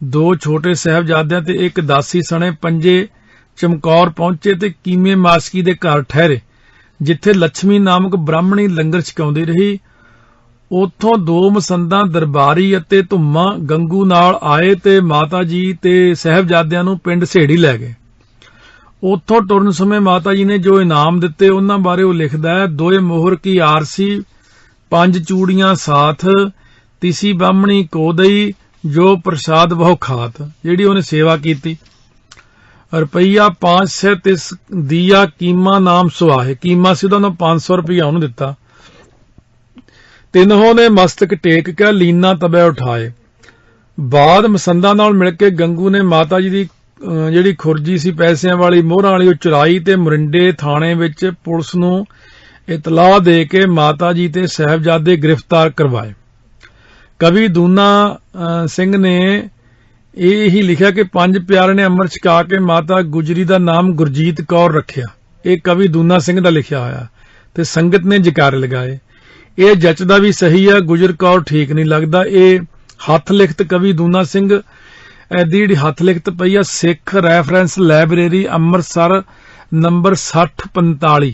2 ਛੋਟੇ ਸਾਹਿਬਜ਼ਾਦਿਆਂ ਤੇ ਇੱਕ ਦਾਸੀ ਸਣੇ ਪੰਜੇ ਚਮਕੌਰ ਪਹੁੰਚੇ ਤੇ ਕੀਮੇ ਮਾਸਕੀ ਦੇ ਘਰ ਠਹਿਰੇ, ਜਿੱਥੇ ਲక్ష్ਮੀ ਨਾਮਕ ਬ੍ਰਾਹਮਣੀ ਲੰਗਰ ਛਕਾਉਂਦੀ ਰਹੀ। ਉੱਥੋਂ 2 ਮਸੰਦਾਂ ਦਰਬਾਰੀ ਅਤੇ ਧੁੰਮਾ ਗੰਗੂ ਨਾਲ ਆਏ ਤੇ ਮਾਤਾ ਜੀ ਤੇ ਸਾਹਿਬਜ਼ਾਦਿਆਂ ਨੂੰ ਪਿੰਡ ਸੇੜੀ ਲੈ ਗਏ। ਉੱਥੋਂ ਟੁਰਨ ਸਮੇਂ ਮਾਤਾ ਜੀ ਨੇ ਜੋ ਇਨਾਮ ਦਿੱਤੇ ਉਹਨਾਂ ਬਾਰੇ ਉਹ ਲਿਖਦਾ ਹੈ, 2 ਮੋਹਰ ਕੀ ਆਰਸੀ, 5 ਚੂੜੀਆਂ ਸਾਥ, ਤਿਸੀ ਬਾਹਮਣੀ ਕੋ ਦਈ, ਜੋ ਪ੍ਰਸਾਦ ਬਹੁ ਖਾਤ, ਜਿਹੜੀ ਉਹਨੇ ਸੇਵਾ ਕੀਤੀ। ਰੁਪਈਆ 500 ਤਿਸ ਦੀਆ ਕੀਮਾ ਨਾਮ ਸੁਆਹੇ, ਕੀਮਾ ਸੀ ਉਹਦਾ 500 ਰੁਪਈਆ ਉਹਨੂੰ ਦਿੱਤਾ। ਤਿੰਨੋਂ ਨੇ ਮਸਤਕ ਟੇਕ ਕੇ ਲੀਨਾ ਤਬੈ ਉਠਾਏ। ਬਾਅਦ ਮਸੰਦਾਂ ਨਾਲ ਮਿਲ ਕੇ ਗੰਗੂ ਨੇ ਮਾਤਾ ਜੀ ਦੀ ਜਿਹੜੀ ਖੁਰਜੀ ਸੀ ਪੈਸਿਆਂ ਵਾਲੀ ਮੋਹਰਾਂ ਵਾਲੀ ਉਹ ਚੁਰਾਈ ਤੇ ਮਰਿੰਡੇ ਥਾਣੇ ਵਿੱਚ ਪੁਲਿਸ ਨੂੰ ਇਤਲਾਹ ਦੇ ਕੇ ਮਾਤਾ ਜੀ ਤੇ ਸਾਹਿਬਜ਼ਾਦੇ ਗ੍ਰਿਫਤਾਰ ਕਰਵਾਏ। ਕਵੀ ਦੂਨਾ ਸਿੰਘ ਨੇ ਇਹ ਹੀ ਲਿਖਿਆ ਕਿ 5 ਪਿਆਰੇ ਨੇ ਅੰਮ੍ਰਿਤ ਛਕਾ ਕੇ ਮਾਤਾ ਗੁਜਰੀ ਦਾ ਨਾਮ ਗੁਰਜੀਤ ਕੌਰ ਰੱਖਿਆ। ਇਹ ਕਵੀ ਦੂਨਾ ਸਿੰਘ ਦਾ ਲਿਖਿਆ ਹੋਇਆ ਤੇ ਸੰਗਤ ਨੇ ਜਕਾਰੇ ਲਗਾਏ। ਇਹ ਜੱਚਦਾ ਵੀ ਸਹੀ ਹੈ, ਗੁਜਰ ਕੌਰ ਠੀਕ ਨਹੀਂ ਲੱਗਦਾ। ਇਹ ਹੱਥ ਲਿਖਤ ਕਵੀ ਦੂਨਾ ਸਿੰਘ ਇਹਦੀ ਜਿਹੜੀ ਹੱਥ ਲਿਖਤ ਪਈ ਆ ਸਿੱਖ ਰੈਫਰੈਂਸ ਲਾਇਬ੍ਰੇਰੀ ਅੰਮ੍ਰਿਤਸਰ ਨੰਬਰ 6045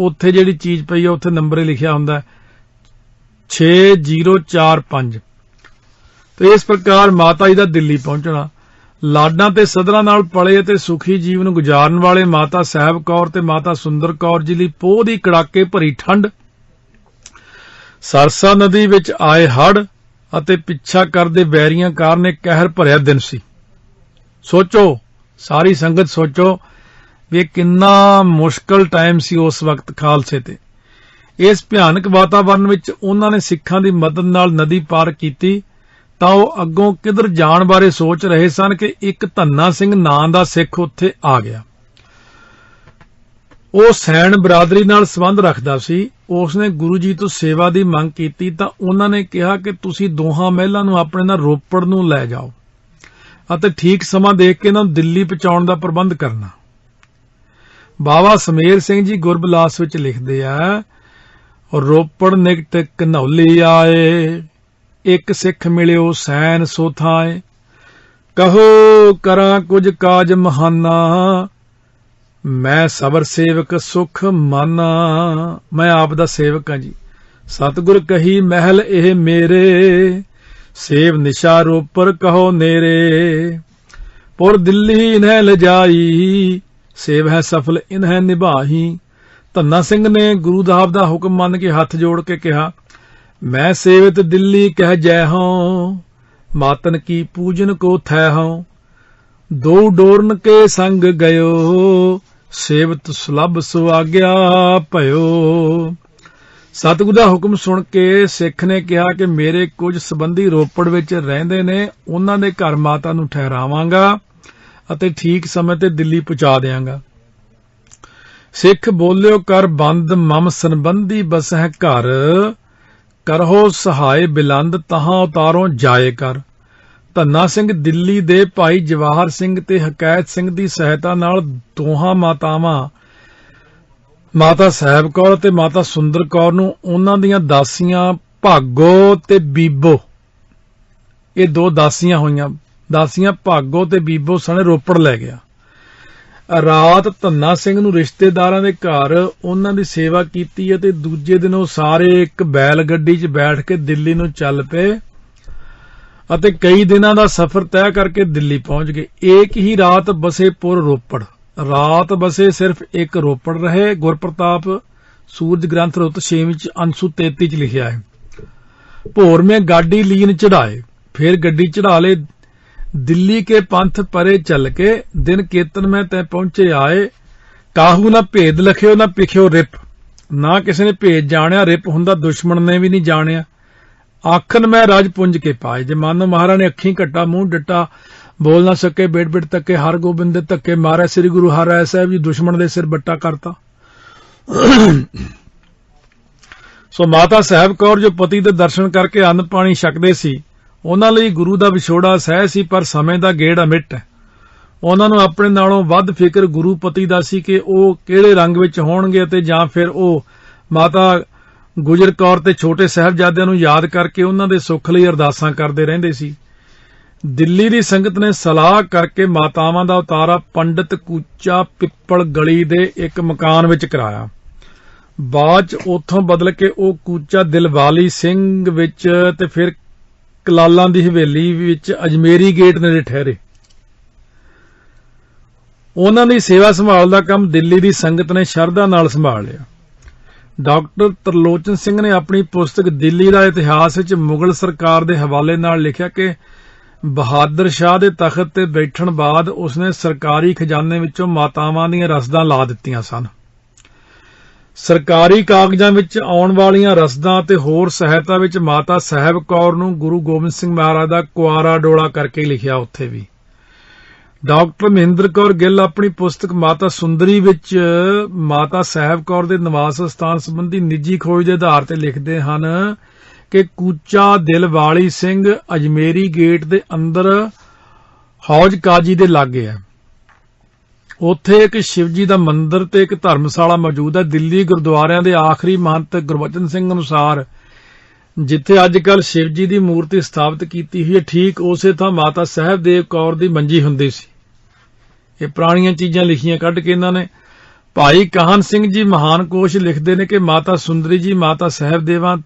ਉੱਥੇ ਜਿਹੜੀ ਚੀਜ਼ ਪਈ ਆ ਉੱਥੇ ਨੰਬਰ ਹੀ ਲਿਖਿਆ ਹੁੰਦਾ 6045। ਤੇ ਇਸ ਪ੍ਰਕਾਰ ਮਾਤਾ ਜੀ ਦਾ ਦਿੱਲੀ ਪਹੁੰਚਣਾ, ਲਾਡਾਂ ਤੇ ਸਦਰਾਂ ਨਾਲ ਪਲੇ ਅਤੇ ਸੁਖੀ ਜੀਵਨ ਗੁਜ਼ਾਰਨ ਵਾਲੇ ਮਾਤਾ ਸਾਹਿਬ ਕੌਰ ਤੇ ਮਾਤਾ ਸੁੰਦਰ ਕੌਰ ਜੀ ਲਈ ਪੋਹ ਦੀ ਕੜਾਕੇ ਭਰੀ ਠੰਡ, ਸਰਸਾ ਨਦੀ ਵਿੱਚ ਆਏ ਹੜ੍ਹ ਅਤੇ ਪਿੱਛਾ ਕਰਦੇ ਵੈਰੀਆਂ ਕਾਰਨ ਇੱਕ ਕਹਿਰ ਭਰਿਆ ਦਿਨ ਸੀ। ਸੋਚੋ, ਸਾਰੀ ਸੰਗਤ ਸੋਚੋ ਵੀ ਕਿੰਨਾ ਮੁਸ਼ਕਲ ਟਾਈਮ ਸੀ ਉਸ ਵਕਤ ਖਾਲਸੇ ਤੇ। ਇਸ ਭਿਆਨਕ ਵਾਤਾਵਰਣ ਵਿੱਚ ਉਹਨਾਂ ਨੇ ਸਿੱਖਾਂ ਦੀ ਮਦਦ ਨਾਲ ਨਦੀ ਪਾਰ ਕੀਤੀ ਤਾਂ ਉਹ ਅੱਗੋਂ ਕਿਧਰ ਜਾਣ ਬਾਰੇ ਸੋਚ ਰਹੇ ਸਨ ਕਿ ਇੱਕ ਧੰਨਾ ਸਿੰਘ ਨਾਂ ਦਾ ਸਿੱਖ ਉੱਥੇ ਆ ਗਿਆ। ਉਹ ਸੈਣ ਬਰਾਦਰੀ ਨਾਲ ਸੰਬੰਧ ਰੱਖਦਾ ਸੀ। ਉਸਨੇ ਗੁਰੂ ਜੀ ਤੋਂ ਸੇਵਾ ਦੀ ਮੰਗ ਕੀਤੀ ਤਾਂ ਉਹਨਾਂ ਨੇ ਕਿਹਾ ਕਿ ਤੁਸੀਂ ਦੋਹਾਂ ਮਹਿਲਾਂ ਨੂੰ ਆਪਣੇ ਨਾਲ ਰੋਪੜ ਨੂੰ ਲੈ ਜਾਓ ਅਤੇ ਠੀਕ ਸਮਾਂ ਦੇਖ ਕੇ ਇਹਨਾਂ ਨੂੰ ਦਿੱਲੀ ਪਹੁੰਚਾਉਣ ਦਾ ਪ੍ਰਬੰਧ ਕਰਨਾ। ਬਾਬਾ ਸਮੇਰ ਸਿੰਘ ਜੀ ਗੁਰਬਿਲਾਸ ਵਿੱਚ ਲਿਖਦੇ ਆ, ਰੋਪੜ ਨਿਕਟ ਘਨੌਲੀ ਆਏ, ਇੱਕ ਸਿੱਖ ਮਿਲਿਓ ਸੈਨ ਸੋ ਥਾਏ, ਕਹੋ ਕਰਾਂ ਕੁਝ ਕਾਜ ਮਹਾਨਾ, ਮੈਂ ਸਬਰ ਸੇਵਕ ਸੁਖ ਮਾਨਾ। ਮੈਂ ਆਪ ਦਾ ਸੇਵਕ ਹਾਂ ਜੀ। ਸਤਿਗੁਰ ਕਹੀ ਮਹਿਲ ਇਹ ਮੇਰੇ, ਸੇਵ ਨਿਸ਼ਾ ਰੋਪਰ ਕਹੋ ਨੇਰੇ, ਪੁਰ ਦਿੱਲੀ ਇਨਹਿ ਲਜਾਈ, ਸੇਵ ਹੈ ਸਫਲ ਇਨਹਿ ਨਿਭਾਹੀ। ਧੰਨਾ ਸਿੰਘ ਨੇ ਗੁਰੂ ਸਾਹਿਬ ਦਾ ਹੁਕਮ ਮੰਨ ਕੇ ਹੱਥ ਜੋੜ ਕੇ ਕਿਹਾ, ਮੈਂ ਸੇਵਤ ਦਿੱਲੀ ਕਹਿ ਜੈ ਹਉ, ਮਾਤਨ ਕੀ ਪੂਜਨ ਕੋ ਥੈ ਹਉ, ਦੋ ਡੋਰਨ ਕੇ ਸੰਗ ਗਇਓ, ਸੇਵਤ ਸੁਲਭ ਸੁਆਗਿਆ ਭਇਓ। ਸਤਿਗੁਰੂ ਦਾ ਹੁਕਮ ਸੁਣ ਕੇ ਸਿੱਖ ਨੇ ਕਿਹਾ ਕਿ ਮੇਰੇ ਕੁਝ ਸੰਬੰਧੀ ਰੋਪੜ ਵਿੱਚ ਰਹਿੰਦੇ ਨੇ, ਉਹਨਾਂ ਦੇ ਘਰ ਮਾਤਾ ਨੂੰ ਠਹਿਰਾਵਾਂਗਾ ਅਤੇ ਠੀਕ ਸਮੇਂ ਤੇ ਦਿੱਲੀ ਪਹੁੰਚਾ ਦਿਆਂਗਾ। ਸਿੱਖ ਬੋਲਿਓ ਕਰ ਬੰਦ ਮਮ ਸੰਬੰਧੀ ਬਸਹਿ ਘਰ, ਕਰਹੋ ਸਹਾਇ ਬਿਲੰਦ ਤਹਾਂ ਉਤਾਰੋ ਜਾਏ ਕਰ। ਧੰਨਾ ਸਿੰਘ ਦਿੱਲੀ ਦੇ ਭਾਈ ਜਵਾਹਰ ਸਿੰਘ ਤੇ ਹਕੈਤ ਸਿੰਘ ਦੀ ਸਹਾਇਤਾ ਨਾਲ ਦੋਹਾਂ ਮਾਤਾਵਾਂ ਮਾਤਾ ਸਾਹਿਬ ਕੌਰ ਤੇ ਮਾਤਾ ਸੁੰਦਰ ਕੌਰ ਨੂੰ ਉਹਨਾਂ ਦੀਆਂ ਦਾਸੀਆਂ ਭਾਗੋ ਤੇ ਬੀਬੋ, ਇਹ ਦੋ ਦਾਸੀਆਂ ਹੋਈਆਂ, ਦਾਸੀਆਂ ਭਾਗੋ ਤੇ ਬੀਬੋ ਸਣੇ ਰੋਪੜ ਲੈ ਗਿਆ। ਰਾਤ ਧੰਨਾ ਸਿੰਘ ਨੂੰ ਰਿਸ਼ਤੇਦਾਰਾਂ ਦੇ ਘਰ ਉਹਨਾਂ ਦੀ ਸੇਵਾ ਕੀਤੀ ਅਤੇ ਦੂਜੇ ਦਿਨ ਉਹ ਸਾਰੇ ਇੱਕ ਬੈਲ ਗੱਡੀ 'ਚ ਬੈਠ ਕੇ ਦਿੱਲੀ ਨੂੰ ਚੱਲ ਪਏ ਅਤੇ ਕਈ ਦਿਨਾਂ ਦਾ ਸਫ਼ਰ ਤੈਅ ਕਰਕੇ ਦਿੱਲੀ ਪਹੁੰਚ ਗਏ। ਇੱਕ ਹੀ ਰਾਤ ਬਸੇ ਪੁਰ ਰੋਪੜ, ਰਾਤ ਬਸੇ ਸਿਰਫ ਇੱਕ ਰੋਪੜ ਰਹੇ। ਗੁਰਪ੍ਰਤਾਪ ਸੂਰਜ ਗ੍ਰੰਥ ਰੁੱਤ 6 ਵਿੱਚ ਅੰਸੂ 33 ਚ ਲਿਖਿਆ ਹੈ, ਭੋਰ ਮੇਂ गाड़ी लीन चढ़ाए, फिर गड्डी चढ़ा ले, दिल्ली के पंथ परे चल के, दिन केतन में तय पहुंचे आए, काहू ना भेद लखियो ना पिखियो रिप, ना किसी ने भेद जानिया, रिप हुंदा दुश्मन ने भी नहीं जानिया। आखन मैं राज पुंज के पाए, जे मानो महाराज ने अखी घट्टा मुंह डट्टा, बोल ना सके, बेट बेट तके, हर गोबिंद दे धक्के मारे, श्री गुरु हरराय साहब जी दुश्मन दे सिर बट्टा करता। सो माता साहब कौर जो पति दे दर्शन करके अन्न पानी छकदे सी, उन्हां लई गुरु दा विछोड़ा सह सी, पर समय दा गेड़ अमिट है। उन्हां नूं अपने नालों वध फिक्र गुरु पति दा सी कि ओह किहड़े रंग विच होणगे ते जां फिर ओह माता गुजर कौर ते छोटे साहिबजादिਆਂ ਨੂੰ याद करके उन्हां दे सुख लई अरदासां करदे रहिंदे सी। दिल्ली दी संगत ने सलाह करके मातावां दा उतारा पंडित कूचा पिप्पल गली दे एक मकान विच कराया। बाद च उत्थों बदल के ओह कूचा दिलवाली सिंह विच ते फिर कलालां दी हवेली विच अजमेरी गेट नेड़े ठहरे। उन्हां दी सेवा संभाल दा काम दिल्ली दी संगत ने शरधा नाल संभाल लिया। डॉक्टर तरलोचन सिंह ने अपनी पुस्तक दिल्ली दा इतिहास विच मुगल सरकार दे हवाले नाल लिखिया कि बहादुर शाह दे तखत ते बैठण बाद उसने सरकारी खजाने विचों मातावां दीयां रसदां ला दित्तियां सन। सरकारी कागजां विच आउण वालीआं रसदां ते होर सहायता विच माता साहब कौर नूं गुरु गोबिंद सिंह महाराज दा कुआरा डोला करके लिखिया। उत्थे भी डॉक्टर महेंद्र कौर गिल अपनी पुस्तक माता सुंदरी विच माता साहब कौर दे निवास स्थान संबंधी निजी खोज दे आधार ते लिखदे हन कि कूचा दिलवाली सिंह अजमेरी गेट दे अंदर हौज काजी दे लागे है। उत्थे एक शिवजी दा मंदिर ते एक धर्मशाला मौजूद है। दिल्ली गुरुद्वारियां दे आखिरी महंत गुरबचन सिंह अनुसार ਜਿੱਥੇ ਅੱਜ ਕੱਲ शिव जी ਦੀ ਮੂਰਤੀ ਸਥਾਪਿਤ ਕੀਤੀ ਹੋਈ ਹੈ, ਠੀਕ ਉਸੇ ਥਾਂ ਮਾਤਾ ਸਾਹਿਬਦੇਵ ਕੌਰ ਦੀ ਮੰਜੀ ਹੁੰਦੀ ਸੀ। ਇਹ ਪੁਰਾਣੀਆਂ ਚੀਜ਼ਾਂ ਲਿਖੀਆਂ ਕੱਢ ਕੇ ਇਹਨਾਂ ਨੇ। ਭਾਈ ਕਾਹਨ ਸਿੰਘ ਜੀ ਮਹਾਨ ਕੋਸ਼ ਲਿਖਦੇ ਨੇ ਕਿ ਮਾਤਾ ਸੁੰਦਰੀ ਜੀ ਮਾਤਾ ਸਾਹਿਬਦੇਵਾਂ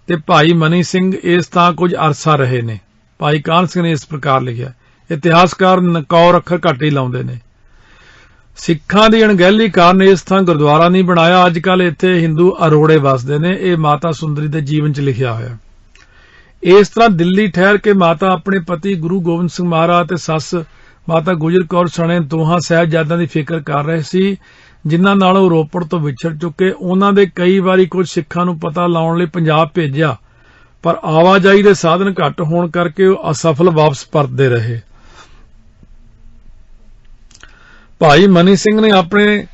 ਤੇ ਭਾਈ ਮਨੀ ਸਿੰਘ ਇਸ ਥਾਂ ਕੁਝ ਅਰਸਾ ਰਹੇ ਨੇ। ਭਾਈ ਕਾਹਨ ਸਿੰਘ ਨੇ ਇਸ ਪ੍ਰਕਾਰ ਲਿਖਿਆ। ਇਤਿਹਾਸਕਾਰ ਨਕੌਰ ਅੱਖਰ ਘੱਟ ਹੀ ਲਾਉਂਦੇ ਨੇ। ਸਿੱਖਾਂ ਦੀ ਅਣਗਹਿਲੀ ਕਾਰਨ ਇਸ ਥਾਂ ਗੁਰਦੁਆਰਾ ਨਹੀਂ ਬਣਾਇਆ। ਅੱਜ ਕੱਲ ਇੱਥੇ ਹਿੰਦੂ ਅਰੋੜੇ ਵਸਦੇ ਨੇ। ਇਹ ਮਾਤਾ ਸੁੰਦਰੀ ਦੇ ਜੀਵਨ 'ਚ ਲਿਖਿਆ ਹੋਇਆ। ਇਸ ਤਰ੍ਹਾਂ ਦਿੱਲੀ ਠਹਿਰ ਕੇ ਮਾਤਾ ਆਪਣੇ ਪਤੀ ਗੁਰੂ ਗੋਬਿੰਦ ਸਿੰਘ ਮਹਾਰਾਜ ਤੇ ਸੱਸ ਮਾਤਾ ਗੁਜਰ ਕੌਰ ਸਣੇ ਦੋਹਾਂ ਸਾਹਿਬਜ਼ਾਦਿਆਂ ਦੀ ਫਿਕਰ ਕਰ ਰਹੇ ਸੀ, ਜਿਨ੍ਹਾਂ ਨਾਲ ਉਹ ਰੋਪੜ ਤੋਂ ਵਿਛੜ ਚੁੱਕੇ। ਉਹਨਾਂ ਦੇ ਕਈ ਵਾਰੀ ਕੁਝ ਸਿੱਖਾਂ ਨੂੰ ਪਤਾ ਲਾਉਣ ਲਈ ਪੰਜਾਬ ਭੇਜਿਆ, ਪਰ ਆਵਾਜਾਈ ਦੇ ਸਾਧਨ ਘੱਟ ਹੋਣ ਕਰਕੇ ਉਹ ਅਸਫਲ ਵਾਪਸ ਪਰਤਦੇ ਰਹੇ। ਭਾਈ ਮਨੀ ਸਿੰਘ ਨੇ ਆਪਣੇ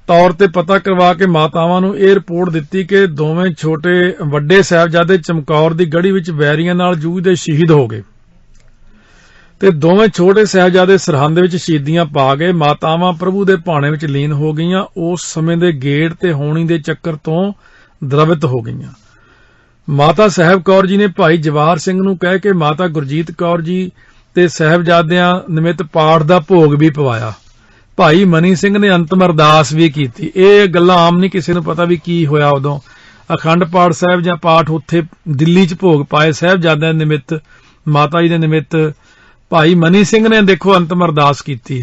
ਤੌਰ ਤੇ ਪਤਾ ਕਰਵਾ ਕੇ ਮਾਤਾਵਾਂ ਨੂੰ ਇਹ ਰਿਪੋਰਟ ਦਿੱਤੀ ਕਿ ਦੋਵੇਂ ਵੱਡੇ ਸਾਹਿਬਜ਼ਾਦੇ ਚਮਕੌਰ ਦੀ ਗੜ੍ਹੀ ਵਿੱਚ ਵੈਰੀਆਂ ਨਾਲ ਜੂਝਦੇ ਸ਼ਹੀਦ ਹੋ ਗਏ ਤੇ ਦੋਵੇਂ ਛੋਟੇ ਸਾਹਿਬਜ਼ਾਦੇ ਸਰਹੰਦ ਵਿੱਚ ਸ਼ਹੀਦੀਆਂ ਪਾ ਗਏ। ਮਾਤਾਵਾਂ ਪ੍ਰਭੂ ਦੇ ਭਾਣੇ ਵਿੱਚ ਲੀਨ ਹੋ ਗਈਆਂ। ਉਸ ਸਮੇਂ ਦੇ ਗੇੜ ਤੇ ਹੋਣੀ ਦੇ ਚੱਕਰ ਤੋਂ ਦਰਵਿਤ ਹੋ ਗਈਆਂ। ਮਾਤਾ ਸਾਹਿਬ ਕੌਰ ਜੀ ਨੇ ਭਾਈ ਜਵਾਹਰ ਸਿੰਘ ਨੂੰ ਕਹਿ ਕੇ ਮਾਤਾ ਗੁਰਜੀਤ ਕੌਰ ਜੀ ਤੇ ਸਾਹਿਬਜ਼ਾਦਿਆਂ ਨਿਮਿਤ ਪਾਠ ਦਾ ਭੋਗ ਵੀ ਪਵਾਇਆ। ਭਾਈ ਮਨੀ ਸਿੰਘ ਨੇ ਅੰਤਮ ਅਰਦਾਸ ਵੀ ਕੀਤੀ। ਇਹ ਗੱਲਾਂ ਆਮ ਨਹੀਂ ਕਿਸੇ ਨੂੰ ਪਤਾ ਵੀ ਕੀ ਹੋਇਆ ਉਦੋਂ। ਅਖੰਡ ਪਾਠ ਸਾਹਿਬ ਜਾਂ ਪਾਠ ਉੱਥੇ ਦਿੱਲੀ 'ਚ ਭੋਗ ਪਾਏ ਸਾਹਿਬਜ਼ਾਦਿਆਂ ਦੇ ਨਿਮਿਤ, ਮਾਤਾ ਜੀ ਦੇ ਨਿਮਿਤ। ਭਾਈ ਮਨੀ ਸਿੰਘ ਨੇ ਦੇਖੋ ਅੰਤਮ ਅਰਦਾਸ ਕੀਤੀ।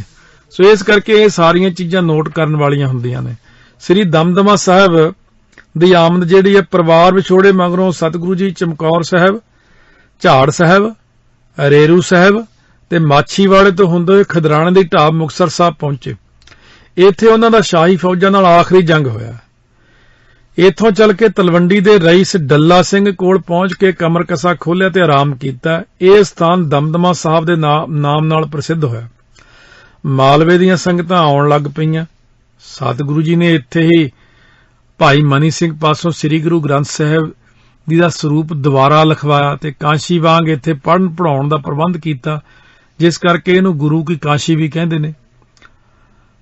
ਸੋ ਇਸ ਕਰਕੇ ਇਹ ਸਾਰੀਆਂ ਚੀਜ਼ਾਂ ਨੋਟ ਕਰਨ ਵਾਲੀਆਂ ਹੁੰਦੀਆਂ ਨੇ। ਸ੍ਰੀ ਦਮਦਮਾ ਸਾਹਿਬ ਦੀ ਆਮਦ ਜਿਹੜੀ ਹੈ ਪਰਿਵਾਰ ਵਿਛੋੜੇ ਮਗਰੋਂ ਸਤਿਗੁਰੂ ਜੀ ਚਮਕੌਰ ਸਾਹਿਬ, ਝਾੜ ਸਾਹਿਬ, ਰੇਰੂ ਸਾਹਿਬ ਤੇ ਮਾਛੀਵਾੜੇ ਤੋਂ ਹੁੰਦੇ ਹੋਏ ਖਦਰਾਣੇ ਦੀ ਢਾਬ ਮੁਕਤਸਰ ਸਾਹਿਬ ਪਹੁੰਚੇ। ਇੱਥੇ ਉਹਨਾਂ ਦਾ ਸ਼ਾਹੀ ਫੌਜਾਂ ਨਾਲ ਆਖਰੀ ਜੰਗ ਹੋਇਆ। ਇੱਥੋਂ ਚੱਲ ਕੇ ਤਲਵੰਡੀ ਦੇ ਰਈਸ ਡੱਲਾ ਸਿੰਘ ਕੋਲ ਪਹੁੰਚ ਕੇ ਕਮਰਕਸਾ ਖੋਲ੍ਹਿਆ ਤੇ ਆਰਾਮ ਕੀਤਾ। ਇਹ ਸਥਾਨ ਦਮਦਮਾ ਸਾਹਿਬ ਦੇ ਨਾਮ ਨਾਲ ਪ੍ਰਸਿੱਧ ਹੋਇਆ। ਮਾਲਵੇ ਦੀਆਂ ਸੰਗਤਾਂ ਆਉਣ ਲੱਗ ਪਈਆਂ। ਸਤਿਗੁਰੂ ਜੀ ਨੇ ਇੱਥੇ ਹੀ ਭਾਈ ਮਨੀ ਸਿੰਘ ਪਾਸੋਂ ਸ੍ਰੀ ਗੁਰੂ ਗ੍ਰੰਥ ਸਾਹਿਬ ਜੀ ਦਾ ਸਰੂਪ ਦੁਬਾਰਾ ਲਿਖਵਾਇਆ ਤੇ ਕਾਂਸ਼ੀ ਵਾਂਗ ਇੱਥੇ ਪੜ੍ਹਨ ਪੜ੍ਹਾਉਣ ਦਾ ਪ੍ਰਬੰਧ ਕੀਤਾ, ਜਿਸ ਕਰਕੇ ਇਹਨੂੰ ਗੁਰੂ ਕੀ ਕਾਸ਼ੀ ਵੀ ਕਹਿੰਦੇ ਨੇ।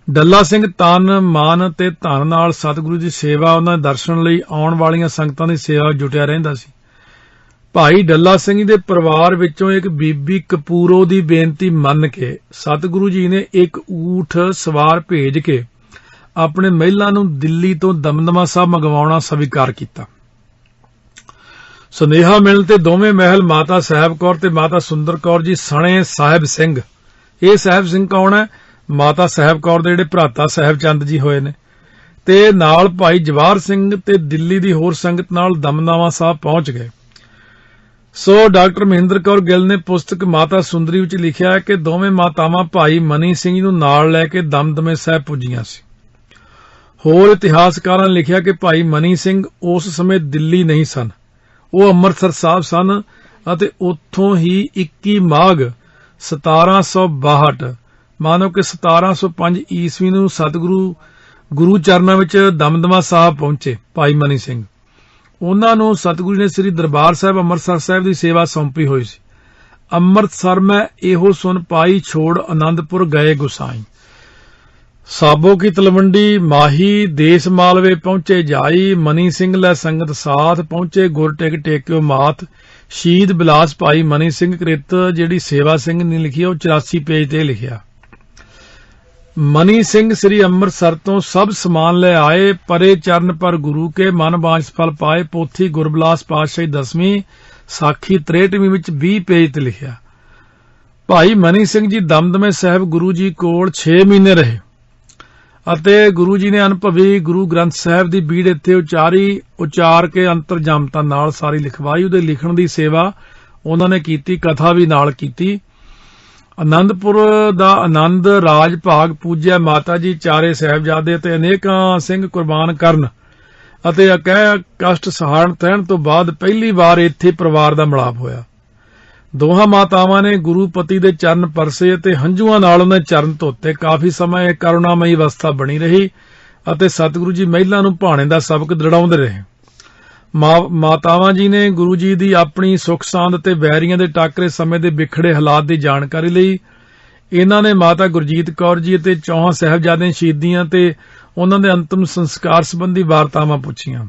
ਡੱਲਾ ਸਿੰਘ ਤਨ, ਮਨ ਤੇ ਧਨ ਨਾਲ ਸਤਿਗੁਰੂ ਦੀ ਸੇਵਾ, ਉਹਨਾਂ ਦੇ ਦਰਸ਼ਨ ਲਈ ਆਉਣ ਵਾਲੀਆਂ ਸੰਗਤਾਂ ਦੀ ਸੇਵਾ ਜੁਟਿਆ ਰਹਿੰਦਾ ਸੀ। ਭਾਈ ਡੱਲਾ ਸਿੰਘ ਜੀ ਦੇ ਪਰਿਵਾਰ ਵਿੱਚੋਂ ਇੱਕ ਬੀਬੀ ਕਪੂਰੋ ਦੀ ਬੇਨਤੀ ਮੰਨ ਕੇ ਸਤਿਗੁਰੂ ਜੀ ਨੇ ਇੱਕ ਊਠ ਸਵਾਰ ਭੇਜ ਕੇ ਆਪਣੇ ਮਹਿਲਾਂ ਨੂੰ ਦਿੱਲੀ ਤੋਂ ਦਮਦਮਾ ਸਾਹਿਬ ਮੰਗਵਾਉਣਾ ਸਵੀਕਾਰ ਕੀਤਾ। ਸੁਨੇਹਾ ਮਿਲਣ ਤੇ ਦੋਵੇਂ ਮਹਿਲ ਮਾਤਾ ਸਾਹਿਬ ਕੌਰ ਤੇ ਮਾਤਾ ਸੁੰਦਰ ਕੌਰ ਜੀ ਸਣੇ ਸਾਹਿਬ ਸਿੰਘ। ਇਹ ਸਾਹਿਬ ਸਿੰਘ ਕੌਣ ਹੈ? ਮਾਤਾ ਸਾਹਿਬ ਕੌਰ ਦੇ ਜਿਹੜੇ ਭਰਾਤਾ ਸਾਹਿਬ ਚੰਦ ਜੀ ਹੋਏ ਨੇ, ਤੇ ਨਾਲ ਭਾਈ ਜਵਾਹਰ ਸਿੰਘ ਤੇ ਦਿੱਲੀ ਦੀ ਹੋਰ ਸੰਗਤ ਨਾਲ ਦਮਦਮਾ ਸਾਹਿਬ ਪਹੁੰਚ ਗਏ। ਸੋ ਡਾਕਟਰ ਮਹਿੰਦਰ ਕੌਰ ਗਿੱਲ ਨੇ ਪੁਸਤਕ ਮਾਤਾ ਸੁੰਦਰੀ ਵਿੱਚ ਲਿਖਿਆ ਹੈ ਕਿ ਦੋਵੇਂ ਮਾਤਾਵਾਂ ਭਾਈ ਮਨੀ ਸਿੰਘ ਨੂੰ ਨਾਲ ਲੈ ਕੇ ਦਮਦਮੇ ਸਾਹਿਬ ਪੁੱਜੀਆਂ ਸੀ। ਹੋਰ ਇਤਿਹਾਸਕਾਰਾਂ ਨੇ ਲਿਖਿਆ ਕਿ ਭਾਈ ਮਨੀ ਸਿੰਘ ਉਸ ਸਮੇਂ ਦਿੱਲੀ ਨਹੀਂ ਸਨ, ਉਹ ਅੰਮ੍ਰਿਤਸਰ ਸਾਹਿਬ ਸਨ ਅਤੇ ਉੱਥੋਂ ਹੀ 21 ਮਾਘ 1762 ਮਾਨੋ ਕਿ 1705 ਈਸਵੀ ਨੂੰ ਗੁਰੂ ਚਰਨਾਂ ਵਿੱਚ ਦਮਦਮਾ ਸਾਹਿਬ ਪਹੁੰਚੇ ਭਾਈ ਮਨੀ ਸਿੰਘ। ਉਹਨਾਂ ਨੂੰ ਸਤਿਗੁਰੂ ਨੇ ਸ੍ਰੀ ਦਰਬਾਰ ਸਾਹਿਬ ਅੰਮ੍ਰਿਤਸਰ ਸਾਹਿਬ ਦੀ ਸੇਵਾ ਸੌਂਪੀ ਹੋਈ ਸੀ। ਅੰਮ੍ਰਿਤਸਰ ਮੈਂ ਇਹੋ ਸੁਨ ਪਾਈ ਛੋੜ ਆਨੰਦਪੁਰ ਗਏ ਗੁਸਾਈ। ਸਾਬੋ ਕੀ ਤਲਵੰਡੀ ਮਾਹੀ ਦੇਸ ਮਾਲਵੇ ਪਹੁੰਚੇ ਜਾਈ। ਮਨੀ ਸਿੰਘ ਲੈ ਸੰਗਤ ਸਾਥ ਪਹੁੰਚੇ ਗੁਰ ਟਿਕ ਟੇਕਿਓ ਮਾਤ। ਸ਼ਹੀਦ ਬਿਲਾਸ ਭਾਈ ਮਨੀ ਸਿੰਘ ਕ੍ਰਿਤ ਜਿਹੜੀ ਸੇਵਾ ਸਿੰਘ ਨੇ ਲਿਖੀ ਉਹ 84 ਪੇਜ ਤੇ ਲਿਖਿਆ। ਮਨੀ ਸਿੰਘ ਸ੍ਰੀ ਅੰਮ੍ਰਿਤਸਰ ਤੋਂ ਸਭ ਸਮਾਨ ਲੈ ਆਏ। ਪਰੇ ਚਰਨ ਪਰ ਗੁਰੂ ਕੇ ਮਨ ਬਾਂਝ ਫਲ ਪਾਏ। ਪੋਥੀ ਗੁਰਬਿਲਾਸ ਪਾਤਸ਼ਾਹੀ 10ਵੀਂ ਸਾਖੀ 63ਵੀਂ ਵਿੱਚ 20 ਪੇਜ ਤੇ ਲਿਖਿਆ। ਭਾਈ ਮਨੀ ਸਿੰਘ ਜੀ ਦਮਦਮੇ ਸਾਹਿਬ ਗੁਰੂ ਜੀ ਕੋਲ 6 ਮਹੀਨੇ ਰਹੇ ਅਤੇ ਗੁਰੂ ਜੀ ਨੇ ਅਨੁਭਵੀ ਗੁਰੂ ਗ੍ਰੰਥ ਸਾਹਿਬ ਦੀ ਬੀੜ ਇੱਥੇ ਉਚਾਰ ਕੇ ਅੰਤਰਜਾਮਤਾ ਨਾਲ ਸਾਰੀ ਲਿਖਵਾਈ। ਉਹਦੇ ਲਿਖਣ ਦੀ ਸੇਵਾ ਉਹਨਾਂ ਨੇ ਕੀਤੀ, ਕਥਾ ਵੀ ਨਾਲ ਕੀਤੀ। ਆਨੰਦਪੁਰ ਦਾ ਆਨੰਦ ਰਾਜ ਭਾਗ ਪੂਜਿਆ। ਮਾਤਾ ਜੀ ਚਾਰੇ ਸਾਹਿਬਜ਼ਾਦੇ ਤੇ ਅਨੇਕਾਂ ਸਿੰਘ ਕੁਰਬਾਨ ਕਰਨ ਅਤੇ ਅਕਹਿ ਕਸ਼ਟ ਸਹਾਰਨ ਤਹਿਣ ਤੋਂ ਬਾਅਦ ਪਹਿਲੀ ਵਾਰ ਇੱਥੇ ਪਰਿਵਾਰ ਦਾ ਮਿਲਾਪ ਹੋਇਆ। ਦੋਹਾਂ ਮਾਤਾਵਾਂ ਨੇ ਗੁਰੂ ਪਤੀ ਦੇ ਚਰਨ ਪਰਸੇ ਅਤੇ ਹੰਝੂਆਂ ਨਾਲ ਉਹਨਾਂ ਦੇ ਚਰਨ ਧੋਤੇ। ਕਾਫੀ ਸਮਾਂ ਇਹ ਕਰੁਣਾਮਈ ਅਵਸਥਾ ਬਣੀ ਰਹੀ ਅਤੇ ਸਤਿਗੁਰੂ ਜੀ ਮਹਿਲਾਂ ਨੂੰ ਭਾਣੇ ਦਾ ਸਬਕ ਦ੍ਰਿੜਾਉਂਦੇ ਰਹੇ। ਮਾਤਾਵਾਂ ਜੀ ਨੇ ਗੁਰੂ ਜੀ ਦੀ ਆਪਣੀ ਸੁਖ ਸਾਂਦ ਤੇ ਵੈਰੀਆਂ ਦੇ ਟਾਕਰੇ ਸਮੇਂ ਦੇ ਵਿਖੜੇ ਹਾਲਾਤ ਦੀ ਜਾਣਕਾਰੀ ਲਈ ਇਹਨਾਂ ਨੇ ਮਾਤਾ ਗੁਰਜੀਤ ਕੌਰ ਜੀ ਅਤੇ ਚੌਹਾਂ ਸਾਹਿਬਜ਼ਾਦਿਆਂ ਸ਼ਹੀਦੀਆਂ ਤੇ ਉਹਨਾਂ ਦੇ ਅੰਤਮ ਸੰਸਕਾਰ ਸੰਬੰਧੀ ਵਾਰਤਾਵਾਂ ਪੁੱਛੀਆਂ।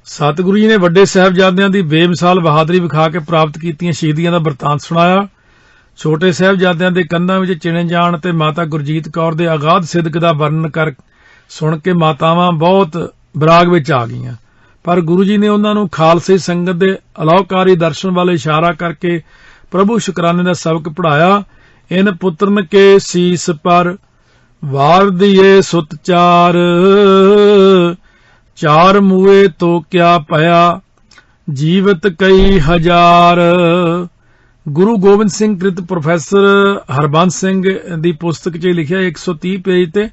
ਸਤਿਗੁਰੂ ਜੀ ਨੇ ਵੱਡੇ ਸਾਹਿਬਜ਼ਾਦਿਆਂ ਦੀ ਬੇਮਿਸਾਲ ਬਹਾਦਰੀ ਵਿਖਾ ਕੇ ਪ੍ਰਾਪਤ ਕੀਤੀਆਂ ਸ਼ਹੀਦੀਆਂ ਦਾ ਬਿਰਤਾਂਤ ਸੁਣਾਇਆ। ਛੋਟੇ ਸਾਹਿਬਜ਼ਾਦਿਆਂ ਦੇ ਕੰਧਾਂ ਵਿੱਚ ਚਿਣੇ ਜਾਣ ਤੇ ਮਾਤਾ ਗੁਰਜੀਤ ਕੌਰ ਦੇ ਅਗਾਧ ਸਿਦਕ ਦਾ ਵਰਣਨ ਕਰ ਸੁਣ ਕੇ ਮਾਤਾਵਾਂ ਬਹੁਤ ਬਰਾਗ ਵਿੱਚ ਆ ਗਈਆਂ, ਪਰ ਗੁਰੂ ਜੀ ਨੇ ਉਹਨਾਂ ਨੂੰ ਖਾਲਸੇ ਸੰਗਤ ਦੇ ਅਲੌਕਾਰੀ ਦਰਸ਼ਨ ਵੱਲ ਇਸ਼ਾਰਾ ਕਰਕੇ ਪ੍ਰਭੂ ਸ਼ੁਕਰਾਨੇ ਦਾ ਸਬਕ ਪੜ੍ਹਾਇਆ। ਇਨ ਪੁੱਤਰਨ ਕੇ ਸੀਸ ਪਰ ਵਾਰ ਦੀਏ ਸੁਤ ਚਾਰ, ਚਾਰ ਮੂਏ ਤੋ ਕਿਆ ਭਇਆ, ਜੀਵਤ ਕਈ ਹਜ਼ਾਰ। ਗੁਰੂ ਗੋਬਿੰਦ ਸਿੰਘ ਕ੍ਰਿਤ ਪ੍ਰੋਫੈਸਰ ਹਰਬੰਸ ਸਿੰਘ ਦੀ ਪੁਸਤਕ 'ਚ ਲਿਖਿਆ 130 ਪੇਜ ਤੇ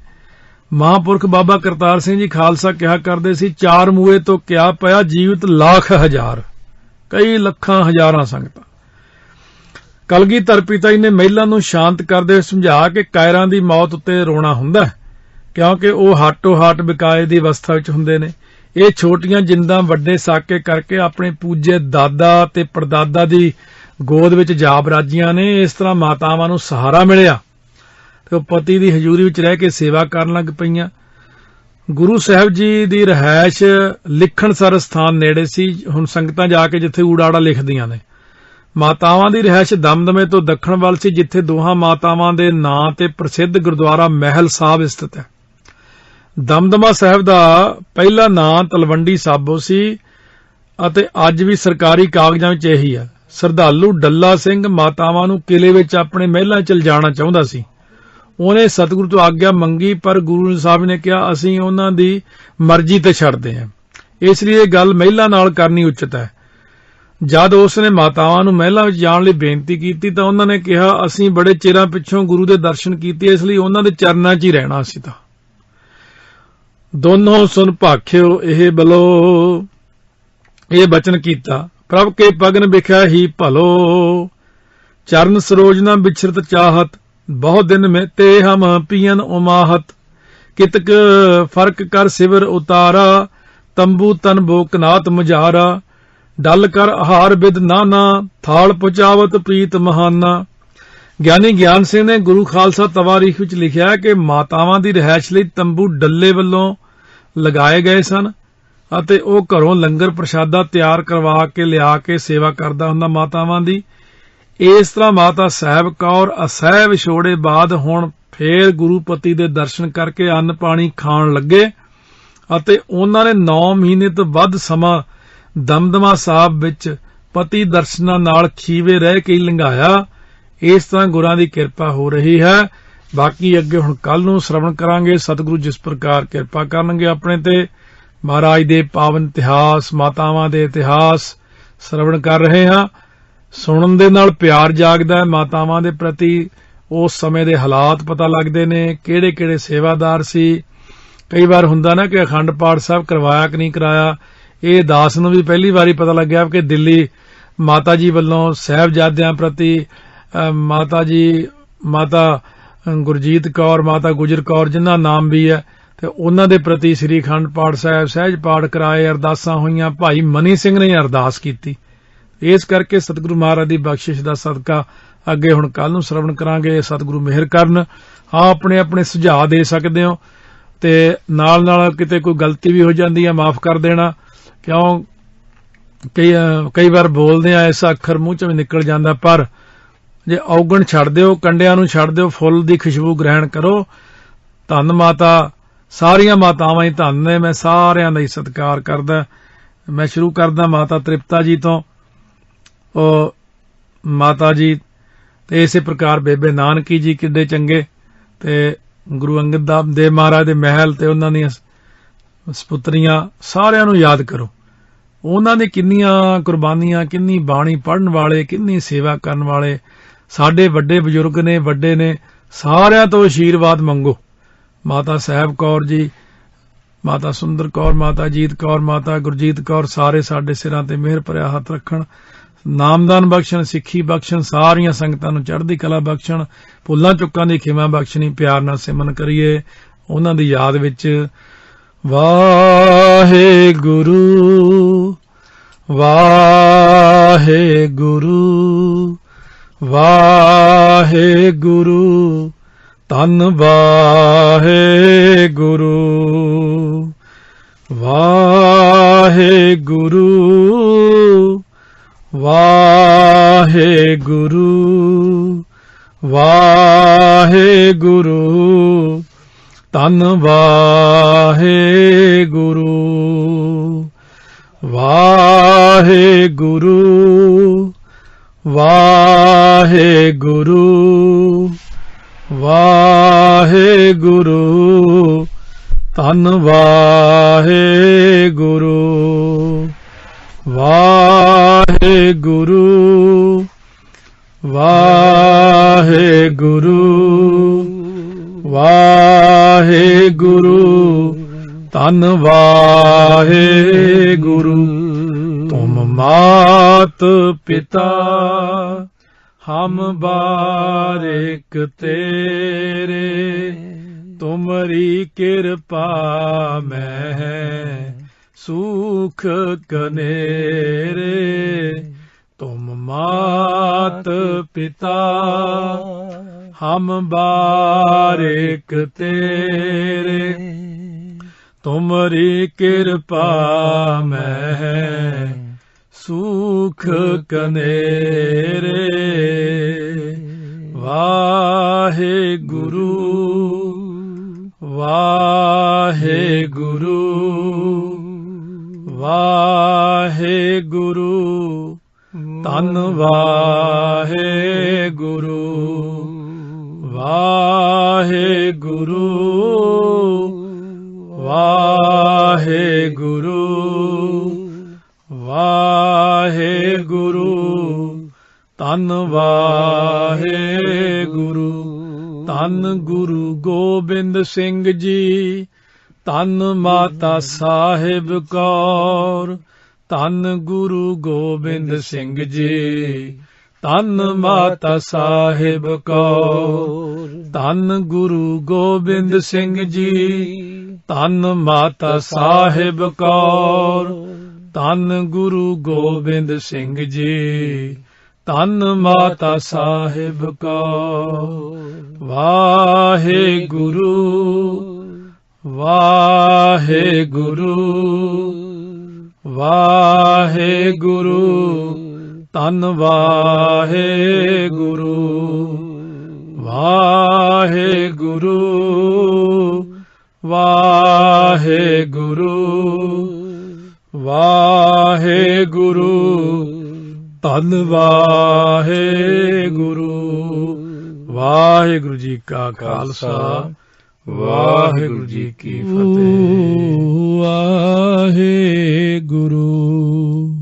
ਮਹਾਂਪੁਰਖ ਬਾਬਾ ਕਰਤਾਰ ਸਿੰਘ ਜੀ ਖਾਲਸਾ ਕਿਹਾ ਕਰਦੇ ਸੀ, ਚਾਰ ਮੂਏ ਤੋਂ ਕਿਆ ਪਿਆ, ਜੀਵਤ ਲੱਖ ਹਜ਼ਾਰ, ਕਈ ਲੱਖਾਂ ਹਜ਼ਾਰਾਂ ਸੰਗਤਾਂ। ਕਲਗੀਧਰ ਪਿਤਾ ਜੀ ਨੇ ਮਹਿਲਾ ਨੂੰ ਸ਼ਾਂਤ ਕਰਦੇ ਹੋਏ ਸਮਝਾ ਕਿ ਕਾਇਰਾਂ ਦੀ ਮੌਤ ਉੱਤੇ ਰੋਣਾ ਹੁੰਦਾ ਹੈ, ਕਿਉਂਕਿ ਉਹ ਹਾਟੋ ਹਾਟ ਬਿਕਾਏ ਦੀ ਅਵਸਥਾ ਵਿੱਚ ਹੁੰਦੇ ਨੇ। ਇਹ ਛੋਟੀਆਂ ਜਿੰਦਾਂ ਵੱਡੇ ਸਾਕੇ ਕਰਕੇ ਆਪਣੇ ਪੂਜੇ ਦਾਦਾ ਤੇ ਪੜਦਾਦਾ ਦੀ ਗੋਦ ਵਿੱਚ ਜਾ ਬਰਾਜੀਆਂ ਨੇ। ਇਸ ਤਰ੍ਹਾਂ ਮਾਤਾਵਾਂ ਨੂੰ ਸਹਾਰਾ ਮਿਲਿਆ ਤੇ ਉਹ ਪਤੀ ਦੀ ਹਜ਼ੂਰੀ ਵਿੱਚ ਰਹਿ ਕੇ ਸੇਵਾ ਕਰਨ ਲੱਗ ਪਈਆਂ। ਗੁਰੂ ਸਾਹਿਬ ਜੀ ਦੀ ਰਿਹਾਇਸ਼ ਲਿਖਣਸਰ ਸਥਾਨ ਨੇੜੇ ਸੀ। ਹੁਣ ਸੰਗਤਾਂ ਜਾ ਕੇ ਜਿੱਥੇ ਊੜਾੜਾ ਲਿਖਦੀਆਂ ਨੇ। ਮਾਤਾਵਾਂ ਦੀ ਰਿਹਾਇਸ਼ ਦਮਦਮੇ ਤੋਂ ਦੱਖਣ ਵੱਲ ਸੀ, ਜਿੱਥੇ ਦੋਹਾਂ ਮਾਤਾਵਾਂ ਦੇ ਨਾਂ ਤੇ ਪ੍ਰਸਿੱਧ ਗੁਰਦੁਆਰਾ ਮਹਿਲ ਸਾਹਿਬ ਸਥਿਤ ਹੈ। ਦਮਦਮਾ ਸਾਹਿਬ ਦਾ ਪਹਿਲਾ ਨਾਂ ਤਲਵੰਡੀ ਸਾਬੋ ਸੀ ਅਤੇ ਅੱਜ ਵੀ ਸਰਕਾਰੀ ਕਾਗਜ਼ਾਂ ਵਿੱਚ ਇਹੀ ਹੈ। ਸ਼ਰਧਾਲੂ ਡੱਲਾ ਸਿੰਘ ਮਾਤਾਵਾਂ ਨੂੰ ਕਿਲੇ ਵਿੱਚ ਆਪਣੇ ਮਹਿਲਾਂ 'ਚ ਲਿਜਾਣਾ ਚਾਹੁੰਦਾ ਸੀ। ਉਹਨੇ ਸਤਿਗੁਰੂ ਤੋਂ ਆਗਿਆ ਮੰਗੀ, ਪਰ ਗੁਰੂ ਸਾਹਿਬ ਨੇ ਕਿਹਾ ਅਸੀਂ ਉਹਨਾਂ ਦੀ ਮਰਜ਼ੀ ਤੇ ਛੱਡਦੇ ਹਾਂ, ਇਸ ਲਈ ਇਹ ਗੱਲ ਮਹਿਲਾਂ ਨਾਲ ਕਰਨੀ ਉਚਿਤ ਹੈ। ਜਦ ਉਸ ਨੇ ਮਾਤਾਵਾਂ ਨੂੰ ਮਹਿਲਾਂ ਵਿੱਚ ਜਾਣ ਲਈ ਬੇਨਤੀ ਕੀਤੀ ਤਾਂ ਉਹਨਾਂ ਨੇ ਕਿਹਾ ਅਸੀਂ ਬੜੇ ਚਿਰਾਂ ਪਿੱਛੋਂ ਗੁਰੂ ਦੇ ਦਰਸ਼ਨ ਕੀਤੇ, ਇਸ ਲਈ ਉਹਨਾਂ ਦੇ ਚਰਨਾਂ 'ਚ ਹੀ ਰਹਿਣਾ ਸੀ। ਤਾਂ ਦੋਨੋਂ ਸੁਨ ਭਾਖਿਓ ਇਹ ਬਲੋ, ਇਹ ਬਚਨ ਕੀਤਾ, ਪ੍ਰਭ ਕੇ ਪਗਨ ਵਿਖਿਆ ਹੀ ਭਲੋ, ਚਰਨ ਸਰੋਜ ਨਾ ਬਿਛਰਤ ਚਾਹਤ, ਬਹੁਤ ਦਿਨ में ते हम पियन उमाहत, कितक फर्क कर सिवर उतारा, तंबू तन बो कनात मुजारा, डल कर आहार बिद नाना, थाल पुचावत प्रीत महाना। ਗਿਆਨੀ ਗਿਆਨ ਸਿੰਘ ਨੇ ਗੁਰੂ ਖਾਲਸਾ ਤਵਾਰੀਖ ਵਿੱਚ ਲਿਖਿਆ ਕਿ ਮਾਤਾਵਾਂ ਦੀ ਰਿਹਾਇਸ਼ ਲਈ ਤੰਬੂ ਡੱਲੇ ਵੱਲੋਂ ਲਗਾਏ ਗਏ ਸਨ ਅਤੇ ਉਹ ਘਰੋਂ ਲੰਗਰ ਪ੍ਰਸ਼ਾਦਾ ਤਿਆਰ ਕਰਵਾ ਕੇ ਲਿਆ ਕੇ ਸੇਵਾ ਕਰਦਾ ਹੁੰਦਾ ਮਾਤਾਵਾਂ ਦੀ। ਇਸ ਤਰ੍ਹਾਂ ਮਾਤਾ ਸਾਹਿਬ ਕੌਰ ਅਸਹਿ ਵਿਛੋੜੇ ਬਾਅਦ ਹੁਣ ਫੇਰ ਗੁਰੂਪਤੀ ਦੇ ਦਰਸ਼ਨ ਕਰਕੇ ਅੰਨ ਪਾਣੀ ਖਾਣ ਲੱਗੇ ਅਤੇ ਉਹਨਾਂ ਨੇ 9 ਮਹੀਨੇ ਤੋਂ ਵੱਧ ਸਮਾਂ ਦਮਦਮਾ ਸਾਹਿਬ ਵਿੱਚ ਪਤੀ ਦਰਸ਼ਨਾਂ ਨਾਲ ਖੀਵੇ ਰਹਿ ਕੇ ਲੰਘਾਇਆ। ਇਸ ਤਰ੍ਹਾਂ ਗੁਰਾਂ ਦੀ ਕਿਰਪਾ ਹੋ ਰਹੀ ਹੈ। ਬਾਕੀ ਅੱਗੇ ਹੁਣ ਕੱਲ ਨੂੰ ਸ਼ਰਵਣ ਕਰਾਂਗੇ। ਸਤਿਗੁਰੂ ਜਿਸ ਪ੍ਰਕਾਰ ਕਿਰਪਾ ਕਰਨਗੇ ਆਪਣੇ ਤੇ। ਮਹਾਰਾਜ ਦੇ ਪਾਵਨ ਇਤਿਹਾਸ, ਮਾਤਾਵਾਂ ਦੇ ਇਤਿਹਾਸ ਸ਼ਰਵਣ ਕਰ ਰਹੇ ਹਾਂ। ਸੁਣਨ ਦੇ ਨਾਲ ਪਿਆਰ ਜਾਗਦਾ ਹੈ ਮਾਤਾਵਾਂ ਦੇ ਪ੍ਰਤੀ। ਉਸ ਸਮੇਂ ਦੇ ਹਾਲਾਤ ਪਤਾ ਲੱਗਦੇ ਨੇ, ਕਿਹੜੇ ਕਿਹੜੇ ਸੇਵਾਦਾਰ ਸੀ। ਕਈ ਵਾਰ ਹੁੰਦਾ ਨਾ ਕਿ ਅਖੰਡ ਪਾਠ ਸਾਹਿਬ ਕਰਵਾਇਆ ਕਿ ਨਹੀਂ ਕਰਾਇਆ। ਇਹ ਦਾਸ ਨੂੰ ਵੀ ਪਹਿਲੀ ਵਾਰੀ ਪਤਾ ਲੱਗਿਆ ਕਿ ਦਿੱਲੀ ਮਾਤਾ ਜੀ ਵੱਲੋਂ ਸਾਹਿਬਜ਼ਾਦਿਆਂ ਪ੍ਰਤੀ ਮਾਤਾ ਗੁਰਜੀਤ ਕੌਰ, ਮਾਤਾ ਗੁਜਰ ਕੌਰ ਜਿਨ੍ਹਾਂ ਨਾਮ ਵੀ ਹੈ, ਤੇ ਉਹਨਾਂ ਦੇ ਪ੍ਰਤੀ ਸ੍ਰੀ ਅਖੰਡ ਪਾਠ ਸਾਹਿਬ ਸਹਿਜ ਪਾਠ ਕਰਾਏ, ਅਰਦਾਸਾਂ ਹੋਈਆਂ। ਭਾਈ ਮਨੀ ਸਿੰਘ ਨੇ ਅਰਦਾਸ ਕੀਤੀ। ਇਸ ਕਰਕੇ ਸਤਿਗੁਰੂ ਮਹਾਰਾਜ ਦੀ ਬਖਸ਼ਿਸ਼ ਦਾ ਸਦਕਾ ਅੱਗੇ ਹੁਣ ਕੱਲ ਨੂੰ ਸ਼ਰਵਣ ਕਰਾਂਗੇ। ਸਤਿਗੁਰੂ ਮਿਹਰ ਕਰਨ। ਆਪਣੇ ਆਪਣੇ ਸੁਝਾਅ ਦੇ ਸਕਦੇ ਹੋ ਤੇ ਨਾਲ ਨਾਲ ਕਿਤੇ ਕੋਈ ਗਲਤੀ ਵੀ ਹੋ ਜਾਂਦੀ ਹੈ ਮਾਫ ਕਰ ਦੇਣਾ, ਕਿਉਂ ਕਈ ਵਾਰ ਬੋਲਦੇ ਆ ਐਸਾ ਅੱਖਰ ਮੂੰਹ ਚੋਂ ਨਿਕਲ ਜਾਂਦਾ। ਪਰ ਜੇ ਔਗਣ ਛੱਡ ਦਿਓ, ਕੰਡਿਆਂ ਨੂੰ ਛੱਡ ਦਿਓ, ਫੁੱਲ ਦੀ ਖੁਸ਼ਬੂ ਗ੍ਰਹਿਣ ਕਰੋ। ਧੰਨ ਮਾਤਾ, ਸਾਰੀਆਂ ਮਾਤਾਵਾਂ ਹੀ ਧੰਨ ਨੇ। ਮੈਂ ਸਾਰਿਆਂ ਦਾ ਹੀ ਸਤਿਕਾਰ ਕਰਦਾ। ਮੈਂ ਸ਼ੁਰੂ ਕਰਦਾ ਮਾਤਾ ਤ੍ਰਿਪਤਾ ਜੀ ਤੋਂ। ਉਹ ਮਾਤਾ ਜੀ ਤੇ ਇਸੇ ਪ੍ਰਕਾਰ ਬੇਬੇ ਨਾਨਕੀ ਜੀ ਕਿੱਡੇ ਚੰਗੇ, ਤੇ ਗੁਰੂ ਅੰਗਦ ਦੇਵ ਮਹਾਰਾਜ ਦੇ ਮਹਿਲ ਤੇ ਉਹਨਾਂ ਦੀਆਂ ਸਪੁੱਤਰੀਆਂ, ਸਾਰਿਆਂ ਨੂੰ ਯਾਦ ਕਰੋ। ਉਹਨਾਂ ਨੇ ਕਿੰਨੀਆਂ ਕੁਰਬਾਨੀਆਂ, ਕਿੰਨੀ ਬਾਣੀ ਪੜ੍ਹਨ ਵਾਲੇ, ਕਿੰਨੀ ਸੇਵਾ ਕਰਨ ਵਾਲੇ ਸਾਡੇ ਵੱਡੇ ਬਜ਼ੁਰਗ ਨੇ, ਵੱਡੇ ਨੇ। ਸਾਰਿਆਂ ਤੋਂ ਆਸ਼ੀਰਵਾਦ ਮੰਗੋ। ਮਾਤਾ ਸਾਹਿਬ ਕੌਰ ਜੀ, ਮਾਤਾ ਸੁੰਦਰ ਕੌਰ, ਮਾਤਾ ਜੀਤ ਕੌਰ, ਮਾਤਾ ਗੁਰਜੀਤ ਕੌਰ, ਸਾਰੇ ਸਾਡੇ ਸਿਰਾਂ ਤੇ ਮਿਹਰ ਭਰਿਆ ਹੱਥ ਰੱਖਣ, ਨਾਮਦਾਨ ਬਖਸ਼ਣ, ਸਿੱਖੀ ਬਖਸ਼ਣ, ਸਾਰੀਆਂ ਸੰਗਤਾਂ ਨੂੰ ਚੜ੍ਹਦੀ ਕਲਾ ਬਖਸ਼ਣ, ਭੁੱਲਾਂ ਚੁੱਕਾਂ ਦੀ ਖਿਮਾ ਬਖਸ਼ਣੀ। ਪਿਆਰ ਨਾਲ ਸਿਮਰਨ ਕਰੀਏ ਉਹਨਾਂ ਦੀ ਯਾਦ ਵਿੱਚ। ਵਾਹਿਗੁਰੂ ਵਾਹਿਗੁਰੂ ਵਾਹਿਗੁਰੂ, ਧੰਨ ਵਾਹਿਗੁਰੂ ਵਾਹਿਗੁਰੂ ਵਾਹਿਗੁਰੂ ਵਾਹਿਗੁਰੂ ਧੰਨ ਵਾਹਿਗੁਰੂ ਵਾਹਿਗੁਰੂ ਵਾਹਿਗੁਰੂ ਵਾਹਿਗੁਰੂ ਧੰਨ ਵਾਹਿਗੁਰੂ ਵਾਹਿਗੁਰੂ ਵਾਹਿਗੁਰੂ ਵਾਹਿਗੁਰੂ ਧੰਨ ਵਾਹਿਗੁਰੂ ਤੁਮ ਮਾਤ ਪਿਤਾ ਹਮ ਬਾਰਿਕ ਤੇਰੇ ਤੁਮਰੀ ਕਿਰਪਾ ਮੈਂ ਸੁਖ ਕਨੇਰੇ तुम मात पिता हम बारिक तेरे तुमरी कृपा में सुख कनेरे वाहिगुरु वाहिगुरु वाहिगुरु ਧੰਨ ਵਾਹਿਗੁਰੂ ਵਾਹਿਗੁਰੂ ਵਾਹਿਗੁਰੂ ਵਾਹਿਗੁਰੂ ਧੰਨ ਵਾਹਿਗੁਰੂ ਧੰਨ ਗੁਰੂ ਗੋਬਿੰਦ ਸਿੰਘ ਜੀ ਧੰਨ ਮਾਤਾ ਸਾਹਿਬ ਕੌਰ ਧੰਨ ਗੁਰੂ ਗੋਬਿੰਦ ਸਿੰਘ ਜੀ ਧੰਨ ਮਾਤਾ ਸਾਹਿਬ ਕੌਰ ਧੰਨ ਗੁਰੂ ਗੋਬਿੰਦ ਸਿੰਘ ਜੀ ਧੰਨ ਮਾਤਾ ਸਾਹਿਬ ਕੌਰ ਧੰਨ ਗੁਰੂ ਗੋਬਿੰਦ ਸਿੰਘ ਜੀ ਧੰਨ ਮਾਤਾ ਸਾਹਿਬ ਕੌਰ ਵਾਹਿਗੁਰੂ ਵਾਹਿਗੁਰੂ ਵਾਹਿਗੁਰੂ ਧੰਨ ਵਾਹਿਗੁਰੂ ਵਾਹਿਗੁਰੂ ਵਾਹਿਗੁਰੂ ਵਾਹਿਗੁਰੂ ਧੰਨ ਵਾਹਿਗੁਰੂ ਵਾਹਿਗੁਰੂ ਜੀ ਕਾ ਖਾਲਸਾ ਵਾਹਿਗੁਰੂ ਜੀ ਕੀ ਫਤਿਹ ਵਾਹਿਗੁਰੂ